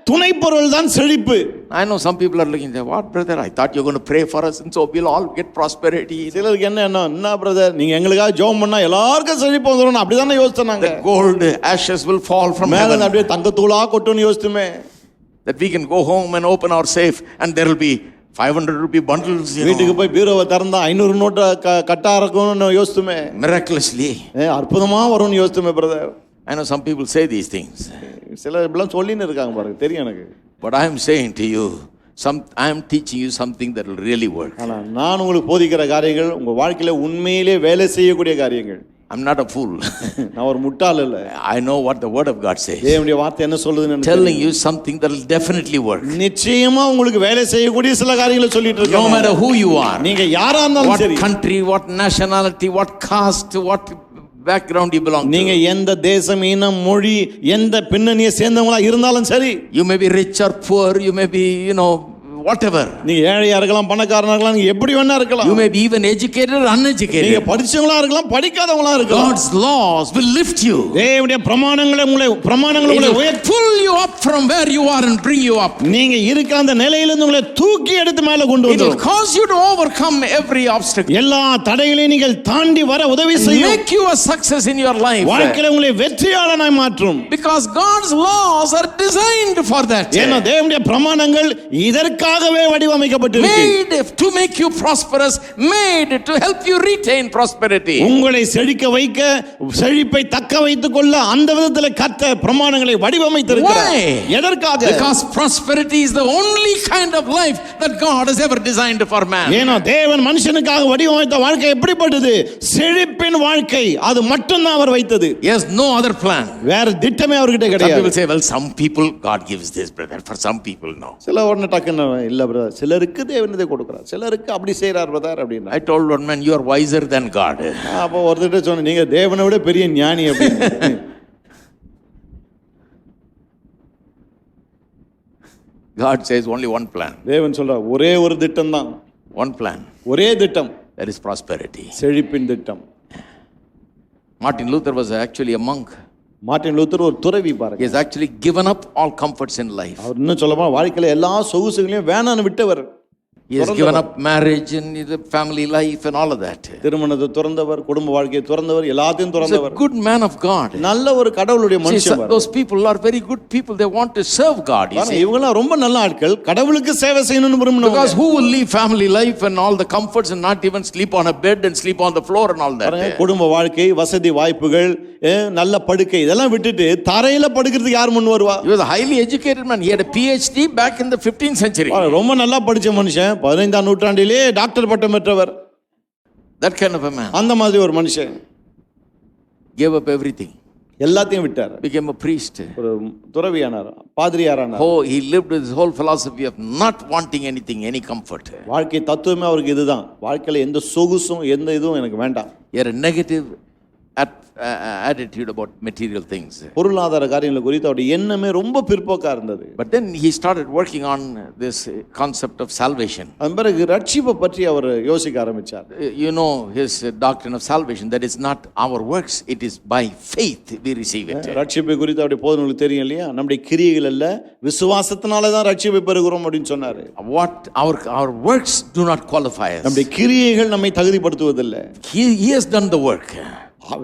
துணைப்பொருள் தான் செழிப்பு. I know some people are looking there, what brother, I thought you were going to pray for us and so we'll all get prosperity. சிலருக்கு என்ன பிரதர், நீங்க எங்களுக்காக ஜெபம் பண்ணா எல்லாருக்கும் செழிப்பு வந்துரும் அப்படிதானே யோசிச்சாங்க. The gold ashes will fall from மேல heaven. அப்படியே தங்கத்தூளா கொட்டுன்னு யோசிச்சுமே. That we can go home and open our safe and there will be 500 rupee bundles. வீட்டுக்கு போய் பீரோவை திறந்தா 500 நோட்டு கட்டா இருக்கும்னு யோசிச்சுமே. Miraculously. அற்புதமா வரும்னு யோசிச்சுமே brother. I know some people say these things. சிலர் இப்படிலாம் சொல்லின்னு இருக்காங்க பாருங்க, தெரியும் எனக்கு. But I am saying to you, I am teaching you something that will really work. ஆனா நான் உங்களுக்கு போதிக்கிற காரியங்கள் உங்க வாழ்க்கையில உண்மையிலே வேலை செய்யக்கூடிய காரியங்கள். I'm not a fool. நான் ஒரு முட்டாள் இல்ல. I know what the word of God says. தேவனுடைய வார்த்தை என்ன சொல்லுதுன்னு telling you something that will definitely work. நிச்சயமா உங்களுக்கு வேலை செய்யக்கூடிய சில காரியங்களை சொல்லிட்டு இருக்கேன். No matter who you are. நீங்க யாரா இருந்தாலும் சரி. What country, what nationality, what caste, what background you belong to. நீங்க எந்த தேசம், இனம், மொழி, எந்த பின்னணியை சேர்ந்தவங்களா இருந்தாலும் சரி. You may be rich or poor, you may be, whatever. நீங்க ஏழையா இருக்கலாம், பணக்காரனா இருக்கலாம், நீங்க எப்படி வேணா இருக்கலாம். You may be even educated or uneducated. நீங்க படிச்சவங்களா இருக்கலாம், படிக்காதவங்களா இருக்கலாம். God's laws will lift you. தேவனுடைய பிரமாணங்களை உங்களை உயர்த்தி pull you up from where you are and bring you up. நீங்க இருக்கிற அந்த நிலையில இருந்து உங்களை தூக்கி எடுத்து மேல கொண்டு It வந்துரும். will cause you to overcome every obstacle. எல்லா தடைகளையும் நீங்கள் தாண்டி வர உதவி செய்யும். Make you a success in your life. வாழ்க்கையில உங்களை வெற்றியாளனாய் மாற்றும். Because God's laws are designed for that. ஏன்னா தேவனுடைய பிரமாணங்கள் இதற்காகவே வடிவமைக்கப்பட்டிருக்கு. Made to make you prosperous, made to help you retain prosperity. உங்களை செழிக்க வைக்க, செழிப்பை தக்க வைத்துக் கொள்ள அந்த விதத்தில் கர்த்தர் பிரமாணங்களை வடிவமைத்திருக்கிறார். Why? எதற்காக? Because prosperity is the only kind of life that God has ever designed for man. ஏன்னா தேவன் மனுஷனுக்காக வடிவமைத்த வாழ்க்கை எப்படிப்பட்டது? செழிப்பின் வாழ்க்கை. அது மட்டும் தான் அவர் வைத்தது. He has no other plan. வேற திட்டமே அவர்கிட்ட Some கிடையாது. people say, well, some people God gives this, brother. For some people, no. சில உடனே டக்குன்னு இல்ல பிரதர், சிலருக்கு தேவன் இதை கொடுக்கிறார், சிலருக்கு அப்படி செய்யறார் பிரதர் அப்படின்னா. I told one man, you are wiser than God. அப்போ ஒருத்தர் சொன்ன, நீங்க தேவனை விட பெரிய ஞானி அப்படின்னு. God says only one plan. தேவன் சொல்றார் ஒரே ஒரு திட்டம் தான். One plan. ஒரே திட்டம். That is prosperity. செழிப்பின் திட்டம். Martin Luther was actually a monk. Martin Luther ஒரு துறவி பாருங்க. He has actually given up all comforts in life. அவர் இன்னும் சொல்லப்போனா வாழ்க்கையில எல்லா சொகுசுகளையும் வேணான்னு விட்டவர். He has given up marriage and the family life and all of that. திருமணத்தை துறந்தவர், குடும்ப வாழ்க்கையை துறந்தவர், எல்லாத்தையும் He's a துறந்தவர். good man of God. நல்ல ஒரு கடவுளுடைய மனுஷன். Those people are very good people. They want to serve God. You see. இவங்க ரொம்ப நல்ல ஆட்கள், கடவுளுக்கு சேவை செய்யணும்னு விரும்புறவங்க. Because who will leave family life and all the comforts and not even sleep on a bed and sleep on the floor and all that? குடும்ப வாழ்க்கை, வசதி வாய்ப்புகள், நல்ல படுக்கை இதெல்லாம் விட்டுட்டு தரையில படுக்கிறதுக்கு யார் முன் வருவா? He was a highly educated man. He had a PhD back in the 15th century. ரொம்ப நல்லா படிச்ச மனுஷன், 15ஆம் நூற்றாண்டிலே டாக்டர் பட்டம் பெற்றவர். That kind of a man. அந்த மாதிரி ஒரு மனுஷன் Gave up everything. எல்லாத்தையும் விட்டார். Became a priest. ஒரு துறவியானார், பாதிரியாரானார். Oh, he lived with his whole philosophy of not wanting anything, any comfort. வாழ்க்கை தத்துவமே அவருக்கு இதுதான். வாழ்க்கையில எந்த சொகுசும் எந்த இதுவும் எனக்கு வேண்டாம். He had a negative attitude about material things. பொருளாதார காரியங்களை குறித்து அவருடைய எண்ணமே ரொம்ப பிற்போக்கா இருந்தது. But then he started working on this concept of salvation. அதன் பிறகு ரட்சிப்பை பற்றி அவர் யோசிக்க ஆரம்பிச்சார். You know his doctrine of salvation, that is not our works, it is by faith we receive it. ரட்சிப்பை குறித்து அவருடைய போதனைகளுக்கு தெரியும் இல்லையா? நம்முடைய கிரியைகள் அல்ல, விசுவாசத்தினால தான் ரட்சிப்பை பெறுகிறோம் அப்படின்னு சொன்னாரு. What our works do not qualify us. நம்முடைய கிரியைகள் நம்மை தகுதிப்படுத்துவதில்லை. He has done the work.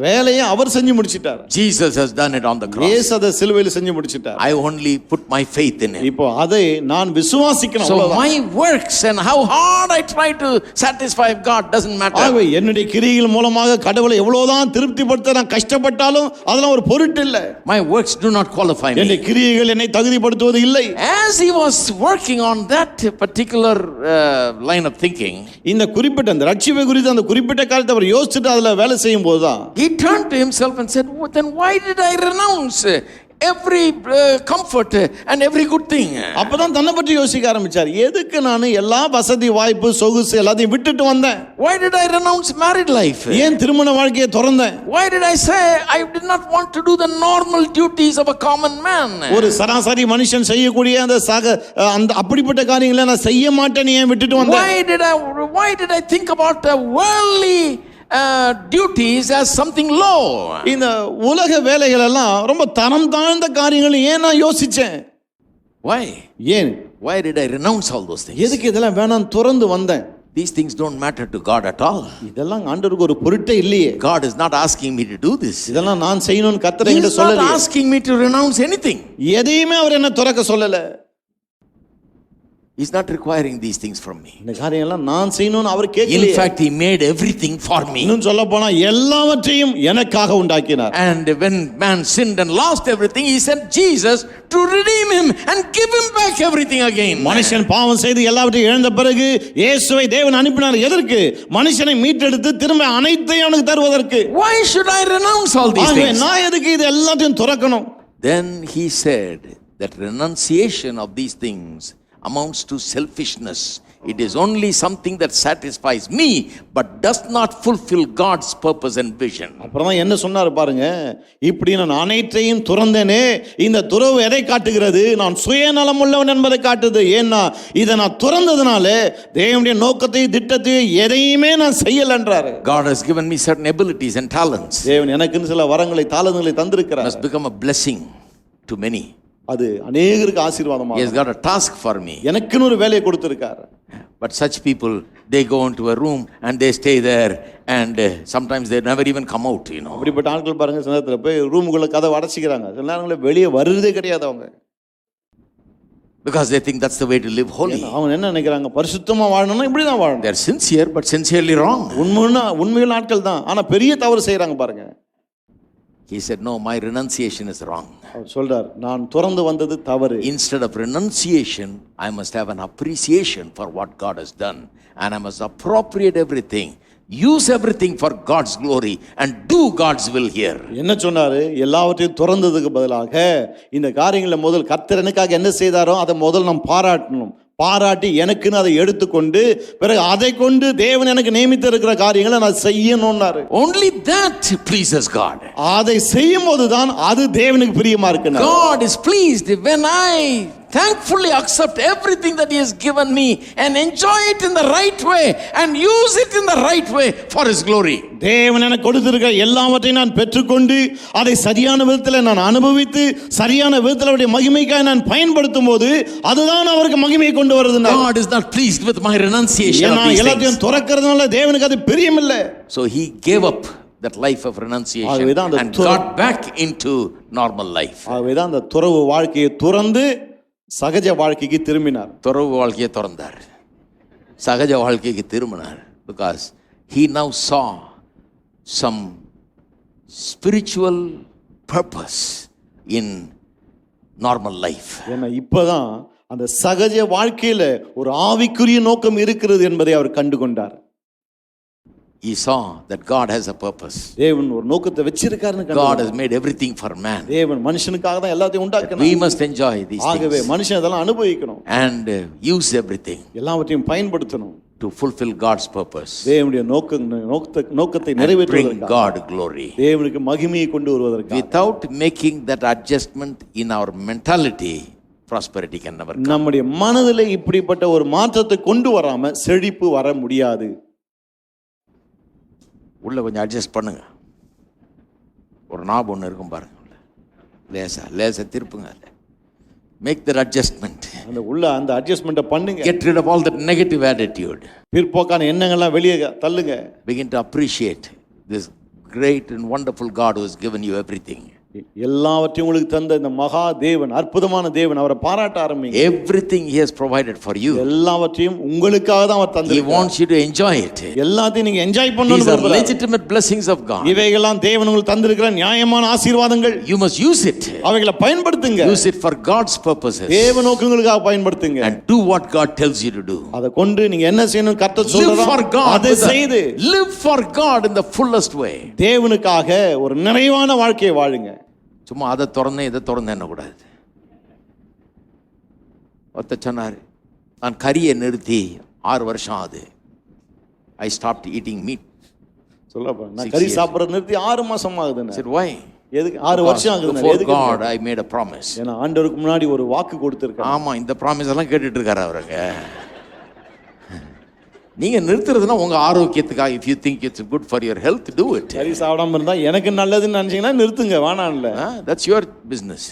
வேலையை அவர் செஞ்சு முடிச்சிட்டார். Jesus has done it on the cross. இயேசு அதை சிலுவையில் செஞ்சு முடிச்சிட்டார். I only put my faith in him. இப்போ அதை நான் விசுவாசிக்கணும். So my works and how hard I try to satisfy God doesn't matter. ஆகவே என்னுடைய கிரியைகள் மூலமாக கடவுளை எவ்வளவுதான் திருப்திப்படுத்த நான் கஷ்டப்பட்டாலும் அதெல்லாம் ஒரு பொருட்டு இல்லை. My works do not qualify me. என்னுடைய கிரியைகள் என்னை தகுதிப்படுத்துவது இல்லை. As he was working on that particular line of thinking, இந்த குறிப்பிட்ட அந்த ரட்சிப்பை குறித்து அந்த குறிப்பிட்ட காரியத்தை அவர் யோசிச்சுட்டு அதுல வேலை செய்யும் போதுதான் he turned to himself and said, well, then why did I renounce every comfort and every good thing? அப்பதான் தன்னை பற்றி யோசிக்க ஆரம்பிச்சார். எதுக்கு நான் எல்லா வசதி வாய்ப்பு சொகுசு எல்லாத்தையும் விட்டுட்டு வந்தேன்? Why did I renounce married life? ஏன் திருமண வாழ்க்கையை துறந்தேன்? Why did I say I did not want to do the normal duties of a common man? ஒரு சராசரி மனுஷன் செய்யக்கூடிய அந்த அப்படிப்பட்ட காரியங்களை நான் செய்ய மாட்டேன்னு ஏன் விட்டுட்டு வந்தேன்? Why did I think about the worldly duties as something low? இந்த உலக வேலைகள் எல்லாம் ரொம்ப தரம் தாழ்ந்த காரியங்கள் ஏன் நான் யோசிச்சேன்? Why? ஏன்? Why did I renounce all those things? எதுக்கு இதெல்லாம் வேணாம் துறந்து வந்தேன்? These things don't matter to God at all. இதெல்லாம் ஆண்டவருக்கு ஒரு பொருட்டே இல்லையே. God is not asking me to do this. இதெல்லாம் நான் செய்யணும்னு கர்த்தர் He என்கிட்ட is not சொல்லல. asking me to renounce anything. எதையுமே அவர் என்ன துறக்க சொல்லல. He's not requiring these things from me. இந்த காரியம் எல்லாம் நான் செய்யணும்னு அவர் கேட்கல. In fact, he made everything for me. இன்னும் சொல்ல போனா எல்லாவற்றையும் எனக்காக உண்டாக்கினார். And when man sinned and lost everything, he sent Jesus to redeem him and give him back everything again. மனுஷன் பாவம் செய்து எல்லாவற்றையும் இழந்த பிறகு இயேசுவை தேவன் அனுப்பினார். எதற்கு? மனுஷனை மீட்டெடுத்து திரும்ப அனைத்தையும் அவனுக்கு தருவதற்கு. Why should I renounce all these things? நான் எதுக்கு இது எல்லாத்தையும் துறக்கணும்? Then he said that renunciation of these things amounts to selfishness. It is only something that satisfies me but does not fulfill God's purpose and vision. அப்புறம் என்ன சொன்னாரு பாருங்க, இப்படி நான் அனைத்தையும் துறந்தேனே, இந்த துறவு எதை காட்டுகிறது? நான் சுயநலம் உள்ளவன் என்பதை காட்டுது. ஏன்னா இதை நான் துறந்ததுனால தேவனுடைய நோக்கத்தையும் திட்டத்தையும் எதையுமே நான் செய்யலன்றாரு. God has given me certain abilities and talents. தேவன் எனக்கு சில வரங்களை தாளங்களை தந்திருக்கிறார். Must become a blessing to many. அது அநேகருக்கு ஆசீர்வாதமா. He has got a task for me. எனக்குன்னு ஒரு வேலையை கொடுத்திருக்கார். But such people, they go into a room and they stay there and sometimes they never even come out, you know. அப்படிப்பட்ட ஆட்கள் பாருங்க, சில நேரத்துல போய் ரூமுக்குள்ள கதவை அடைச்சிக்கிறாங்க. சில நேரங்களில் வெளியே வருவதே கிடையாது அவங்க. Because they think that's the way to live holy. அவங்க என்ன நினைக்கிறாங்க? பரிசுத்தமா வாழணும்னா இப்படி தான் வாழணும். They are sincere but sincerely wrong. உண்மையான ஆட்கள் தான், ஆனா பெரிய தவறு செய்யறாங்க பாருங்க. He said, no, my renunciation is wrong. அவர் சொல்றார், நான் துறந்து வந்தது தவறு. Instead of renunciation, I must have an appreciation for what God has done. And I must appropriate everything. Use everything for God's glory and do God's will here. என்ன சொன்னாரு? எல்லாவற்றையும் துறந்ததுக்கு பதிலாக இந்த காரியங்களை முதல் கர்த்தர் எனக்காக என்ன செய்தாரோ அதை முதல் நாம் பாராட்டணும். பாராட்டி எனக்குன்னு அதை எடுத்துக்கொண்டு பிறகு அதை கொண்டு தேவன் எனக்கு நியமித்து இருக்கிற காரியங்களை நான் செய்யணும்னாரு. Only that pleases God. அதை செய்யும் போதுதான் அது தேவனுக்கு பிரியமா இருக்கு. God is pleased when I thankfully accept everything that He has given me and enjoy it in the right way and use it in the right way for His glory. தேவன் எனக்கு கொடுத்திருக்கிற எல்லாவற்றையும் நான் பெற்றுக்கொண்டு அதை சரியான விதத்தில் நான் அனுபவித்து சரியான விதத்தில் அவருடைய மகிமைக்காக நான் பயன்படுத்தும் போது அதுதான் அவருக்கு மகிமையை கொண்டு வருது. God is not pleased with my renunciation of நான் these எல்லாத்தையும் things. துறக்கிறதுனால தேவனுக்கு அது பிரியமில்லை. So He gave up that life of renunciation and got back into normal life. ஆகவேதான் அந்த துறவு வாழ்க்கையை துறந்து சகஜ வாழ்க்கைக்கு திரும்பினார். துறவு வாழ்க்கையை துறந்தார், சகஜ வாழ்க்கைக்கு திரும்பினார். Because he now saw some spiritual purpose in normal life. ஏன்னா இப்பதான் அந்த சகஜ வாழ்க்கையில ஒரு ஆவிக்குரிய நோக்கம் இருக்கிறது என்பதை அவர் கண்டு கொண்டார். He saw that God has a purpose. தேவன் ஒரு நோக்கத்தை வச்சிருக்காருன்னு கண்டார். God has made everything for man. தேவன் மனுஷனுக்காக தான் எல்லாத்தையும் உண்டாக்கினார். We must enjoy these things. ஆகவே மனுஷன் அதெல்லாம் அனுபவிக்கணும் and use everything எல்லாவற்றையும் பயன்படுத்தணும் to fulfill God's purpose. தேவனுடைய நோக்கத்தை நிறைவேற்றுவதற்காக bring God glory. தேவனுக்கு மகிமையை கொண்டு வருவதற்காக. Without making that adjustment in our mentality, prosperity can never come. நம்முடைய மனதிலே இப்படிப்பட்ட ஒரு மாற்றத்தை கொண்டு வராம செழிப்பு வர முடியாது. உள்ள கொஞ்சம் அட்ஜஸ்ட் பண்ணுங்க. ஒரு நாப் ஒன்று இருக்கும் பாருங்க, லேசா திருப்புங்க. Make that adjustment. அந்த உள்ள அந்த அட்ஜஸ்ட்மெண்ட்டை பண்ணுங்க. Get rid of all that negative attitude. பிற்போக்கான எண்ணங்கள்லாம் வெளியே தள்ளுங்க. Begin to appreciate this great and wonderful God who has given you everything. எல்லாவற்றையும் உங்களுக்கு தந்த இந்த மகா தேவன், அற்புதமான தேவன், அவரை பாராட்ட ஆரம்பிங்க. Everything He has provided for you. எல்லாவற்றையும் உங்களுக்காக தான் அவர் தந்திருக்கிறார். He wants you to enjoy it. எல்லாத்தையும் நீங்க என்ஜாய் பண்ணணும். These are legitimate blessings of God. இவைகளெல்லாம் தேவன் உங்களுக்கு தந்திருக்கிற நியாயமான ஆசீர்வாதங்கள். You must use it. அவைகளை பயன்படுத்துங்க. Use it for God's purposes. தேவ நோக்கங்களுக்காக பயன்படுத்துங்க. And do what God tells you to do. அதை கொண்டு நீங்க என்ன செய்யணும் கர்த்தர் சொல்றாரோ அதை செய்து live for God in the fullest way. தேவனுக்காக ஒரு நிறைவான வாழ்க்கையை வாழுங்க. சும்மா அதை திறந்தேன் இதை திறந்தேன் கூடாது. ஒருத்தர் சொன்னார், நான் கறியை நிறுத்தி 6 வருஷம் ஆகுது. I stopped eating meat. சொல்லப்பா, நான் கறி சாப்பிட்றது நிறுத்தி 6 மாசம் ஆகுதுன்னு. Said why? எதுக்கு 6 வருஷம் ஆகுதுன்னு? Before God I made a promise. ஏன்னா ஆண்டவருக்கு முன்னாடி ஒரு வாக்கு கொடுத்திருக்கார். ஆமா, இந்த ப்ராமிஸ் எல்லாம் கேட்டுட்டு இருக்காரு அவருங்க. நீங்க நிறுத்துறதுன்னா உங்க ஆரோக்கியத்துக்காக, if you think it's good for your health, do it. கறி சாப்பிடாம இருந்தா எனக்கு நல்லதுன்னு நினைச்சீங்கன்னா நிறுத்துங்க, வேணாம்ல. That's your business.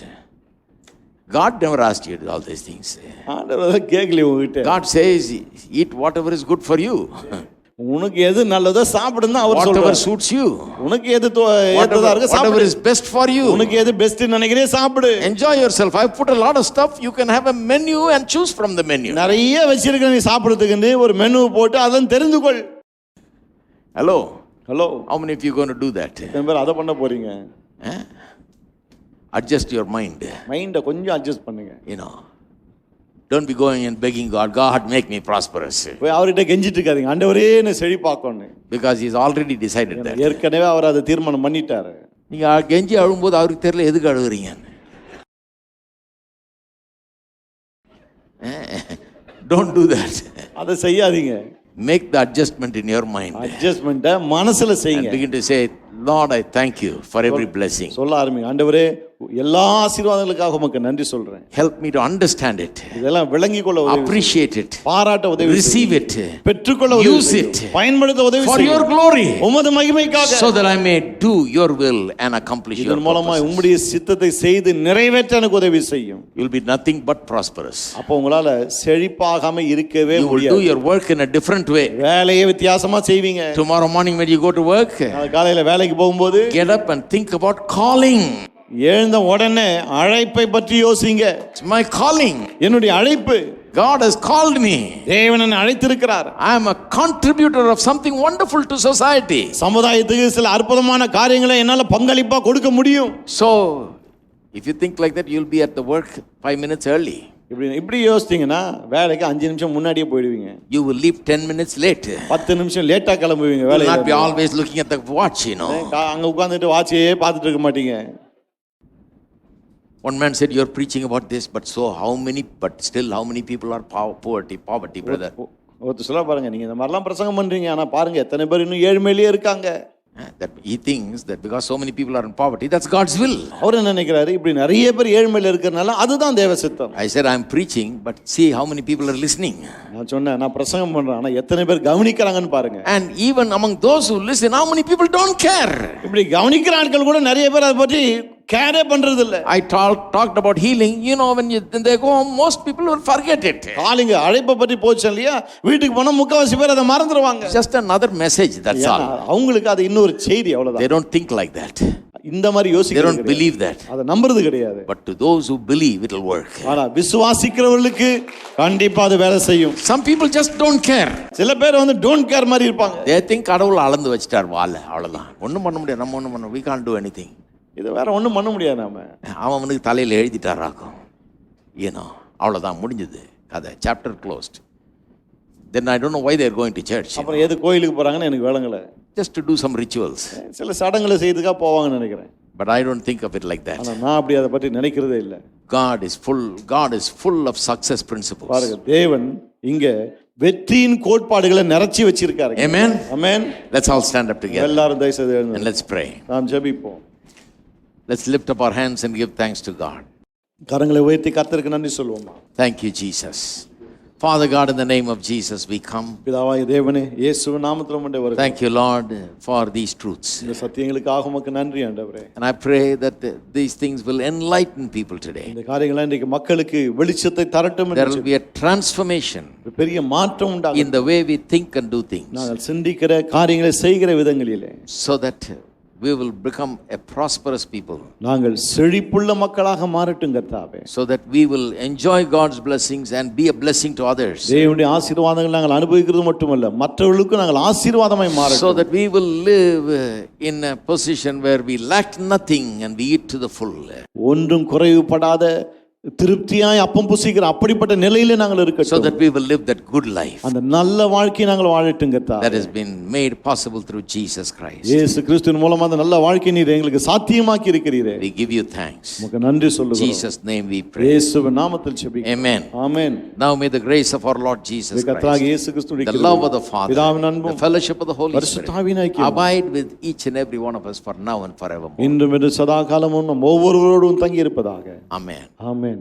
God never asked you to do all these things. ஆண்டவர் கேட்கல உங்ககிட்ட. God says eat whatever is good for you. உனக்கு எது நல்லதோ சாப்பிடுன்னு அவர் சொல்றார். Whatever suits you. உனக்கு எது ஏத்ததா இருக்கு சாப்பிடு. Whatever is best for you. உனக்கு எது பெஸ்ட் நினைக்கிறே சாப்பிடு. Enjoy yourself. I put a lot of stuff. You can have a menu and choose from the menu. நிறைய வச்சிருக்க நீ சாப்பிடுறதுக்கு ஒரு மெனு போட்டு அதன் தெரிந்துகொள். Hello. How many of you going to do that? எத்தனை அத பண்ண போறீங்க? Adjust your mind. மைண்ட கொஞ்சம் அட்ஜஸ்ட் பண்ணுங்க. You know. Don't be going and begging God, God make me prosperous. போய் அவர்கிட்ட கெஞ்சிட்டு இருக்காதீங்க, ஆண்டவரே என்ன செழிப்பாக்கணும். Because He's already decided that. ஏற்கனவே அவர் அதை தீர்மானம் பண்ணிட்டாரு. நீங்க கெஞ்சி அழும்போது அவருக்கு தெரியல எதுக்கு அழுகுறீங்க. Don't do that. அதை செய்யாதீங்க. Make the adjustment in your mind. அட்ஜஸ்ட்மென்ட்ட மனசுல செய்யுங்க. And begin to say, Lord, I thank you for every blessing. சொல்ல ஆரம்பிங்க, ஆண்டவரே எல்லா ஆசீர்வாதங்களுக்காக உமக்கு நன்றி சொல்றேன். Help me to understand it. இதெல்லாம் விளங்கிக் கொள்ள உதவி, appreciate it, பாராட்ட உதவி, receive it, பெற்றுக்கொள்ள உதவி, use it, பயன்படுத்த உதவி for your glory, உமது மகிமைக்காக, so that I may do your will and accomplish your இதன் மூலமா purposes. உம்முடைய சித்தத்தை செய்து நிறைவேற்ற எனக்கு உதவி செய்யும். You will be nothing but prosperous. அப்ப உங்களால செழிப்பாகாம இருக்கவே முடியாது. You will do your work in a different way. வேலையை வித்தியாசமா செய்வீங்க. Tomorrow morning when you go to work, காலையில வேலைக்கு போகும்போது get up and think about calling. எழுந்த உடனே அழைப்பை பற்றி யோசிங்க. It's my calling. என்னுடைய அழைப்பு. God has called me. தேவன் என்னை அழைத்திருக்கிறார். I am a contributor of something wonderful to society. சமுதாயத்துக்கு சில அற்புதமான காரியங்களை என்னால பங்களிப்பா கொடுக்க முடியும். So, if you think like that, you'll be at the work 5 minutes early. இப்படி யோசித்தீங்கன்னா வேலைக்கு 5 நிமிஷம் முன்னாடியே போயிடுவீங்க. You will leave 10 minutes late. 10 நிமிஷம் லேட்டா கிளம்புவீங்க You will வேலைக்கு. not be always looking at the watch, you know. அங்க உட்கார்ந்துட்டு வாட்சியே பார்த்துட்டு இருக்க மாட்டீங்க. One man said, you're preaching about this, but still how many people are poverty, brother. ஒருத்தர் சொல்ல பாருங்க, நீங்க இந்த மாதிரிலாம் பிரசங்கம் பண்றீங்க, ஆனா பாருங்க எத்தனை பேர் இன்னும் ஏழ்மையிலேயே இருக்காங்க. That he thinks that because so many people are in poverty, that's God's will. அவர் என்ன நினைக்கிறாரு, இப்படி நிறைய பேர் ஏழ்மையில இருக்கறனால அதுதான் தேவ சித்தம். I said, I'm preaching, but see how many people are listening. நான் சொன்னேன், நான் பிரசங்கம் பண்றேன், ஆனா எத்தனை பேர் கவனிக்கறாங்கன்னு பாருங்க. And even among those who listen, how many people don't care? இப்படி கவனிக்கிற ஆட்கள் கூட நிறைய பேர் அதை பற்றி கேரே பண்றது இல்ல. I talked about healing. You know, when they go home, most people will forget it. காலிங்க அழைப்பை பற்றி போச்சு இல்லையா, வீட்டுக்கு போனா முக்காவாசி பேர் அதை மறந்துடுவாங்க. Just another message, that's all. அவங்களுக்கு அது இன்னொரு செய்தி, அவ்வளவுதான். They don't think like that. இந்த மாதிரி They யோசிக்கிறது don't believe that. அதை நம்புறது கிடையாது. But to those who believe, it will work. ஆனா விசுவாசிக்கிறவர்களுக்கு கண்டிப்பா அது வேலை செய்யும். Some people just don't care. சில பேர் வந்து டோன்ட் கேர் மாதிரி இருப்பாங்க. They think கடவுள் அளந்து வச்சிட்டார் வாளை, அவ்வளவுதான். ஒண்ணும் பண்ண முடியாது, நம்ம ஒண்ணும் பண்ண, we can't do anything. இது வேற ஒண்ணும் பண்ண முடியாது நாம. அவனுக்கு தலையில எழுதிட்டாராக்கும், ஏனோ அவ்வளவுதான், முடிஞ்சது கதை, chapter closed. Then I don't know why they are going to church. அப்புறம் எது கோயிலுக்கு போறாங்கன்னு எனக்கு விளங்கல. Just to do some rituals. சில சடங்குகளை செய்துக்கா போவாங்கன்னு நினைக்கிறேன். But I don't think of it like that. ஆனா நான் அப்படி அதை பற்றி நினைக்கிறதே இல்ல. God is full of success principles. பாருங்க, தேவன் இங்க வெற்றியின் கோட்பாடுகளை நிறைச்சி வச்சிருக்காரு. Amen. Amen. Let's all stand up together. எல்லாரும் தயவு செய்து எழுந்து And let's pray. நாம் ஜெபிப்போம். Let's lift up our hands and give thanks to God. கரங்களை உயர்த்தி கர்த்தருக்கு நன்றி சொல்வோமா. Thank you, Jesus. Father God, in the name of Jesus, we come. பிதாவாகிய தேவனே, இயேசுவின் நாமத்தில் உம்முடைய வருகிறோம். Thank you, Lord, for these truths. இந்த சத்தியங்களுக்காக உமக்கு நன்றி ஆண்டவரே. And I pray that these things will enlighten people today. இந்த காரியங்கள் இன்றைக்கு மக்களுக்கு வெளிச்சத்தை தரட்டும். There will be a transformation பெரிய மாற்றம் உண்டாகும் in the way we think and do things, நாங்கள் சிந்திக்கிற காரியங்களை செய்கிற விதங்களிலே, so that we will become a prosperous people, நாங்கள் செழிப்புள்ள மக்களாக மாறட்டும் கர்த்தாவே. so that we will enjoy God's blessings and be a blessing to others, தேவனுடைய ஆசீர்வாதங்களை நாங்கள் அனுபவிக்கிறது மட்டுமல்ல, மற்றவர்களுக்கு நாங்கள் ஆசீர்வாதமாய் மாறட்டும். so that we will live in a position where we lack nothing and we eat to the full. ஒன்றும் குறைவுபடாத திருப்தியாய் அப்பம் புசிக்கிற அப்படிப்பட்ட நிலையில நாங்கள் So இருக்கட்டும். that we will live that good life அந்த நல்ல வாழ்க்கையை நாங்கள் வாழட்டும் கர்த்தாவே. that has been made possible through Jesus Christ. இயேசு கிறிஸ்துவின் மூலமா அந்த நல்ல வாழ்க்கையை நீர் எங்களுக்கு சாத்தியமாக்கி இருக்கிறீரே. We give you thanks. உமக்கு நன்றி சொல்லுகிறோம். Jesus' name we pray. இயேசுவின் நாமத்தில் ஜெபிக்கிறோம். Amen. Amen. Now may the grace of our Lord Jesus கர்த்தராகிய Christ, இயேசு கிறிஸ்துவின் the love of the Father, பிதாவின் the அன்பும் fellowship of the Holy பரிசுத்த Spirit ஆவியின் ஐக்கியமும் abide with each and every one of us for now and forevermore. இன்றும் என்று சதா காலமும் நம் ஒவ்வொருவரோடும் தங்கி இருப்பதாக. Amen. ஆமென்.